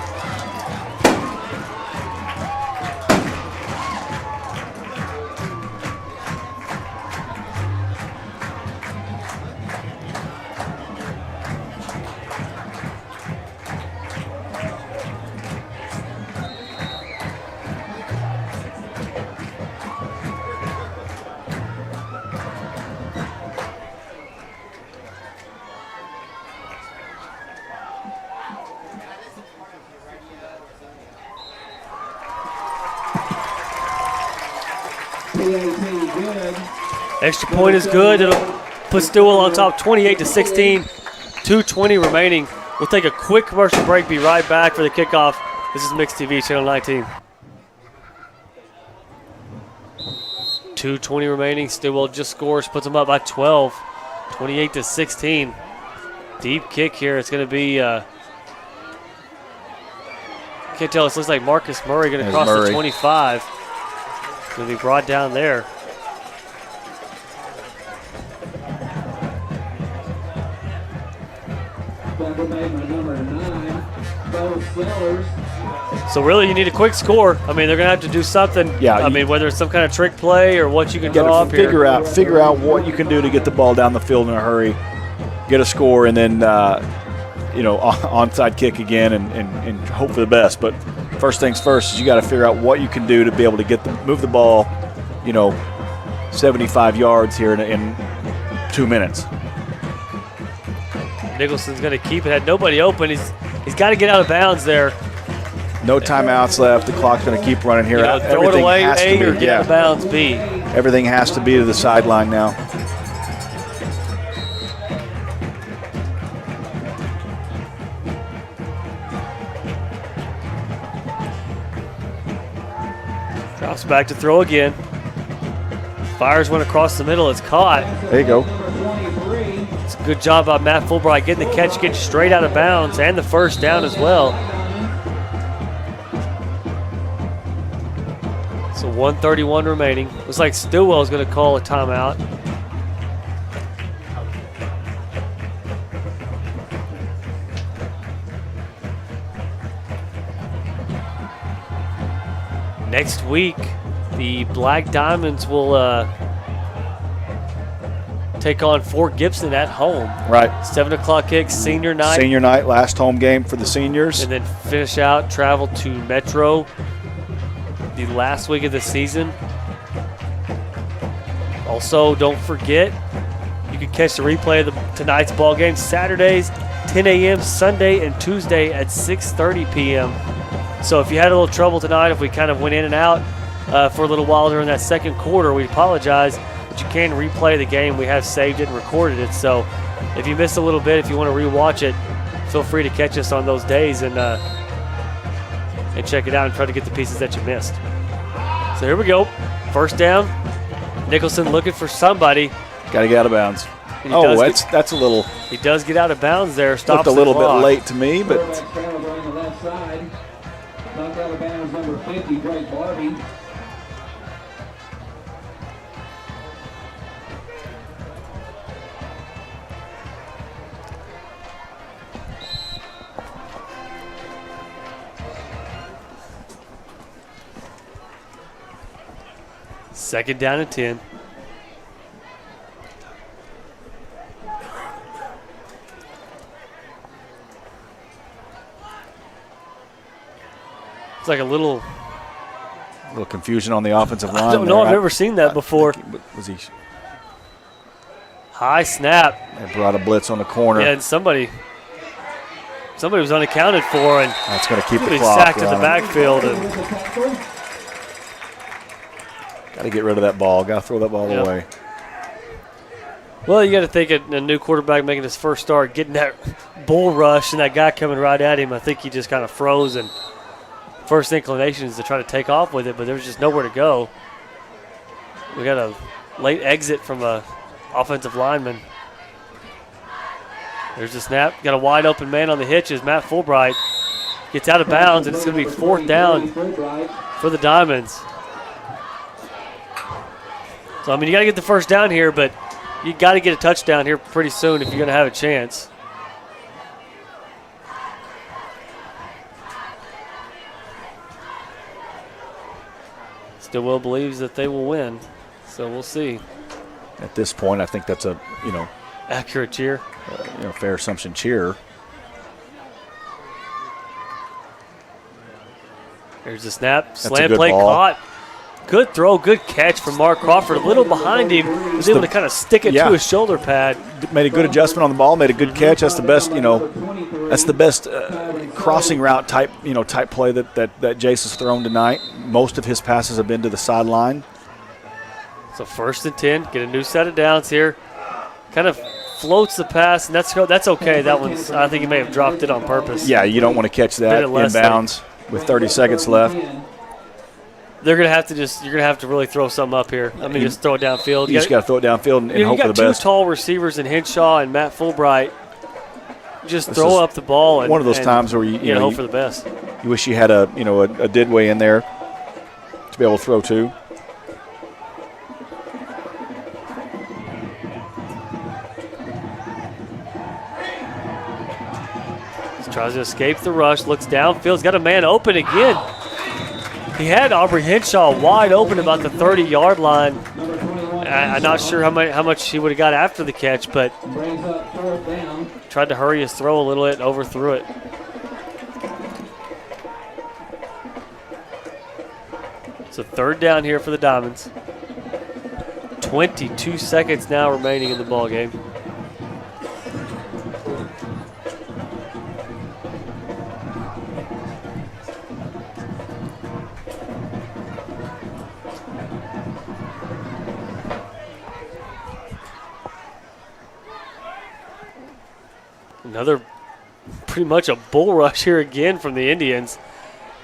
PAT good. Extra point is good. It'll put Stilwell on top 28-16. 2:20 remaining. We'll take a quick commercial break, be right back for the kickoff. This is Mix TV, Channel 19. 2:20 remaining. Stilwell just scores, puts them up by 12. 28-16. Deep kick here. It's going to be, can't tell. It looks like Marcus Murray going to There's cross the Murray. 25. Going to be brought down there. Tackle made by number 9, Bo Sellers. So really, you need a quick score. I mean, they're going to have to do something. Yeah, I mean, whether it's some kind of trick play or what you can Got draw to up here. figure out what you can do to get the ball down the field in a hurry, get a score, and then onside kick again, and hope for the best. But first things first is you got to figure out what you can do to be able to move the ball, 75 yards here in 2 minutes. Nicholson's going to keep it. Had nobody open. He's got to get out of bounds there. No timeouts left. The clock's going to keep running here. Throw it Everything away, has to A, be, or get out of bounds, B. Everything has to be to the sideline now. Drops back to throw again. Fires one across the middle. It's caught. There you go. Number 23. It's a good job by Matt Fulbright getting the catch, getting straight out of bounds, and the first down as well. So 1:31 remaining. Looks like Stilwell's going to call a timeout. Next week, the Black Diamonds will take on Fort Gibson at home. Right. 7 o'clock kick, senior night. Senior night, last home game for the seniors. And then finish out, travel to Metro the last week of the season. Also, don't forget, you can catch the replay of tonight's ball game Saturdays, 10 a.m., Sunday, and Tuesday at 6:30 p.m. So if you had a little trouble tonight, if we kind of went in and out for a little while during that second quarter, we apologize, but you can replay the game. We have saved it and recorded it. So if you missed a little bit, if you want to rewatch it, feel free to catch us on those days and check it out and try to get the pieces that you missed. So here we go. First down. Nicholson looking for somebody. Got to get out of bounds. He Oh, does that's a little He does get out of bounds there. Stops looked a little the bit clock. late to me, but Quarterback travel going the left side. Knocked out of bounds, number 50, Drake Barbie. Second down and 10. It's like a little confusion on the offensive line. I don't know. I've never seen that before. Was he? High snap. They brought a blitz on the corner. Yeah, and somebody was unaccounted for, and that's going to keep the he clock sacked in the running. backfield. And got to get rid of that ball. Got to throw that ball away. Well, you got to think a new quarterback making his first start, getting that bull rush, and that guy coming right at him. I think he just kind of froze, and first inclination is to try to take off with it, but there was just nowhere to go. We got a late exit from a offensive lineman. There's the snap. Got a wide open man on the hitches. Matt Fulbright gets out of bounds, and it's going to be 4th down for the Diamonds. So, I mean, you got to get the first down here, but you got to get a touchdown here pretty soon if you're going to have a chance. Stilwell believes that they will win, so we'll see. At this point, I think that's a accurate cheer, fair assumption cheer. There's the snap, That's a slam good play ball. caught. Good throw, good catch from Mark Crawford. A little behind him, was able to kind of stick it to his shoulder pad. Made a good adjustment on the ball. Made a good catch. That's the best. That's the best crossing route type play that Jace has thrown tonight. Most of his passes have been to the sideline. So 1st and 10. Get a new set of downs here. Kind of floats the pass, and that's okay. That one's. I think he may have dropped it on purpose. Yeah, you don't want to catch that inbounds with 30 seconds left. They're gonna have to you're gonna have to really throw something up here. I mean, just throw it downfield. You just got to throw it downfield and hope for the best. You got 2 tall receivers in Henshaw and Matt Fulbright. Just throw up the ball. And one of those times where you hope for the best. You wish you had a Didway in there to be able to throw to. Tries to escape the rush, looks downfield, he's got a man open again. He had Aubrey Henshaw wide open about the 30-yard line. I'm not sure how much he would have got after the catch, but tried to hurry his throw a little bit, overthrew it. So 3rd down here for the Diamonds. 22 seconds now remaining in the ball game. Another pretty much a bull rush here again from the Indians.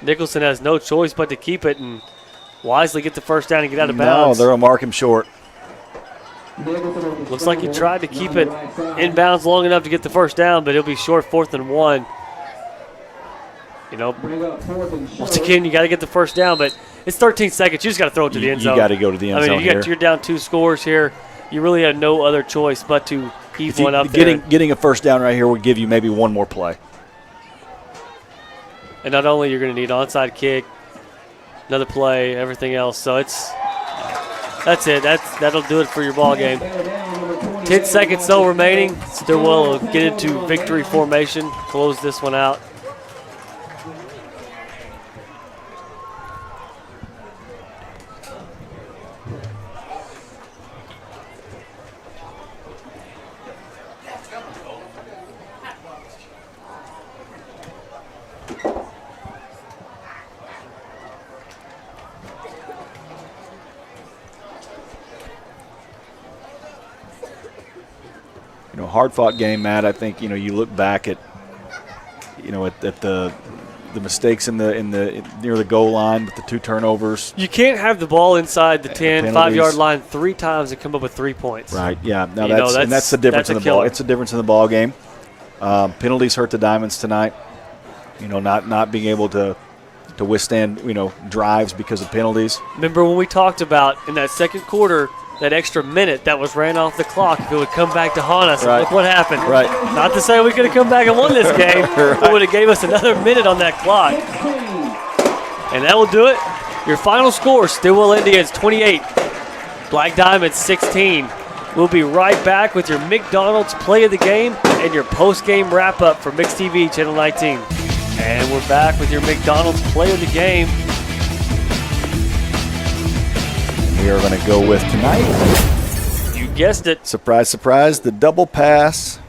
Nicholson has no choice but to keep it and wisely get the first down and get out of bounds. No, they'll mark him short. Looks like he tried to keep it inbounds long enough to get the first down, but he'll be short 4th and 1. Once again, you got to get the first down, but it's 13 seconds. You just got to throw it to the end zone. You got to go to the end zone here. You're down 2 scores here. You really have no other choice but to heave one up there. Getting a first down right here would give you maybe one more play. And not only you're going to need onside kick, another play, everything else. So that's it. That'll do it for your ball game. 10 seconds still remaining. Stilwell will get into victory formation, close this one out. Hard-fought game, Matt. I think you look back at the mistakes in the near the goal line with the 2 turnovers. You can't have the ball inside the 10, 5-yard line 3 times and come up with 3 points. Right. Yeah. No, that's the difference in the ball. It's the difference in the ball game. Penalties hurt the Diamonds tonight. Not being able to withstand drives because of penalties. Remember when we talked about in that second quarter, that extra minute that was ran off the clock, if it would come back to haunt us, right. Look what happened. Right. Not to say we could have come back and won this game. Right. It would have gave us another minute on that clock. And that will do it. Your final score, Stilwell Indians 28, Black Diamonds 16. We'll be right back with your McDonald's play of the game and your post-game wrap-up for Mix TV Channel 19. And we're back with your McDonald's play of the game. We are going to go with tonight. You guessed it. Surprise, surprise, the double pass,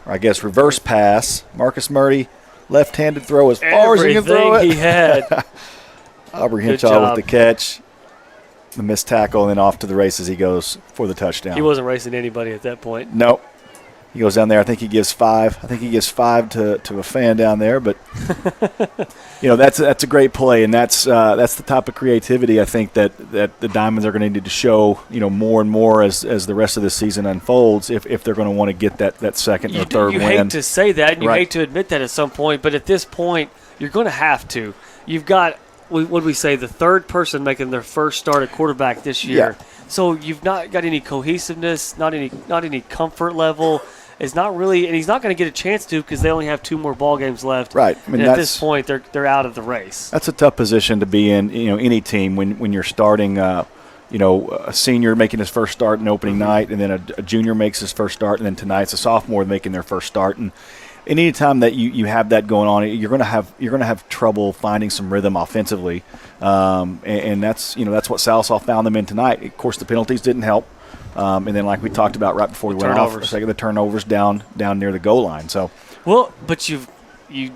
or I guess reverse pass. Marcus Murray, left-handed throw as far as he can throw it. Everything he had. Aubrey Good Henshaw with job. the catch, the missed tackle, and then off to the races he goes for the touchdown. He wasn't racing anybody at that point. Nope. He goes down there. I think he gives 5. I think he gives 5 to a fan down there. But that's a great play, and that's the type of creativity I think that the Diamonds are going to need to show more and more as the rest of the season unfolds. If they're going to want to get that second or third you win. You hate to say that, and you Right. hate to admit that at some point. But at this point, you're going to have to. You've got what did we say? The third person making their first start at quarterback this year. Yeah. So you've not got any cohesiveness, not any comfort level. It's not really, and he's not going to get a chance to because they only have 2 more ball games left. Right. I mean, and at this point, they're out of the race. That's a tough position to be in. Any team when you're starting. A senior making his first start in opening night, and then a junior makes his first start, and then tonight's a sophomore making their first start. And any time that you have that going on, you're going to have trouble finding some rhythm offensively, and that's what Sallisaw found them in tonight. Of course, the penalties didn't help. And then, like we talked about right before we went off, the turnovers down near the goal line. So, well, but you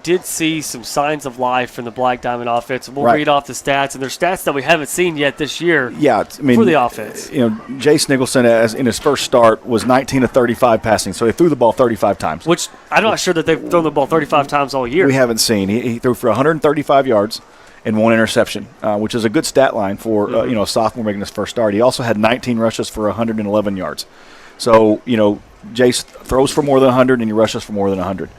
did see some signs of life from the Black Diamond offense. We'll Right. read off the stats, and they're stats that we haven't seen yet this year. Yeah, I mean, for the offense. Jace Nicholson, in his first start, was 19 of 35 passing, so he threw the ball 35 times. Which I'm not sure that they've thrown the ball 35 times all year. We haven't seen. He threw for 135 yards and 1 interception, which is a good stat line for a sophomore making his first start. He also had 19 rushes for 111 yards. So Jace throws for more than 100 and he rushes for more than 100.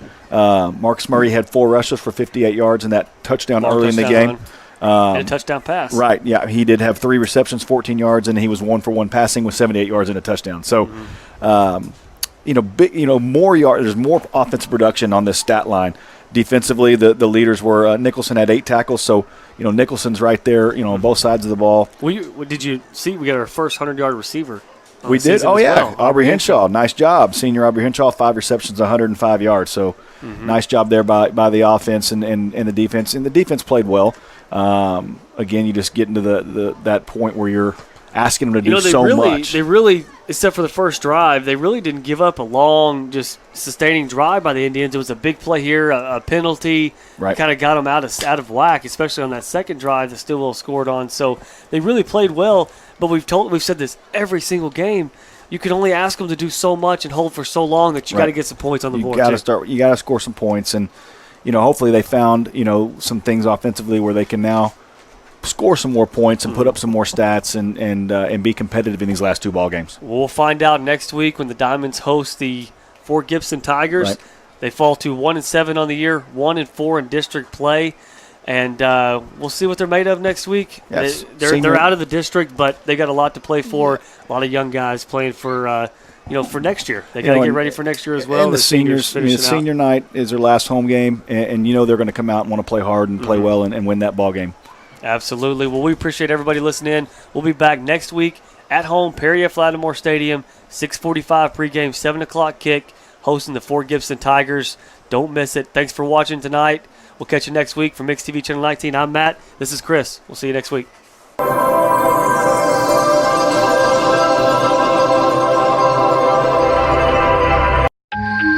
Marcus Murray had 4 rushes for 58 yards and that touchdown early in the game. And a touchdown pass. Right, yeah. He did have 3 receptions, 14 yards, and he was 1 for 1 passing with 78 yards and a touchdown. So, more yards. There's more offensive production on this stat line. Defensively, the leaders were Nicholson had 8 tackles, so Nicholson's right there, on both sides of the ball. Did you see we got our first 100-yard receiver? We did. Oh, yeah. Well. Aubrey Henshaw. Nice job. Senior Aubrey Henshaw, 5 receptions, 105 yards. So nice job there by the offense and the defense. And the defense played well. Again, you just get into that point where you're asking them to do so much. They really, except for the first drive, they really didn't give up a long, just sustaining drive by the Indians. It was a big play here, a penalty. Right. Kind of got them out of whack, especially on that second drive that Stilwell scored on. So they really played well. But we've said this every single game. You can only ask them to do so much and hold for so long that you got to get some points on the board. You got to score some points, and hopefully they found some things offensively where they can now score some more points and put up some more stats and be competitive in these last 2 ball games. We'll find out next week when the Diamonds host the Fort Gibson Tigers. Right. They fall to 1-7 on the year, 1-4 in district play. And we'll see what they're made of next week. Yes. They're out of the district, but they got a lot to play for. A lot of young guys playing for for next year. They got to get ready for next year as well. And the seniors, senior night is their last home game, and they're going to come out and want to play hard and play well and win that ball game. Absolutely. Well, we appreciate everybody listening in. We'll be back next week at home, Perry F. Lattimore Stadium, 6:45 pregame, 7 o'clock kick, hosting the Fort Gibson Tigers. Don't miss it. Thanks for watching tonight. We'll catch you next week from Mix TV Channel 19. I'm Matt. This is Chris. We'll see you next week.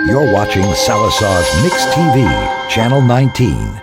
You're watching Sallisaw's Mix TV, Channel 19.